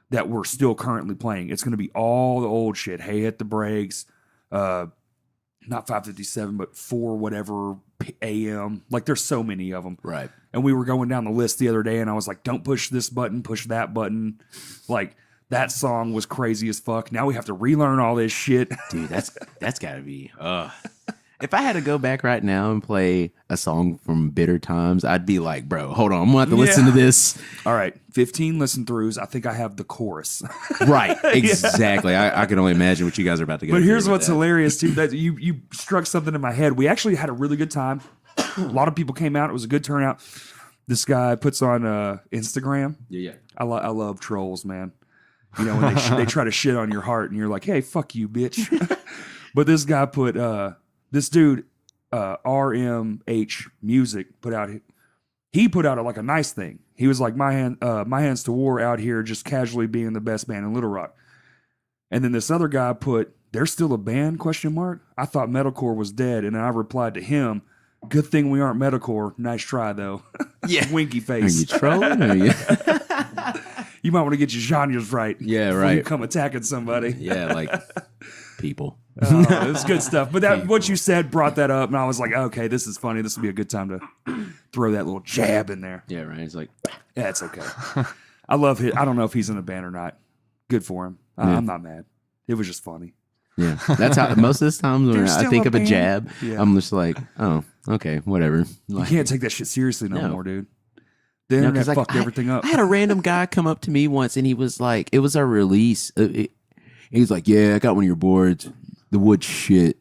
that we're still currently playing. It's going to be all the old shit. Hey, Hit the Brakes, not 557, but 4 whatever AM. Like there's so many of them. Right. And we were going down the list the other day, and I was like, don't push this button, push that button. Like that song was crazy as fuck. Now we have to relearn all this shit. Dude, that's got to be. If I had to go back right now and play a song from Bitter Times, I'd be like, bro, hold on. I'm going to have to listen to this. All right. 15 listen throughs. I think I have the chorus. Right. Exactly. I can only imagine what you guys are about to go But through here's with what's that. hilarious, too. That you struck something in my head. We actually had a really good time. A lot of people came out. It was a good turnout. This guy puts on Instagram. Yeah. I love trolls, man. You know, when they try to shit on your heart, and you're like, hey, fuck you, bitch. But this guy put... this dude, RMH Music, put out like a nice thing. He was like, my hands to war out here, just casually being the best band in Little Rock. And then this other guy put, they're still a band, ? I thought metalcore was dead. And then I replied to him, good thing we aren't metalcore. Nice try, though. Yeah. Winky Are face. you trolling? Are you? You might want to get your genres right. Yeah, before right. you come attacking somebody. Yeah, like people. It's good stuff. But what you said brought that up, and I was like, okay, this is funny. This would be a good time to throw that little jab in there. Yeah, right. It's like, Yeah, it's okay. I love it. I don't know if he's in a band or not. Good for him. I'm not mad. It was just funny. yeah. That's how most of the times when They're I still think a of a band. jab, Yeah. I'm just like, oh, okay, whatever. You Like, can't take that shit seriously no No. more, dude. The no, internet 'cause, like, fucked everything up. I had a random guy come up to me once, and he was like, it was our release. He was like, yeah, I got one of your boards. The wood shit.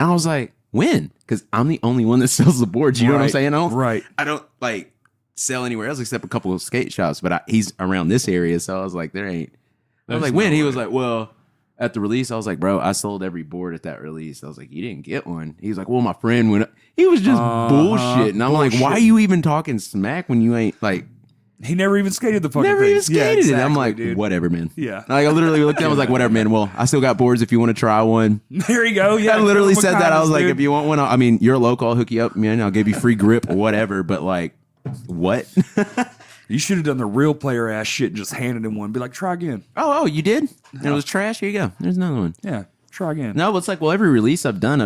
And I was like, when? Because I'm the only one that sells the boards. You know what I'm Right, saying? right. I don't like sell anywhere else except a couple of skate shops, but he's around this area. So I was like, there ain't. I was There's like, when? no He was way. like, well, at the release, I was like, bro, I sold every board at that release. I was like, you didn't get one. He was like, well, my friend went up. He was just bullshit. And I'm like, why are you even talking smack when you ain't like, He never even skated the fucking never thing. even skated it? I'm like, dude. whatever, man. Yeah. Like, I literally looked at him, I was like, whatever, man. Well, I still got boards if you want to try one. There you go. Yeah, I literally said that. I was like, dude. if you want one, I mean, you're local, I'll hook you up, man. I'll give you free grip or whatever. But like, what? You should have done the real player ass shit and just handed him one. Be like, try again. oh, you did? And it was trash? Here you go. There's another one. Yeah, try again. No, it's like, well, every release I've Game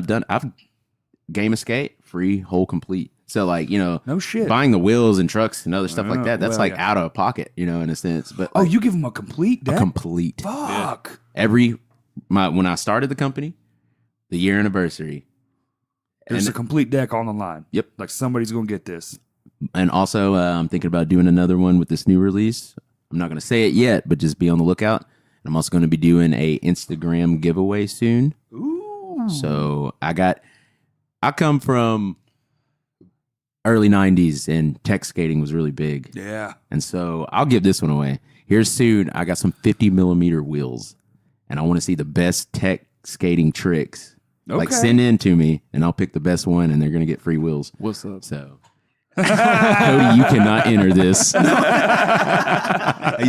of Skate, free, whole, complete. So like, you know, No shit. buying the wheels and trucks and other stuff like that, that's well, like yeah. out of pocket, you know, in a sense. But Oh, like, you give him a complete deck? complete. Fuck. When I started the company, the year anniversary. There's And- a complete deck on the line. Yep. Like somebody's going to get this. And also, I'm thinking about doing another one with this new release. I'm not going to say it yet, but just be on the lookout. And I'm also going to be doing a Instagram giveaway soon. Ooh. So I come from early 90s and tech skating was really big. Yeah. And so I'll give this one away. Here soon, I got some 50 millimeter wheels. And I want to see the best tech skating tricks. Like Okay. send in to me and I'll pick the best one and they're going to get free wheels. What's up? So, Cody, you cannot enter this. He's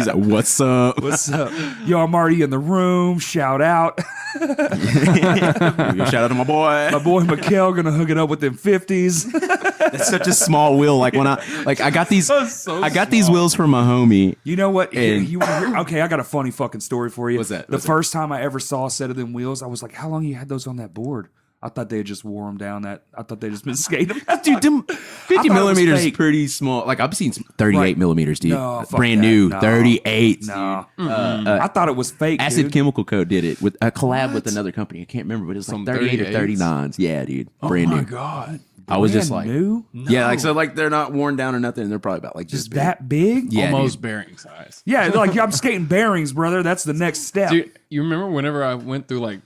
like, what's up? What's up? Yo, I'm already in the room. Shout out. Shout out to my boy. My boy Mikkel going to hook it up with them 50s. That's such a small wheel. Like when I got these, I got these wheels from my homie. You know what? Here, And- you wanna hear? Okay, I got a funny fucking story for you. What's that? The first time I ever saw a set of them wheels, I was like, how long you had those on that board? I thought they had just wore them down. I thought they just been skating them. Dude, them 50 thought it was millimeters is fake. pretty small. Like I've seen some 38 Right. millimeters, dude. No, fuck Brand that. new, No. 38. No. Dude. I thought it was fake. Acid dude. Chemical Co. did it with a collab with What? another company. I can't remember, but it was Some like 38 or 38s? 39s. Yeah, dude. Oh Brand my new. god! I was just Brand like, new. yeah, like so, like they're not worn down or nothing. They're probably about like Just this big. that big? Yeah, Almost dude. bearing size. Yeah, like I'm skating bearings, brother. That's the next step. Dude, you remember whenever I went through like,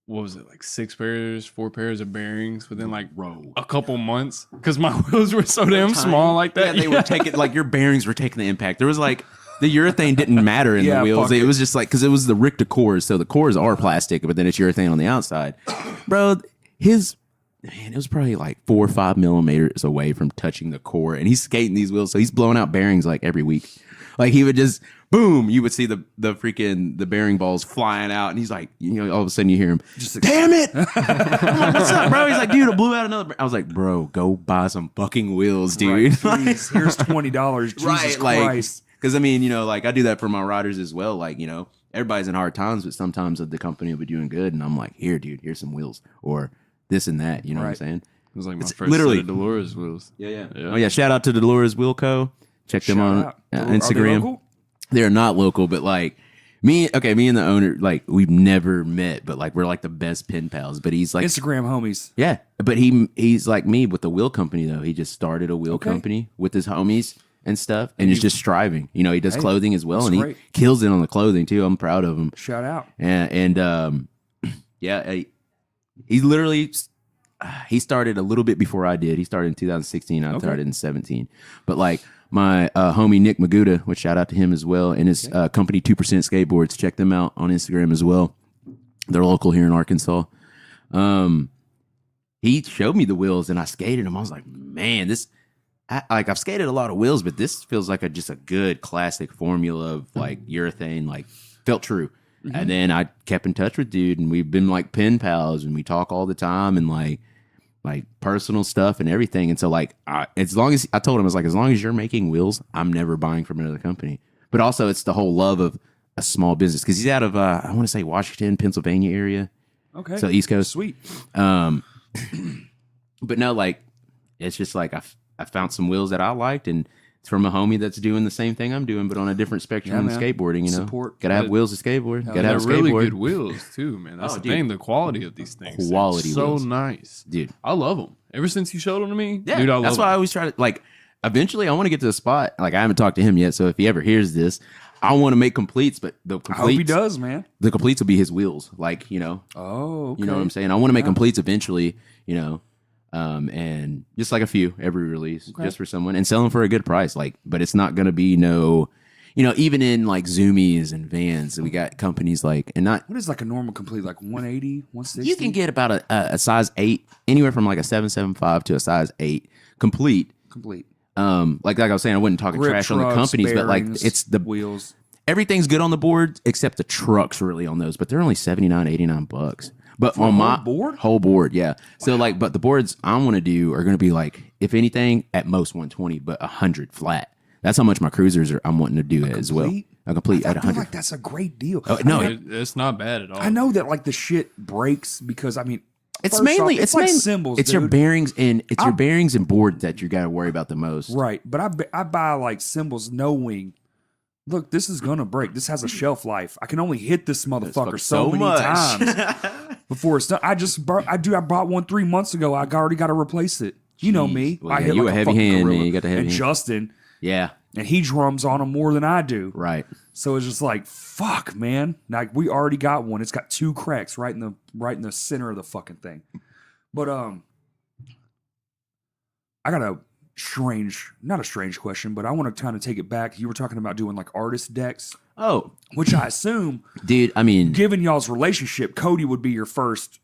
what was it, like 4 pairs of bearings within like a couple months? Because my wheels were so damn small like that. Yeah, they were taking like your bearings were taking the impact. There was like the urethane didn't matter in Yeah, the wheels. fuck It it. was just like because it was the Richter cores, so the cores are plastic, but then it's urethane on the outside. Bro, it was probably like 4 or 5 millimeters away from touching the core, and he's skating these wheels, so he's blowing out bearings like every week. Like he would just boom, you would see the freaking the bearing balls flying out, and he's like, all of a sudden you hear him, just damn it! I'm like, what's up, bro? He's like, dude, I blew out another. I was like, bro, go buy some fucking wheels, dude. Right, here's $20. Jesus right, Christ. Because I mean, like I do that for my riders as well. Like, everybody's in hard times, but sometimes the company will be doing good, and I'm like, here, dude, here's some wheels, or this and that. You know what I'm saying? It was like my It's first literally set of Dolores wheels. Yeah. Oh yeah, shout out to the Dolores Wheel Co. Check them on Are Instagram. they local? They're not local, but like me and the owner, like we've never met, but like we're like the best pen pals. But he's like Instagram homies. yeah, but he's like me with the wheel company though. He just started a wheel company with his homies and stuff, and he's just striving. He does clothing as well, and great. he kills it on the clothing too. I'm proud of him. Shout out. And he literally. He started a little bit before I did. He started in 2016. I started in 17. But like my homie Nick Maguda, which shout out to him as well, and his company 2% Skateboards. Check them out on Instagram as well. They're local here in Arkansas. He showed me the wheels and I skated them. I was like, man, I've skated a lot of wheels, but this feels like just a good classic formula of like urethane, like felt true. Mm-hmm. And then I kept in touch with dude, and we've been like pen pals, and we talk all the time, and like personal stuff and everything. And so like, as long as I told him, I was like, as long as you're making wheels, I'm never buying from another company. But also, it's the whole love of a small business because he's out of I want to say Washington, Pennsylvania area. Okay, so East Coast, sweet. But no, like it's just like I found some wheels that I liked, and it's from a homie that's doing the same thing I'm doing, but on a different spectrum of skateboarding. Support. Gotta have wheels to skateboard. Gotta have a really skateboard. good wheels too, man. That's the thing. The quality of these things, Quality so wheels. nice, dude. I love them. Ever since you showed them to me, Yeah, dude, I love that's why I always try to like. Eventually, I want to get to the spot. Like I haven't talked to him yet, so if he ever hears this, I want to make completes. But the completes, I hope he does, man. The completes will be his wheels. Like Oh, okay. you know what I'm saying. I want to make completes eventually. And just like a few every release, just for someone, and sell them for a good price. Like, but it's not going to be even in like Zoomies and Vans, we got companies like, and not What is like a normal complete, like 180, 160? you can get about a size 8, anywhere from like a 775 to a size 8 complete. Like I was saying, I wouldn't talk Grip trash on the trucks, companies, but like bearings, it's the wheels. everything's good on the board except the trucks really on those, but they're only $79-$89. But on my whole board, yeah. So like, but the boards I want to do are going to be like, if anything, at most 120, but 100 flat. That's how much my cruisers are. I'm wanting to do it as well. A complete at 100. I feel like that's a great deal. Oh, no, it's not bad at all. I know that like the shit breaks because I mean, it's first mainly off, it's like mainly symbols. It's your dude. bearings and it's your bearings and boards that you got to worry about the most. Right, but I buy like symbols knowing, look, this is gonna break. This has a shelf life. I can only hit this motherfucker so many times before it's done. I bought one 3 months ago. I already got to replace it. You know me. Well, I yeah, hit you like a heavy fucking hand, gorilla. man. You got the heavy and hand. Justin, Yeah. and he drums on them more than I do. Right. So it's just like, fuck, man. Like we already got one. It's got 2 cracks right in the center of the fucking thing. But I got not a strange question, but I want to kind of take it back. You were talking about doing like artist decks. Oh, Which I assume, dude, I mean, given y'all's relationship, Cody would be your first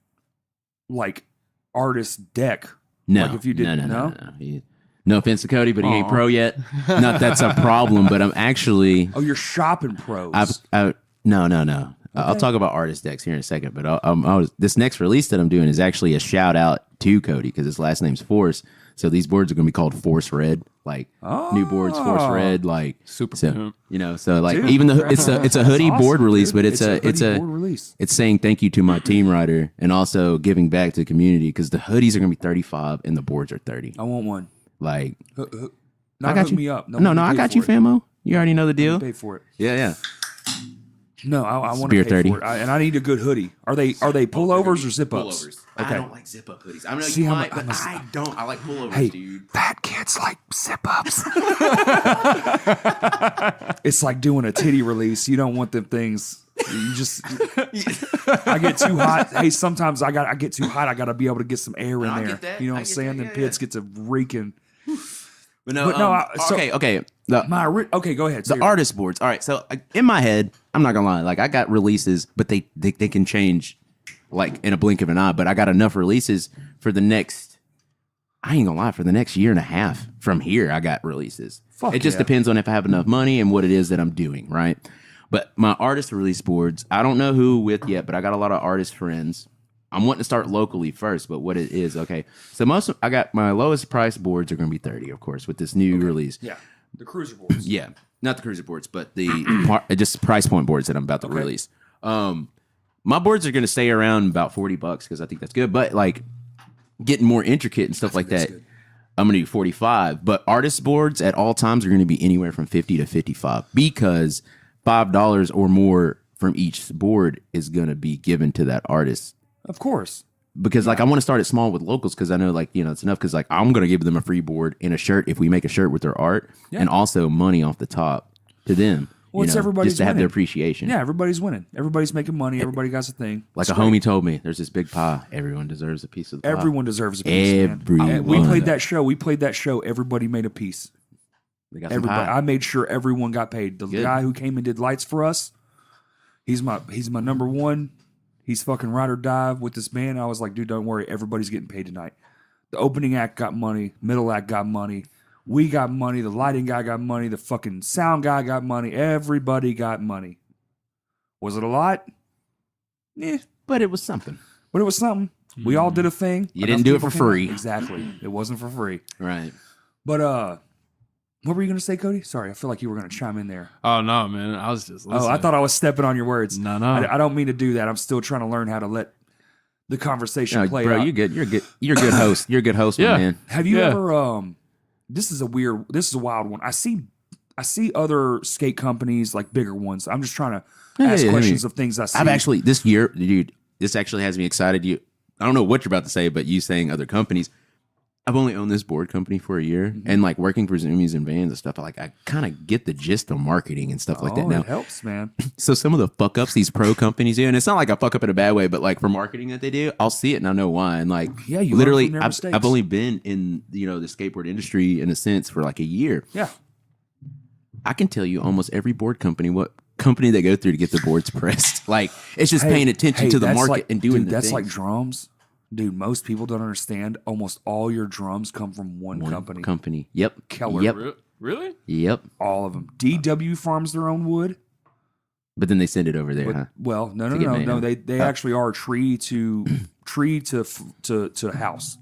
like artist deck. no. Like if you didn't no. No offense to Cody, but he ain't pro yet. Not that's a problem, but I'm actually Oh, you're shopping pros. no. I'll talk about artist decks here in a second, but this next release that I'm doing is actually a shout out to Cody because his last name's Force. So these boards are going to be called Force Red, like new boards, Force Red, like Super so, pimp. So like Dude, even though it's a hoodie awesome, board release, dude. but it's a hoodie board release. it's saying thank you to my team rider and also giving back to the community because the hoodies are going to be 35 and the boards are 30. I want one. Like Not I got hook you. me up. No, I got you, famo. You already know the deal. Pay for it. Yeah. No, I want Beer to pay 30. for it, and I need a good hoodie. Are they pullovers or zip ups? Pullovers. Okay. I don't like zip up hoodies. I know See, you I'm might, a- but I'm a- I don't. I like pullovers, Hey, dude. fat kids like zip ups. It's like doing a titty release. You don't want them things. You just, I get too hot. Hey, sometimes I get too hot. I got to be able to get some air in I there. get that. You know what I I'm get saying? that. Then Yeah, pits get to reeking. But no, But no, so- okay. Okay, go ahead. The artist boards. All right, so in my head, I'm not gonna lie. Like I got releases, but they can change like in a blink of an eye. But I got enough releases for the next I ain't gonna lie, for the next year and a half from here, I got releases. Fuck it just yeah. depends on if I have enough money and what it is that I'm doing, right? But my artist release boards, I don't know who with yet, but I got a lot of artist friends. I'm wanting to start locally first, but what it is, okay. So I got my lowest price boards are going to be 30, of course, with this new release. Yeah, the cruiser boards. Yeah, not the cruiser boards, but the just price point boards that I'm about to release. My boards are going to stay around about $40 because I think that's good. But like getting more intricate and stuff like that, I'm going to do 45. But artist boards at all times are going to be anywhere from 50 to 55 because $5 or more from each board is going to be given to that artist. Of course. Because like I want to start it small with locals because I know like, you know, it's enough because like I'm going to give them a free board and a shirt if we make a shirt with their art and also money off the top to them. Well, it's everybody's just to have winning. their appreciation. Yeah, everybody's winning. Everybody's making money. Everybody got a thing. Like a homie told me, there's this big pie. Everyone deserves a piece of the pie. Everyone deserves a piece. Everyone. We played that show. Everybody made a piece. They got some Everybody. pie. I made sure everyone got paid. The guy who came and did lights for us, he's my number one. He's fucking ride or die with this band. I was like, dude, don't worry. Everybody's getting paid tonight. The opening act got money. Middle act got money. We got money. The lighting guy got money. The fucking sound guy got money. Everybody got money. Was it a lot? Yeah. But it was something. But it was something. We all did a thing. You didn't do it for free. Exactly. It wasn't for free. Right. But what were you going to say, Cody? Sorry, I feel like you were going to chime in there. Oh no, man! I was just listening. Oh, I thought I was stepping on your words. No. I don't mean to do that. I'm still trying to learn how to let the conversation play bro, out. you're good. You're a good host. You're a good host, Yeah. my man. Have you ever? This is a wild one. I see other skate companies like bigger ones. I'm just trying to ask questions of things I see. I've actually this year, dude. This actually has me excited. I don't know what you're about to say, but you saying other companies. I've only owned this board company for a year, and like working for Zoomies and vans and stuff. I kind of get the gist of marketing and stuff like that now. It helps, man. So some of the fuck ups these pro companies do, and it's not like I fuck up in a bad way, but like for marketing that they do, I'll see it and I know why. And like, Yeah, you literally, learn from their mistakes. I've only been in the skateboard industry in a sense for like a year. Yeah. I can tell you almost every board company what company they go through to get the boards pressed. Like it's just paying attention to the that's market like, and doing dude, the that's things. like drums. Dude, most people don't understand. Almost all your drums come from one company. Yep. Keller. Yep. Really? Yep. All of them. DW farms their own wood. But then they send it over there, huh? Well, no. get made, huh? They actually are tree to house.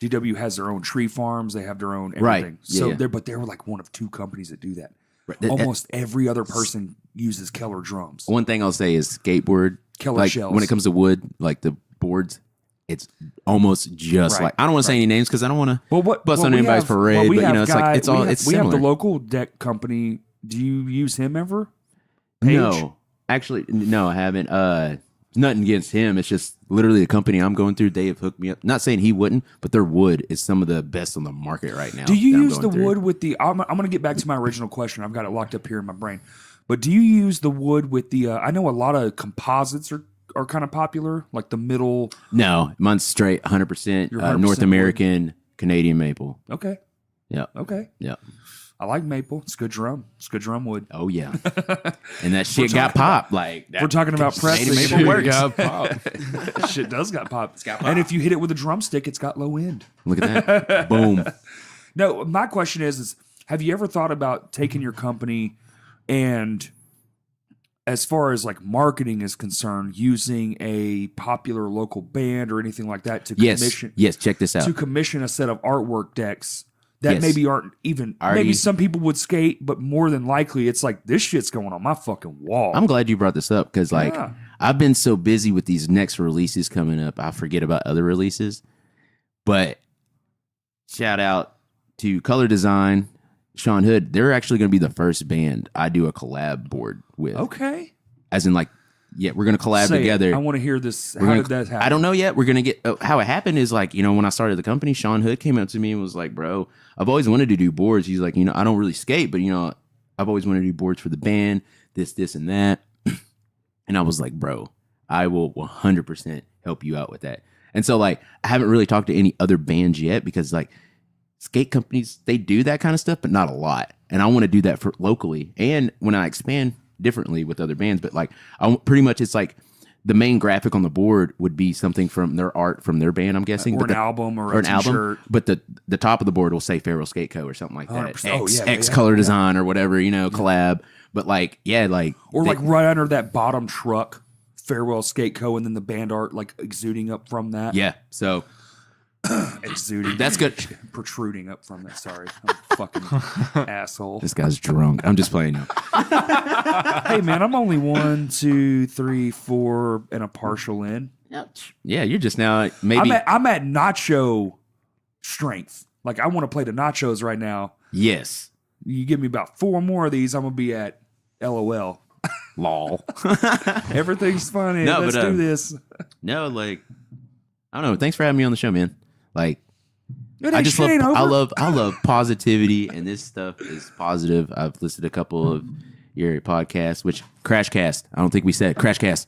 DW has their own tree farms. They have their own everything. Right. Yeah, So yeah. they were like one of two companies that do that. Right. Almost every other person uses Keller drums. One thing I'll say is skateboard. Keller like shells. when it comes to wood, like the boards, it's almost just Right, like I don't want to say any names because I don't want to bust well, on we anybody's have- parade. well, we but have it's like it's all it's we have similar. the local deck company. Do you use him ever? Page? No, actually, no, I haven't. Nothing against him. It's just literally the company I'm going through. They have hooked me up. Not saying he wouldn't, but their wood is some of the best on the market right now. Do you that I'm use the going through. wood with the? I'm going to get back to my original question. I've got it locked up here in my brain. But do you use the wood with the? I know a lot of composites are kind of popular, like the middle. No, mine's straight 100%, You're 100% North American Canadian maple. Okay. Yeah. Okay. Yeah. I like maple. It's good drum. It's good drum wood. Oh yeah. And that shit got popped. Like that, We're talking about press. Canadian Maple maple works. works. Pop. Shit does got pop. got pop. And if you hit it with a drumstick, it's got low end. Look at that. Boom. No, my question is have you ever thought about taking your company and as far as like marketing is concerned, using a popular local band or anything like that to commission Yes, check this out. to commission a set of artwork decks that Yes. maybe aren't even Already- maybe some people would skate, but more than likely it's like this shit's going on my fucking wall. I'm glad you brought this up because like Yeah. I've been so busy with these next releases coming up, I forget about other releases. But shout out to Color Design, Sean Hood. They're actually going to be the first band I do a collab board with. Okay. As in like, yeah, we're going to collab Say it. together. I want to hear this. We're How gonna- did that happen? I don't know yet. We're gonna get how it happened is like, when I started the company, Sean Hood came up to me and was like, "Bro, I've always wanted to do boards." He's like, I don't really skate, but I've always wanted to do boards for the band, this, and that. And I was like, "Bro, I will 100% help you out with that." And so like, I haven't really talked to any other bands yet because like, skate companies they do that kind of stuff, but not a lot. And I want to do that for locally, and when I expand differently with other bands, but like, pretty much it's like. the main graphic on the board would be something from their art from their band, I'm guessing, or an album or a an album. t-shirt. But the top of the board will say FarewellSkate Co. or something like that. 100%. Oh, yeah, X yeah, color yeah. design or whatever, collab. But like, yeah, like Or like right under that bottom truck, FarewellSkate Co. and then the band art like exuding up from that. yeah. So Exuding. that's good. Protruding up from that. Sorry. I'm a fucking asshole. This guy's drunk. I'm just playing now. Hey, man, I'm only 1, 2, 3, 4 and a partial in. Yeah, you're just now maybe. I'm at nacho strength. Like, I want to play the nachos right now. Yes. You give me about 4 more of these, I'm going to be at LOL. Lol. Everything's funny. No, Let's but, do this. No, like, I don't know. Thanks for having me on the show, man. Like, It I ain't just shit ain't over. I love positivity, and this stuff is positive. I've listened to a couple of your podcasts, which Crashcast. I don't think we said Crashcast.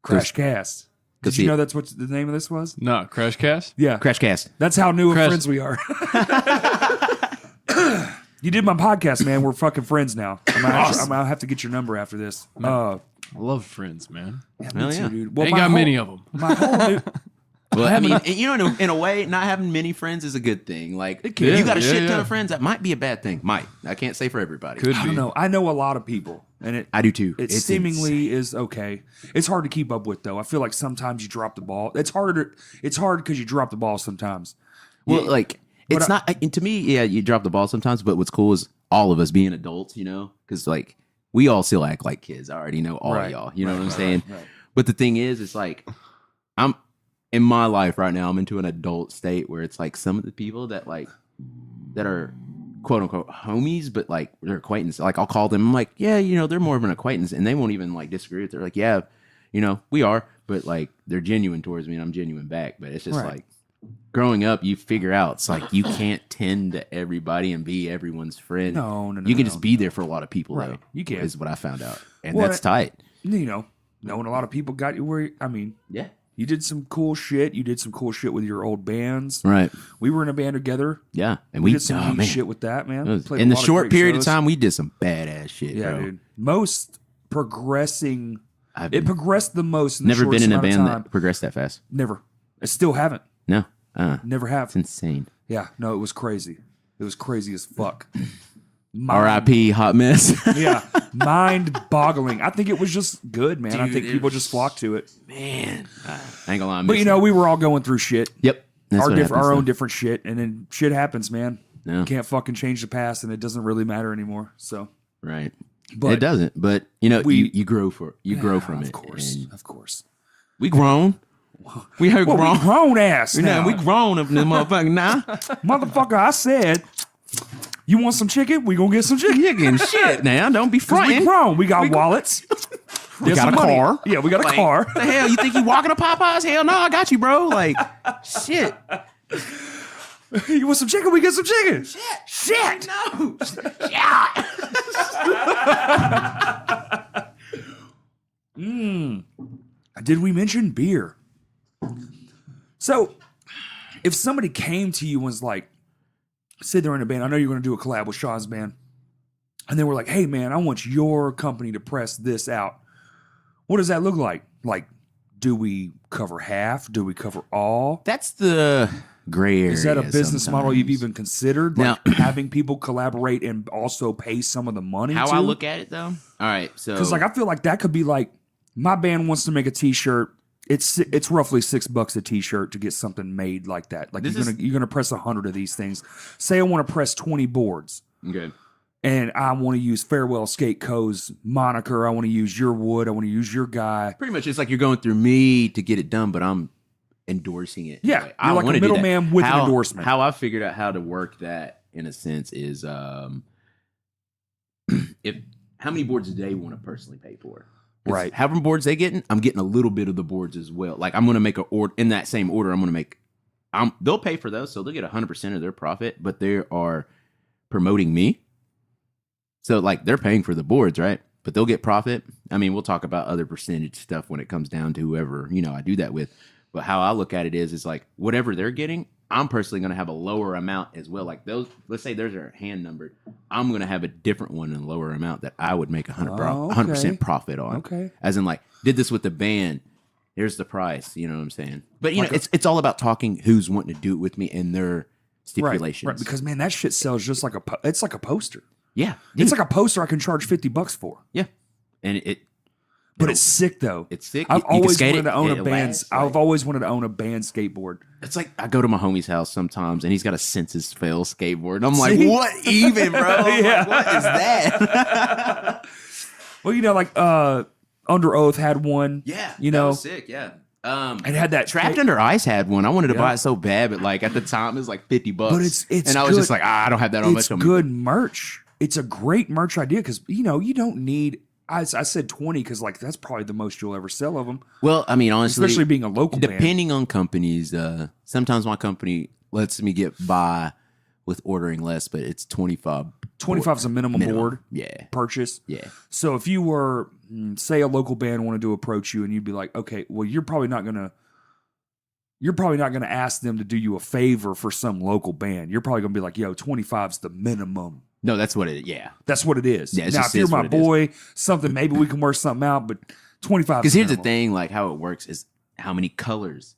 Crashcast. Did see you it. know that's what the name of this was? No, Crash Cast? Yeah. Crashcast. That's how new of Crash- friends we are. You did my podcast, man. We're fucking friends now. I'm gonna have to get your number after this. I love friends, man. Me Hell too, yeah. dude. Well, Ain't got many of them. My whole new, Well, I mean, in a way, not having many friends is a good thing. Like, if can. you got a Yeah, shit ton yeah. of friends, that might be a bad thing. Might. I can't say for everybody. Could I be. don't know. I know a lot of people, and it I do too. it It's seemingly is okay. It's hard to keep up with, though. I feel like sometimes you drop the ball. It's harder. It's hard because you drop the ball sometimes. Well, like, it's But not, and to me, yeah, you drop the ball sometimes, but what's cool is all of us being adults, because, like, we all still act like kids. I already know all of Right. y'all. You know what I'm saying? right. But the thing is, it's like, I'm in my life right now, I'm into an adult state where it's like some of the people that are quote unquote homies, but like they're acquaintances. Like, I'll call them, I'm like, yeah, they're more of an acquaintance, and they won't even like disagree with it. They're like, yeah, we are, but like they're genuine towards me and I'm genuine back. But it's just Right. like, growing up, you figure out it's like you can't tend to everybody and be everyone's friend. No. You can just be there for a lot of people, Right. though. You can. Is what I found out, and Well, that's tight. Knowing a lot of people got you where. I mean, Yeah. you did some cool shit. You did some cool shit with your old bands. Right. We were in a band together. Yeah, and We we did some neat man. shit with that, man. It was- Played a in the lot of short great period shows. of time, we did some badass shit, Yeah, bro. dude. Most progressing. I've It progressed the most. In the never been shortest in a amount of band time. that progressed that fast. Never. I still haven't. No, Never have. it's insane. Yeah. No, it was crazy. It was crazy as fuck. R.I.P. Hot Mess. Yeah. Mind-boggling. I think it was just good, man. I Dude, think it people was- just flocked to it. Man, I ain't gonna lie. But we were all going through shit. Yep, that's Our what different, happens, our own though. different shit, and then shit happens, man. Yeah. You can't fucking change the past, and it doesn't really matter anymore. So, Right. but It doesn't, but you grow from it. of course, and of course. we grown. We have Well, grown. we grown ass now. We grown up in this motherfucker now. Motherfucker, I said, you want some chicken? We gonna get some chicken. You getting shit now. Don't be 'Cause we fronting. grown. We got wallets. We There's got some a money. car. Yeah, we got a Like, car. The hell? You think you walking to Popeyes? Hell no, I got you, bro. Like, shit. You want some chicken? We get some chicken. Shit. No. Yeah. Did we mention beer? So, if somebody came to you and was like, said they're in a band, I know you're going to do a collab with Sean's band, and they were like, hey, man, I want your company to press this out. What does that look like? Like, do we cover half? Do we cover all? That's the gray area. Is that a business model you've sometimes. even considered? Now- Like having people collaborate and also pay some of the money? How too? I look at it, though. All right, so Because like I feel like that could be like my band wants to make a T-shirt. It's roughly $6 a T-shirt to get something made like that. Like This you're gonna press 100 of these things. Say I want to press 20 boards, okay. and I want to use FarewellSkate Co.'s moniker. I want to use your wood. I want to use your guy. Pretty much, it's like you're going through me to get it done, but I'm endorsing it. Yeah, Like, you're like a wanna do that. middleman with an endorsement. How I figured out how to work that in a sense is if how many boards a day you want to personally pay for. 'Cause Right. How many boards they getting? I'm getting a little bit of the boards as well. Like I'm going to make a order in that same order. I'm going to make. They'll pay for those, so they'll get 100% of their profit, but they are promoting me. So like they're paying for the boards, right? But they'll get profit. I mean, we'll talk about other percentage stuff when it comes down to whoever I do that with. But how I look at it is like whatever they're getting, I'm personally going to have a lower amount as well. Like those, let's say theirs are hand numbered. I'm going to have a different one in a lower amount that I would make 100% okay. profit on. Okay. As in like, did this with the band. here's the price. You know what I'm saying? But you know, it's all about talking. Who's wanting to do it with me and their stipulations. Right. Because man, that shit sells just like it's like a poster. Yeah, it's like a poster I can charge $50 for. Yeah, and but it's sick though. It's sick. I've always wanted to own a band. I've always wanted to own a band skateboard. It's like I go to my homie's house sometimes, and he's got a Census Fail skateboard. And I'm like, what even, bro? Like, what is that? Well, you know, like Under Oath had one. Yeah, you know, that was sick. Yeah. It had that Trapped Under Ice had one. I wanted to buy it so bad, but like at the time it was like $50. But it's and I was just like, I don't have that on much. It's good merch. It's a great merch idea because you know you don't need. I said 20 because like that's probably the most you'll ever sell of them. Well, I mean, honestly, especially being a local depending on companies. Sometimes my company lets me get by with ordering less, but it's 25. 25 is a minimum board purchase. Yeah. So if you were, say, a local band wanted to approach you, and you'd be like, okay, well, you're probably not gonna ask them to do you a favor for some local band. You're probably gonna be like, yo, 25 is the minimum. No, that's what it. Yeah, that's what it is. Yeah, now, if you're my boy, something maybe we can work something out. But 25. Because here's the thing: like how it works is how many colors,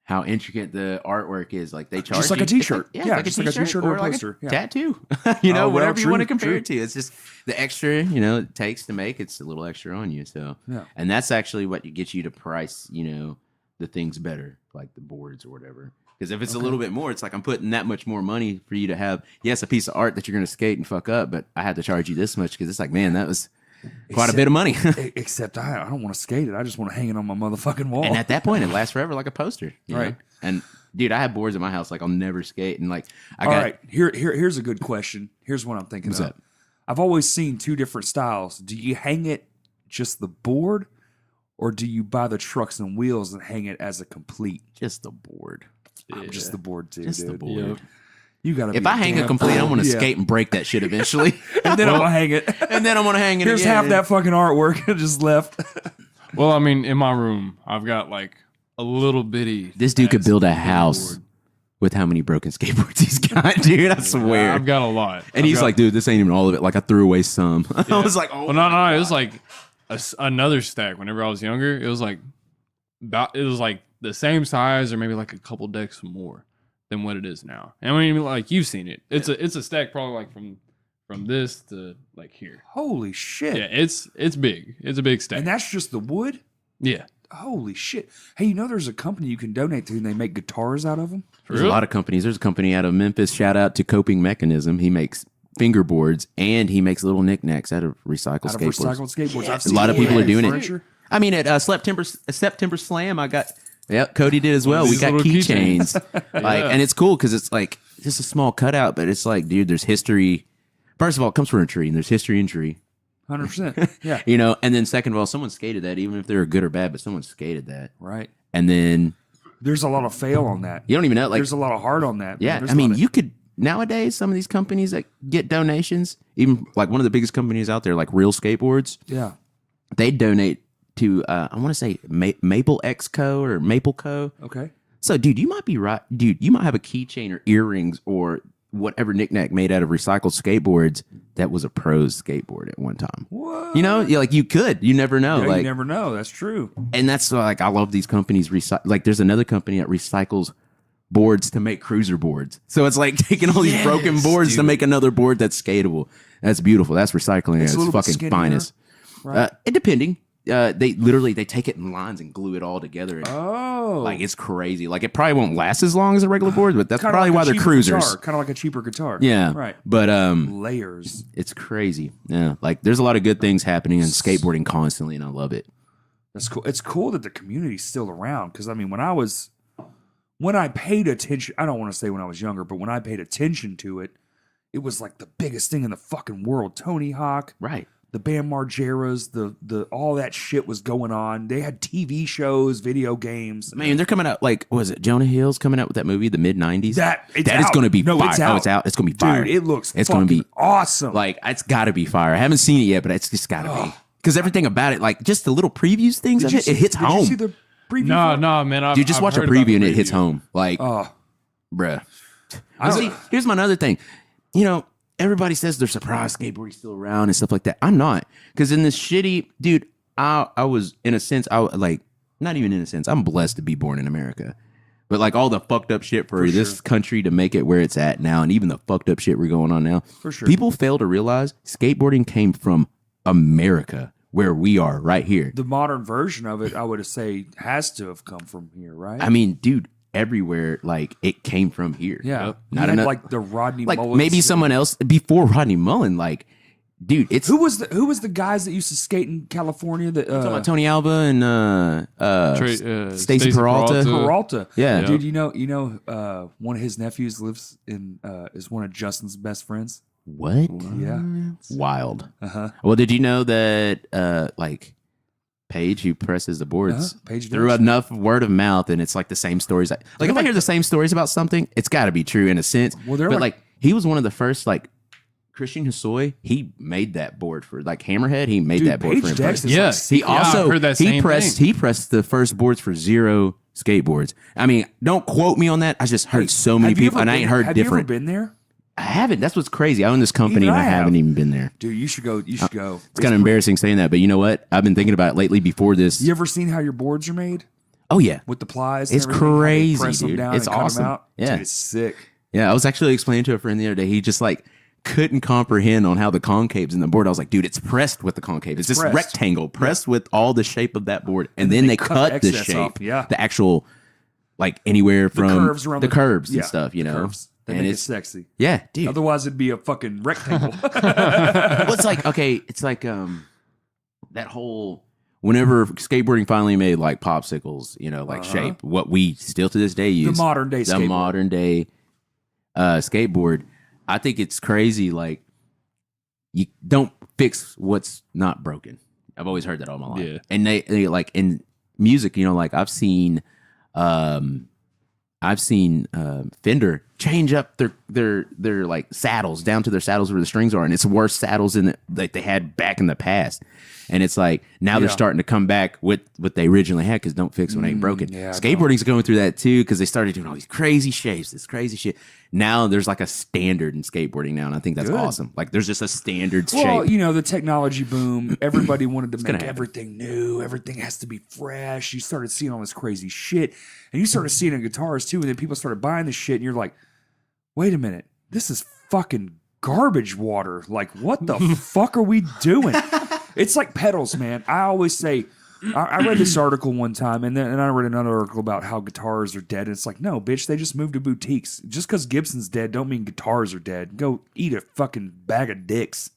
how intricate the artwork is. Like they charge just like a T-shirt. Like just like a T-shirt or a poster. Like a tattoo. You know, whatever you want to compare it to. It's just the extra. You know, it takes to make. It's a little extra on you. So, and that's actually what gets you to price. You know, the things better, like the boards or whatever. Because if it's a little bit more, it's like I'm putting that much more money for you to have, yes, a piece of art that you're going to skate and fuck up, but I had to charge you this much because it's like, man, that was quite a bit of money. Except I don't want to skate it. I just want to hang it on my motherfucking wall. And at that point, it lasts forever like a poster. Right. Know? And dude, I have boards in my house like I'll never skate. And like, All right, here's a good question. Here's what I'm thinking of. I've always seen two different styles. Do you hang it just the board, or do you buy the trucks and wheels and hang it as a complete? Just the board. I'm just the board too, just dude. The board. Yep. You gotta. If I hang a complete, I'm gonna skate and break that shit eventually, and then I'm gonna hang it. And then I'm gonna hang it. Here's again. half that fucking artwork just left. Well, I mean, in my room, I've got like a little bitty. This dude could build a house with how many broken skateboards he's got, dude. I swear. I've got a lot. And he's like, dude, this ain't even all of it. Like I threw away some. I was like, oh. Well, no. It was like another stack. Whenever I was younger, it was like the same size or maybe like a couple decks more than what it is now. And I mean, like you've seen it. It's a stack probably like from this to like here. Holy shit. Yeah, it's big. It's a big stack. And that's just the wood? Yeah. Holy shit. Hey, you know there's a company you can donate to and they make guitars out of them? There's a lot of companies. There's a company out of Memphis. Shout out to Coping Mechanism. He makes fingerboards and he makes little knick-knacks out of recycled skateboards. Yes. A lot of people are doing it. I mean, at September Slam, I got... Yeah, Cody did as well. We got keychains. And it's cool because it's like just a small cutout, but it's like, dude, there's history. First of all, it comes from a tree, and there's history in tree. 100%. Yeah. You know, and then second of all, someone skated that, even if they're good or bad, but someone skated that. Right. And then there's a lot of fail on that. You don't even know. Like, there's a lot of heart on that. Yeah. I mean, you could nowadays, some of these companies that get donations, even like one of the biggest companies out there, like Real Skateboards. Yeah. They donate to I want to say Maple X Co. or Maple Co. Okay. So, dude, you might be right. Dude, you might have a keychain or earrings or whatever knickknack made out of recycled skateboards that was a pro's skateboard at one time. What? You know, like you could. You never know. Yeah, like, you never know. That's true. And that's like I love these companies. Like there's another company that recycles boards to make cruiser boards. So it's like taking all these broken boards to make another board that's skatable. That's beautiful. That's recycling. It's fucking finest. Right. And depending. They take it in lines and glue it all together. And, like it's crazy. Like it probably won't last as long as a regular board, but that's kinda probably like why they're cruisers. Kind of like a cheaper guitar. Yeah, right. But layers. It's crazy. Yeah, like there's a lot of good things happening in skateboarding constantly, and I love it. That's cool. It's cool that the community's still around because I mean, when I paid attention, I don't want to say when I was younger, but when I paid attention to it, it was like the biggest thing in the fucking world. Tony Hawk, right? The Bam Margera's, the all that shit was going on. They had TV shows, video games. Man, they're coming out like, was it Jonah Hill's coming out with that movie, the mid-90s? That is going to be fire. It's out. Oh, it's out. It's going to be fire. Dude, it looks going to be awesome. Like, it's got to be fire. I haven't seen it yet, but it's just got to be. Because everything about it, like, just the little previews things of it, it hits home. Did you see the preview? No, man. Dude, just watch a preview and it hits home. Like, bruh. Here's my other thing. You know, everybody says they're surprised skateboarding's still around and stuff like that. I'm not. Because in this shitty, dude, I was, in a sense, not even in a sense, I'm blessed to be born in America. But like all the fucked up shit for this country to make it where it's at now, and even the fucked up shit we're going on now, For sure. people fail to realize skateboarding came from America, where we are right here. The modern version of it, I would say, has to have come from here, right? I mean, dude, everywhere, like it came from here. Yeah. Yep. Not like the Rodney like Mullen. maybe someone else before Rodney Mullen, like, dude, it's Who was the guys that used to skate in California? That talking about Tony Alba and Stacey Peralta. Peralta. Yeah. Dude, you know, one of his nephews lives in is one of Justin's best friends. What? Yeah. Wild. Uh-huh. Well, did you know that like Paige, who presses the boards, Paige through does. enough word of mouth, and it's like the same stories. Like if I hear the same stories about something, it's got to be true in a sense. Well, they're but like- like he was one of the first, like Christian Hosoi, he made that board for like Hammerhead. He made Dude, that board Paige for him. Dex is Yes. like He also I've heard that he same pressed thing. he pressed the first boards for Zero skateboards. I mean, don't quote me on that. I just heard so many Have you people, ever and I been- ain't heard have different. you ever been there? I haven't. That's what's crazy. I own this company Even and I I have. haven't even been there. Dude, you should go. You should go. It's kind of embarrassing saying that, but you know what? I've been thinking about it lately before this. You ever seen how your boards are made Oh yeah, with the plies? It's and everything? How they crazy, press them dude. down It's and cut 'em awesome. out? Yeah. Dude, it's sick. yeah. I was actually explaining to a friend the other day. He just like couldn't comprehend on how the concaves in the board. I was like, dude, it's pressed with the concave. It's this pressed. rectangle pressed with all the shape of that board, and then they cut the excess shape, off. Yeah. the actual like anywhere from curves around the the- curves yeah, and stuff. You the know, curves. They and make it it's sexy. yeah, dude. Otherwise, it'd be a fucking rectangle. Well, it's like okay, it's like that whole whenever skateboarding finally made like popsicles, you know, like shape, what we still to this day use, modern day the skateboard. modern day skateboard. I think it's crazy. Like you don't fix what's not broken. I've always heard that all my life. Yeah. And they like in music, you know, like I've seen Fender change up their like saddles down to their saddles where the strings are, and it's worse saddles than like they had back in the past. And it's like now they're Yeah. starting to come back with what they originally had because don't fix what ain't broken. yeah, I know. Skateboarding's going through that too because they started doing all these crazy shapes, this crazy shit. Now there's like a standard in skateboarding now, and I think that's Good. awesome. Like there's just a standard Well, shape. you know, the technology boom, everybody wanted to make gonna happen. everything new. Everything has to be fresh. You started seeing all this crazy shit. And you started seeing it in guitars too. And then people started buying the shit. And you're like, wait a minute. This is fucking garbage water. Like, what the fuck are we doing? It's like pedals, man. I always say, I read this article one time, and I read another article about how guitars are dead. And it's like, no, bitch, they just moved to boutiques. Just because Gibson's dead, don't mean guitars are dead. Go eat a fucking bag of dicks.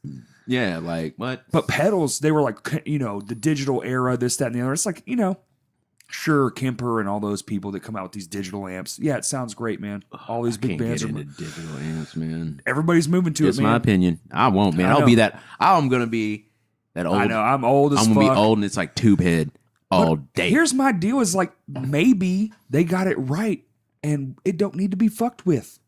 Yeah, like what? But pedals, they were like, you know, the digital era, this, that, and the other. It's like, you know, sure, Kemper and all those people that come out with these digital amps. Yeah, it sounds great, man. All these big Can't bands get are. into digital amps, man. Everybody's moving to It's it, man. my opinion. I won't, man. I I'll know. be that. I'm gonna be that old. I know. I'm old as I'm fuck. gonna be old, and it's like tube head all day. Here's my deal: is like maybe they got it right, and it don't need to be fucked with.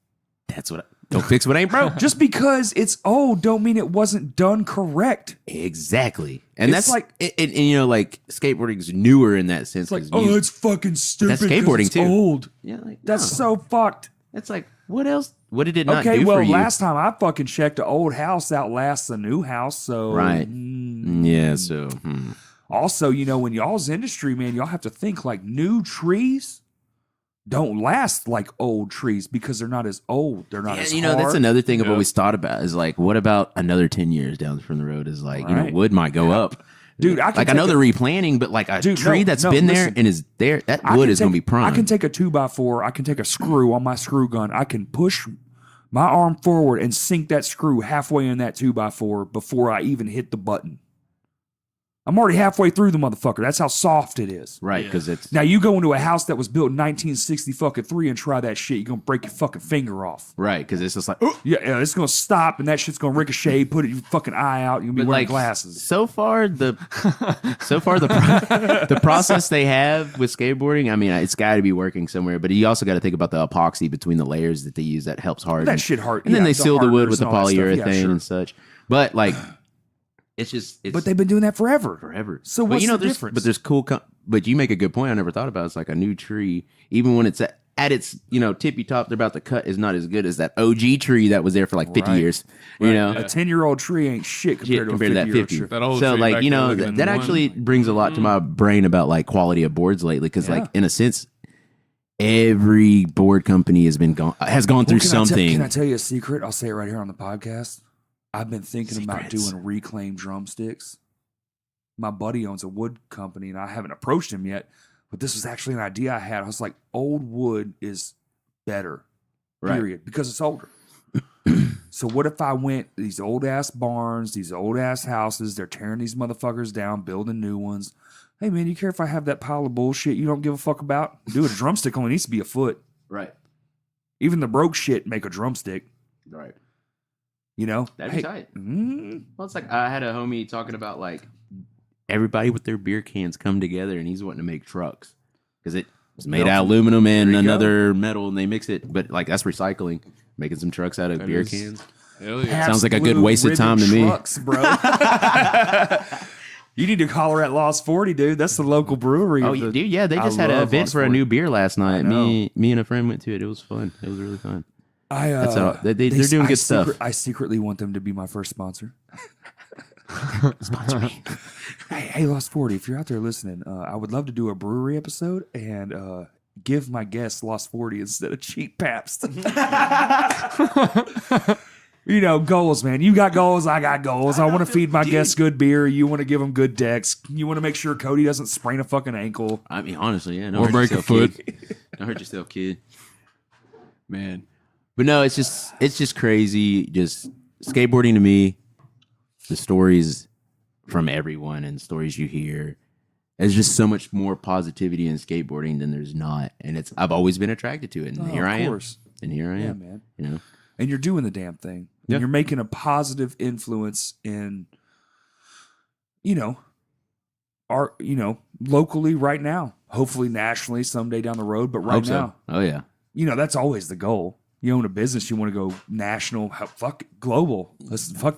That's what. Don't fix what ain't broke. Just because it's old, don't mean it wasn't done correct. Exactly, and It's that's like- like, and you know, like skateboarding's newer in that sense. It's like, 'cause oh, music- it's fucking stupid. That's 'cause skateboarding, it's too. Old. yeah, like That's no. so fucked. That's like what else? What did it not Okay, do well, for you? last time I fucking checked, an old house outlasts a new house. So Right. Yeah. So Also, you know, in y'all's industry, man, y'all have to think like new trees don't last like old trees because they're not as old. They're not yeah, as you know, that's hard. another thing I've Yeah. always thought about is like, what about another 10 years down from the road? Is like, you know, Right. wood might go up. Dude, I can Like I know take they're replanting, but like a Dude, tree no, that's no, been listen. there and is there, that I wood can is going to take- be prime. I can take a 2x4. I can take a screw on my screw gun. I can push my arm forward and sink that screw halfway in that 2x4 before I even hit the button. I'm already halfway through the motherfucker. That's how soft it is. Right, because it's Now you go into a house that was built in 1963 and try that shit, you're gonna break your fucking finger off. right, because it's just like, oh, Yeah, it's gonna stop and that shit's gonna ricochet, put your fucking eye out, you're gonna be but wearing like glasses. So far the the process they have with skateboarding, I mean, it's got to be working somewhere. But you also got to think about the epoxy between the layers that they use that helps harden. That shit hard. and then yeah, they seal the wood with the hardeners and all that polyurethane stuff. Yeah, sure. and such. But like, it's But they've been doing that forever. forever. So but what's you know, the there's, difference? But there's cool. But you make a good point. I never thought about. It's like a new tree, even when it's at at its, tippy top they're about to cut is not as good as that OG tree that was there for like 50 Right. years. Right, You know, yeah. A 10-year-old tree ain't shit compared to a that 50-year-old 50. tree. That old So tree like, back there looking that in the actually one. brings a lot to my brain about like quality of boards lately. Cause Yeah. like in a sense, every board company has gone through something. Can I tell you a secret? I'll say it right here on the podcast. I've been thinking about Secrets. doing reclaimed drumsticks. My buddy owns a wood company, and I haven't approached him yet, but this was actually an idea I had. I was like, old wood is better, Right. period, because it's older. So what if I went these old-ass barns, these old-ass houses, they're tearing these motherfuckers down, building new ones. Hey, man, you care if I have that pile of bullshit you don't give a fuck about? Dude, a drumstick only needs to be a foot. Right. Even the broke shit make a drumstick, Right. you know? That'd be tight. Mm, Well, it's like I had a homie talking about like everybody with their beer cans come together and he's wanting to make trucks because it was made out of aluminum and There you go. another metal and they mix it. But like that's recycling, making some trucks out of That beer is- cans. Hell yeah. Pabst Sounds like a good Blue wasted time to Ribbon me. Trucks, bro. You need to call her at Lost 40, dude. That's the local brewery. Oh, of the- dude, yeah, they I just had an love event Lost for a 40. new beer last night. know. Me and a friend went to it. It was fun. It was really fun. That's all. They're doing good stuff. I secretly want them to be my first sponsor. Sponsor me. Hey, Lost 40, if you're out there listening, I would love to do a brewery episode and give my guests Lost 40 instead of cheap Pabst. You know, goals, man. You got goals, I got goals. I want to feed my guests good beer. You want to give them good decks. You want to make sure Cody doesn't sprain a fucking ankle. I mean, honestly, yeah. Or break a foot. Kid. Don't hurt yourself, kid. Man. But no, it's just crazy. Just skateboarding to me, the stories from everyone and stories you hear. There's just so much more positivity in skateboarding than there's not, and I've always been attracted to it. And here I am. And here I am. Yeah, man. You know, And you're doing the damn thing. Yeah. And you're making a positive influence in, locally right now. Hopefully nationally someday down the road, but right Hope so. now, Oh yeah. that's always the goal. You own a business, you want to go national, fuck global.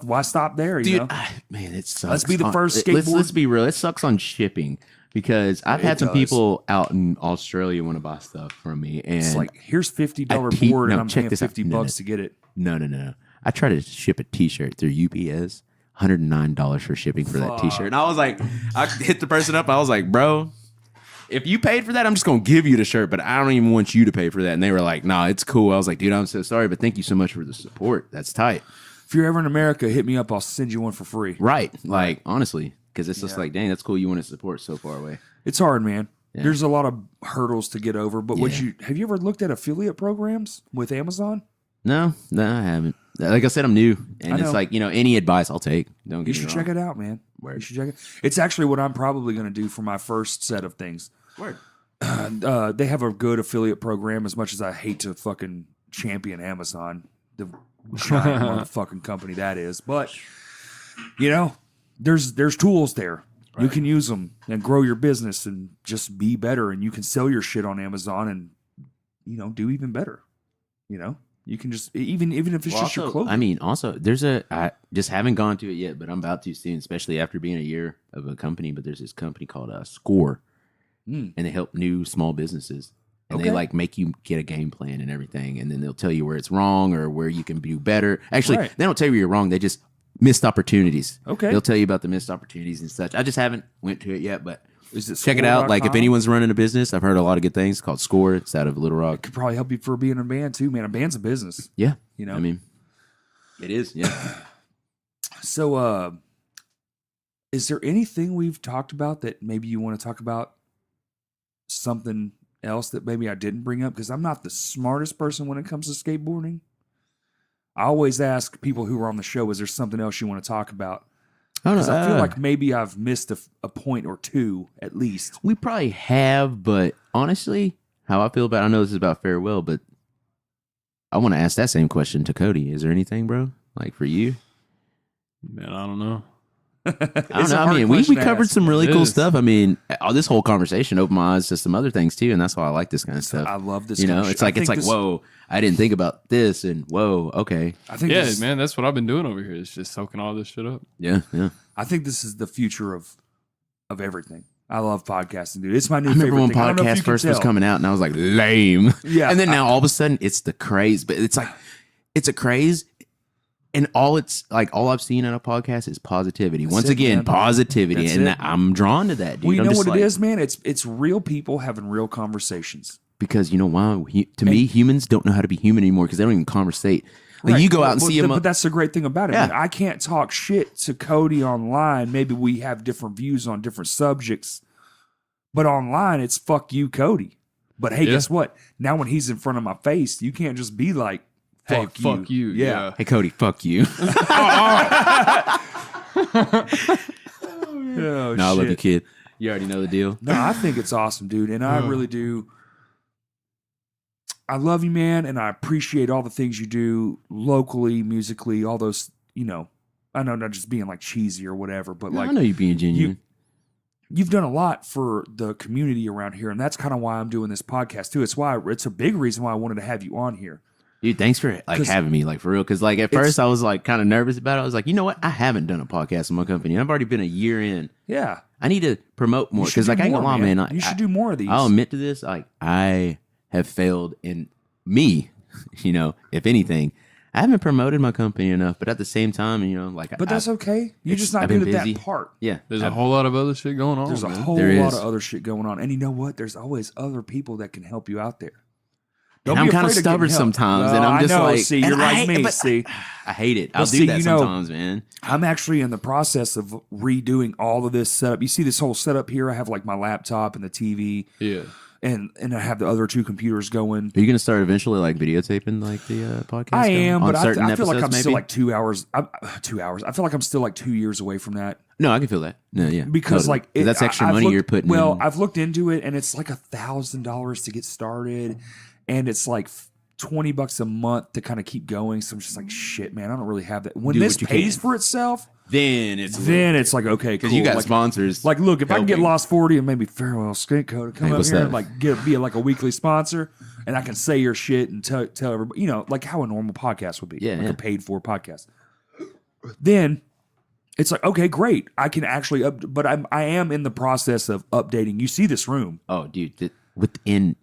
Why stop there? You know? Man, it sucks. Let's be the first Let's skateboard- be real. It sucks on shipping because I've had some does. people out in Australia want to buy stuff from me, and It's like, here's $50 I keep- board, and no, I'm check paying this out. $50 No, no. to get it. no. I tried to ship a T-shirt through UPS, $109 for shipping for that T-shirt, and I was like, I hit the person up. I was like, bro, if you paid for that, I'm just gonna give you the shirt, but I don't even want you to pay for that. And they were like, nah, it's cool. I was like, dude, I'm so sorry, but thank you so much for the support. That's tight. If you're ever in America, hit me up. I'll send you one for free. Right. Like, honestly, because it's just like, dang, that's cool. You want to support so far away. It's hard, man. Yeah. There's a lot of hurdles to get over. But have you ever looked at affiliate programs with Amazon? No, I haven't. Like I said, I'm new. And I it's know. like, any advice I'll take. Don't You get should me check wrong. it out, man. Word. You should check it. It's actually what I'm probably going to do for my first set of things. Word. They have a good affiliate program. As much as I hate to fucking champion Amazon, the giant motherfucking company that is, but there's tools there. Right. You can use them and grow your business and just be better. And you can sell your shit on Amazon and do even better. You can just even if it's just your clothing. I mean, also, I just haven't gone to it yet, but I'm about to soon, especially after being a year of a company. But there's this company called Score, and they help new small businesses. And they like make you get a game plan and everything. And then they'll tell you where it's wrong or where you can do better. Actually, they don't tell you you're wrong. They just missed opportunities. Okay. They'll tell you about the missed opportunities and such. I just haven't went to it yet, but Is it check it out. Like if score.com? anyone's running a business, I've heard a lot of good things. It's called Score. It's out of Little Rock. Could probably help you for being in a band too, man. A band's a business. Yeah. I I mean, it is. Yeah. So, is there anything we've talked about that maybe you want to talk about? Something else that maybe I didn't bring up? Because I'm not the smartest person when it comes to skateboarding. I always ask people who are on the show, is there something else you want to talk about? I don't Because know. I feel like maybe I've missed a point or two at least. We probably have, but honestly, how I feel about I know this is about farewell, but I want to ask that same question to Cody. Is there anything, bro? Like for you? Man, I don't know. I don't know. I mean, we covered some really cool stuff. I mean, this whole conversation opened my eyes to some other things too, and that's why I like this kind of stuff. I love this. You kind know, of it's shit. like, whoa, I didn't think about this, and whoa, okay, I think Yeah, this, man, that's what I've been doing over here. Is just soaking all this shit up. yeah. I think this is the future of everything. I love podcasting, dude. It's my new I remember favorite when thing. I don't know if podcast you can first was tell. coming out, and I was like, lame. Yeah. And then now all of a sudden, it's the craze. But it's like, it's a craze. And all I've seen on a podcast is positivity. Once it, again, man. positivity. That's And it. I'm drawn to that, dude. Well, you I'm know just what like, it is, man? It's real people having real conversations. Because you know why? To me, humans don't know how to be human anymore because they don't even conversate. Like, Right. you go out and see them. But that's the great thing about it. Yeah. Man. I can't talk shit to Cody online. Maybe we have different views on different subjects. But online, it's fuck you, Cody. But hey, guess what? Now when he's in front of my face, you can't just be like, Hey, fuck you. fuck you. Yeah. Hey, Cody, fuck you. Oh, No, I love shit. you, kid. You already know the deal. No, I think it's awesome, dude. And I really do. I love you, man. And I appreciate all the things you do locally, musically, all those, you know, I know not just being like cheesy or whatever, but No, like I know you being genuine. you've done a lot for the community around here. And that's kind of why I'm doing this podcast too. It's a big reason why I wanted to have you on here. Dude, thanks for like 'Cause having me, like for real. Because like at it's- first I was like kind of nervous about it. I was like, you know what? I haven't done a podcast in my company. I've already been a year in. Yeah. I need to promote more You should because do like I ain't more, gonna lie, man. You should do more of these. I'll admit to this. Like I have failed in me. You know, if anything, I haven't promoted my company enough. But at the same time, you know, like But that's okay. You're just not I've been good at busy. that part. Yeah, There's a whole lot of other shit going on. There's a man. whole There lot is. of other shit going on. And you know what? There's always other people that can help you out there. And Don't I'm be kind of afraid getting stubborn help. sometimes, No, and I'm I just know. like, See, you're and I like hate- me. but See, I hate it. I'll Well, do see, that you know- sometimes, man. I'm actually in the process of redoing all of this setup. You see this whole setup here? I have like my laptop and the TV, Yeah. and I have the other two computers going. Are you gonna start eventually like videotaping like the podcast? I am, on but certain I feel like I'm episodes, still maybe? like 2 hours. 2 hours. I feel like I'm still like 2 years away from that. No, I can feel that. No, yeah, Because totally. like 'Cause that's extra I've money looked- you're putting. Well, in. I've looked into it, and it's like $1,000 to get started, and it's like $20 a month to kind of keep going. So I'm just like, shit, man, I don't really have that. When Do this what you pays can. for itself, then it's like okay, because cool. you got like, sponsors. Like, look, if I can get helping. Lost 40 and maybe FarewellSkate Code come Hey, up what's here that? and like be like a weekly sponsor, and I can say your shit and tell everybody, you know, like how a normal podcast would be, Yeah, like yeah. a paid for podcast. Then it's like, okay, great, I can actually but I am in the process of updating. You see this room. Oh, dude, within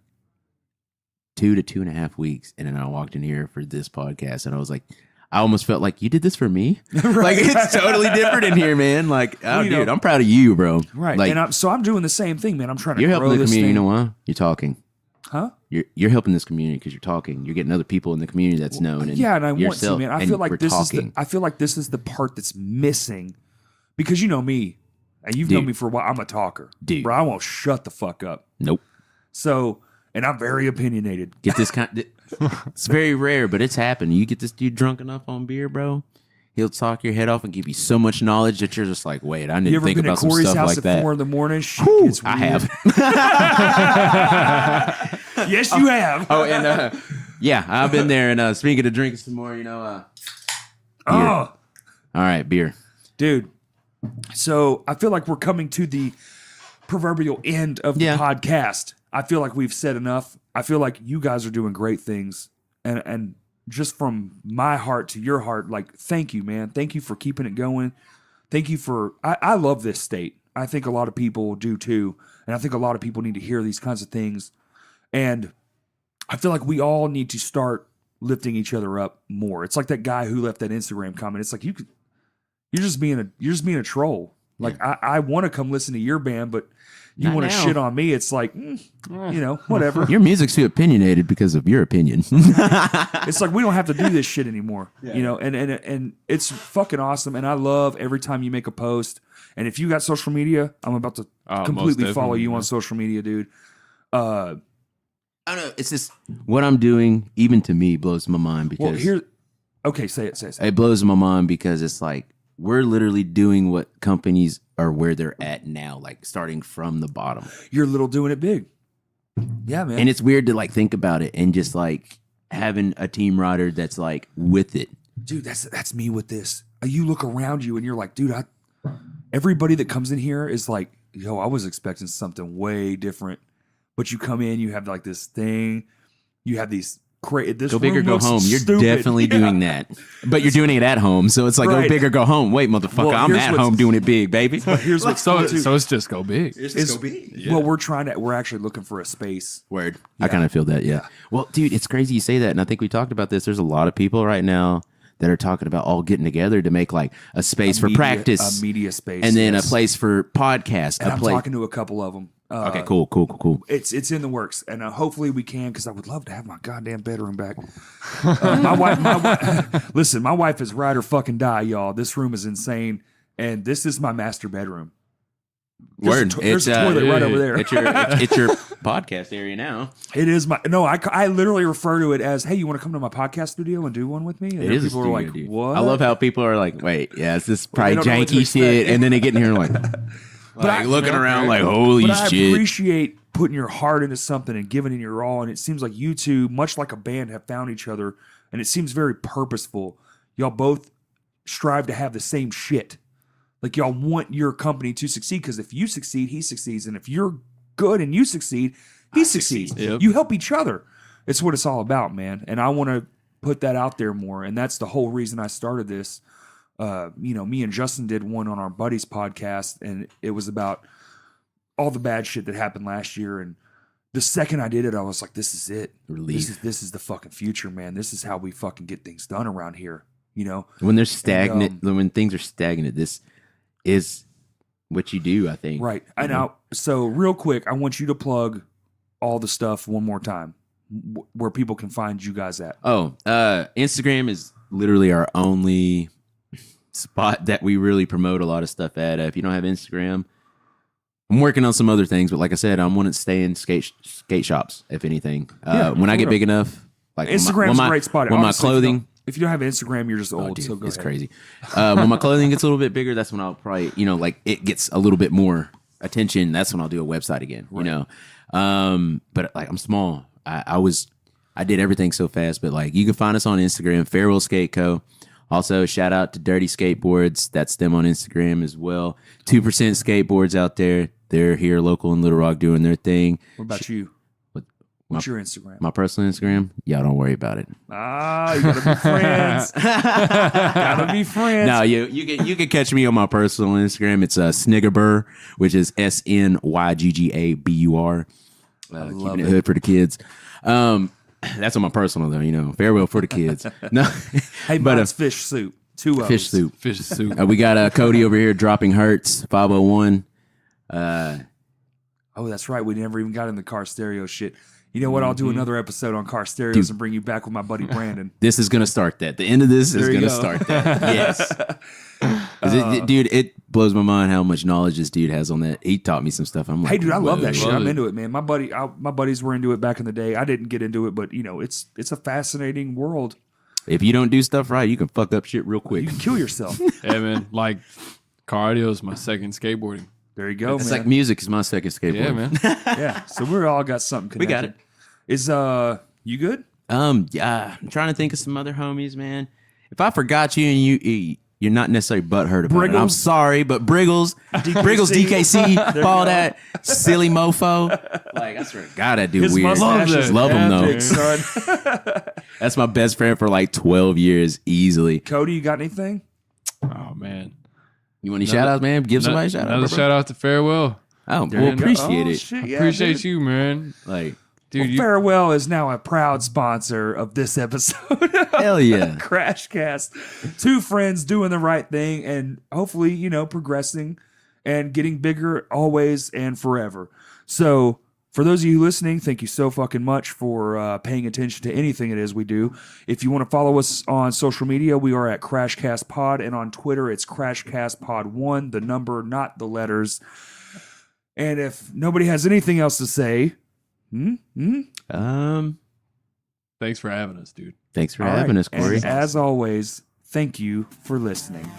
2 to 2.5 weeks, and then I walked in here for this podcast, and I was like, I almost felt like you did this for me. Like it's totally different in here, man. Like, oh, Well, you dude, know- I'm proud of you, bro. Right. Like, And I'm doing the same thing, man. I'm trying to you're grow helping the this community. You thing. know why? You're talking. Huh? You're helping this community because you're talking. You're getting other people in the community that's known. And Yeah, and I want to, yourself, man. I and feel like we're this talking. is I feel like this is the part that's missing. Because you know me. And you've Dude. known me for a while. I'm a talker. Dude. Bro, I won't shut the fuck up. Nope. So, and I'm very opinionated. Get this kind. It's very rare, but it's happened. You get this dude drunk enough on beer, bro. He'll talk your head off and give you so much knowledge that you're just like, wait, I need You to ever think been at about some Corey's stuff house like at that. 4 a.m? Shit Whew, gets I weird. have. Yes, you have. Oh, and yeah, I've been there. And speaking of drinking some more, you know, beer. Oh, All right, beer. dude. So I feel like we're coming to the proverbial end of the Yeah. podcast. I feel like we've said enough. I feel like you guys are doing great things. And just from my heart to your heart, like, thank you, man. Thank you for keeping it going. Thank you for, I love this state. I think a lot of people do too. And I think a lot of people need to hear these kinds of things. And I feel like we all need to start lifting each other up more. It's like that guy who left that Instagram comment. It's like, you're just being a troll. Like, I want to come listen to your band, but you Not want to now. shit on me. It's like, you know, whatever. Your music's too opinionated because of your opinion. It's like we don't have to do this shit anymore, you know. And it's fucking awesome. And I love every time you make a post. And if you got social media, I'm about to most completely follow definitely, you on man. social media, dude. I don't know. It's just what I'm doing, even to me, blows my mind because Well, here, okay, say it. it blows my mind because it's like we're literally doing what companies are where they're at now, like starting from the bottom. You're little doing it big. Yeah, man. And it's weird to like think about it and just like having a team rider that's like with it. Dude, that's me with this. You look around you and you're like, dude, everybody that comes in here is like, yo, I was expecting something way different. But you come in, you have like this thing, you have these This Go big or room go looks home. You're stupid. definitely doing that. But you're doing it at home. So it's like, Right. go big or go home. Wait, motherfucker, Well, I'm here's at what's- home doing it big, baby. But here's what's So cool, too. so it's just go big. Is- Well, we're actually looking for a space. Word. I kind of feel that, yeah. Well, dude, it's crazy you say that. And I think we talked about this. There's a lot of people right now that are talking about all getting together to make like a space for practice. A media space. And then yes. a place for podcasts. And a I'm place. talking to a couple of them. Okay, cool. It's in the works, and hopefully we can, because I would love to have my goddamn bedroom back. My wife, listen, my wife is ride or fucking die, y'all. This room is insane, and this is my master bedroom. Word. There's a toilet right over there. It's your podcast area now. It is my no. I literally refer to it as, hey, you want to come to my podcast studio and do one with me? And It is a people studio, are like, dude. what? I love how people are like, wait, yeah, it's this probably they don't know what to janky shit. expect. And then they get in here and like looking around like, holy But I shit. appreciate putting your heart into something and giving it your all. And it seems like you two, much like a band, have found each other, and it seems very purposeful. Y'all both strive to have the same shit. Like, y'all want your company to succeed, because if you succeed, he succeeds. And if you're good and you succeed, he succeeds. Yep. You help each other. It's what it's all about, man. And I want to put that out there more. And that's the whole reason I started this. Me and Justin did one on our buddies podcast, and it was about all the bad shit that happened last year. And the second I did it, I was like, this is it. Relief. This is the fucking future, man. This is how we fucking get things done around here. You know? When they're stagnant, And, when things are stagnant, this is what you do, I think. Right. And now, so real quick, I want you to plug all the stuff one more time, where people can find you guys at. Oh, Instagram is literally our only spot that we really promote a lot of stuff at. If you don't have Instagram, I'm working on some other things, but like I said, I want to stay in skate shops, if anything. When I get big enough, like Instagram's a great spot. When my Honestly, clothing, if you don't have Instagram, you're just old. dude, so go it's ahead. crazy. When my clothing gets a little bit bigger, that's when I'll probably, like it gets a little bit more attention. That's when I'll do a website again, you know. But like I'm small. I did everything so fast, but like you can find us on Instagram, FarewellSkate Co. Also, shout out to Dirty Skateboards. That's them on Instagram as well. 2% Skateboards out there. They're here local in Little Rock doing their thing. What about you? What's your Instagram? My personal Instagram? Y'all don't worry about it. You gotta be friends. Gotta be friends. No, you can catch me on my personal Instagram. It's Sniggerbur, which is SNYGGABUR. Keeping it hood for the kids. That's on my personal though. Farewell for the kids. No, Hey, but mine's fish soup. 2 O's. fish soup. Fish soup. We got Cody over here dropping Hertz 501. Oh, that's right. We never even got in the car stereo shit. You know what? I'll do another episode on car stereos and bring you back with my buddy Brandon. This is gonna start that. The end of this is There you gonna go. start that. Yes. 'Cause dude, it blows my mind how much knowledge this dude has on that. He taught me some stuff. I'm like, Hey, dude, I love that whoa. shit. Love I'm it. into it, man. My buddies were into it back in the day. I didn't get into it, but it's a fascinating world. If you don't do stuff right, you can fuck up shit real You quick. can kill yourself. Yeah, man. Like car audio is my second skateboarding. There you go, It's man. like music is my second skateboard. Yeah, man. Yeah, so we all got something We connected. got it. Is you good? Yeah, I'm trying to think of some other homies, man. If I forgot you and you're not necessarily butthurt about it, I'm Briggles. sorry, but Briggles, DKC, all that silly mofo. Like, I swear to God, that dude weird. mustache Love is that. Love him, though. epic, son. That's my best friend for like 12 years, easily. Cody, you got anything? Oh man. You want any shout outs, man? Give somebody a shout out. Another bro. shout out to Farewell. Oh, There well, you go. appreciate Oh, it. shit, yeah, Appreciate dude. you, man. Like, Dude, you Farewell is now a proud sponsor of this episode. hell yeah. Crashcast. 2 friends doing the right thing and hopefully, progressing and getting bigger always and forever. So, for those of you listening, thank you so fucking much for paying attention to anything it is we do. If you want to follow us on social media, we are at Crashcast Pod, and on Twitter, it's Crashcast Pod 1, the number, not the letters. And if nobody has anything else to say, thanks for having us, dude. Thanks for all having right. us, Corey. And as always, thank you for listening.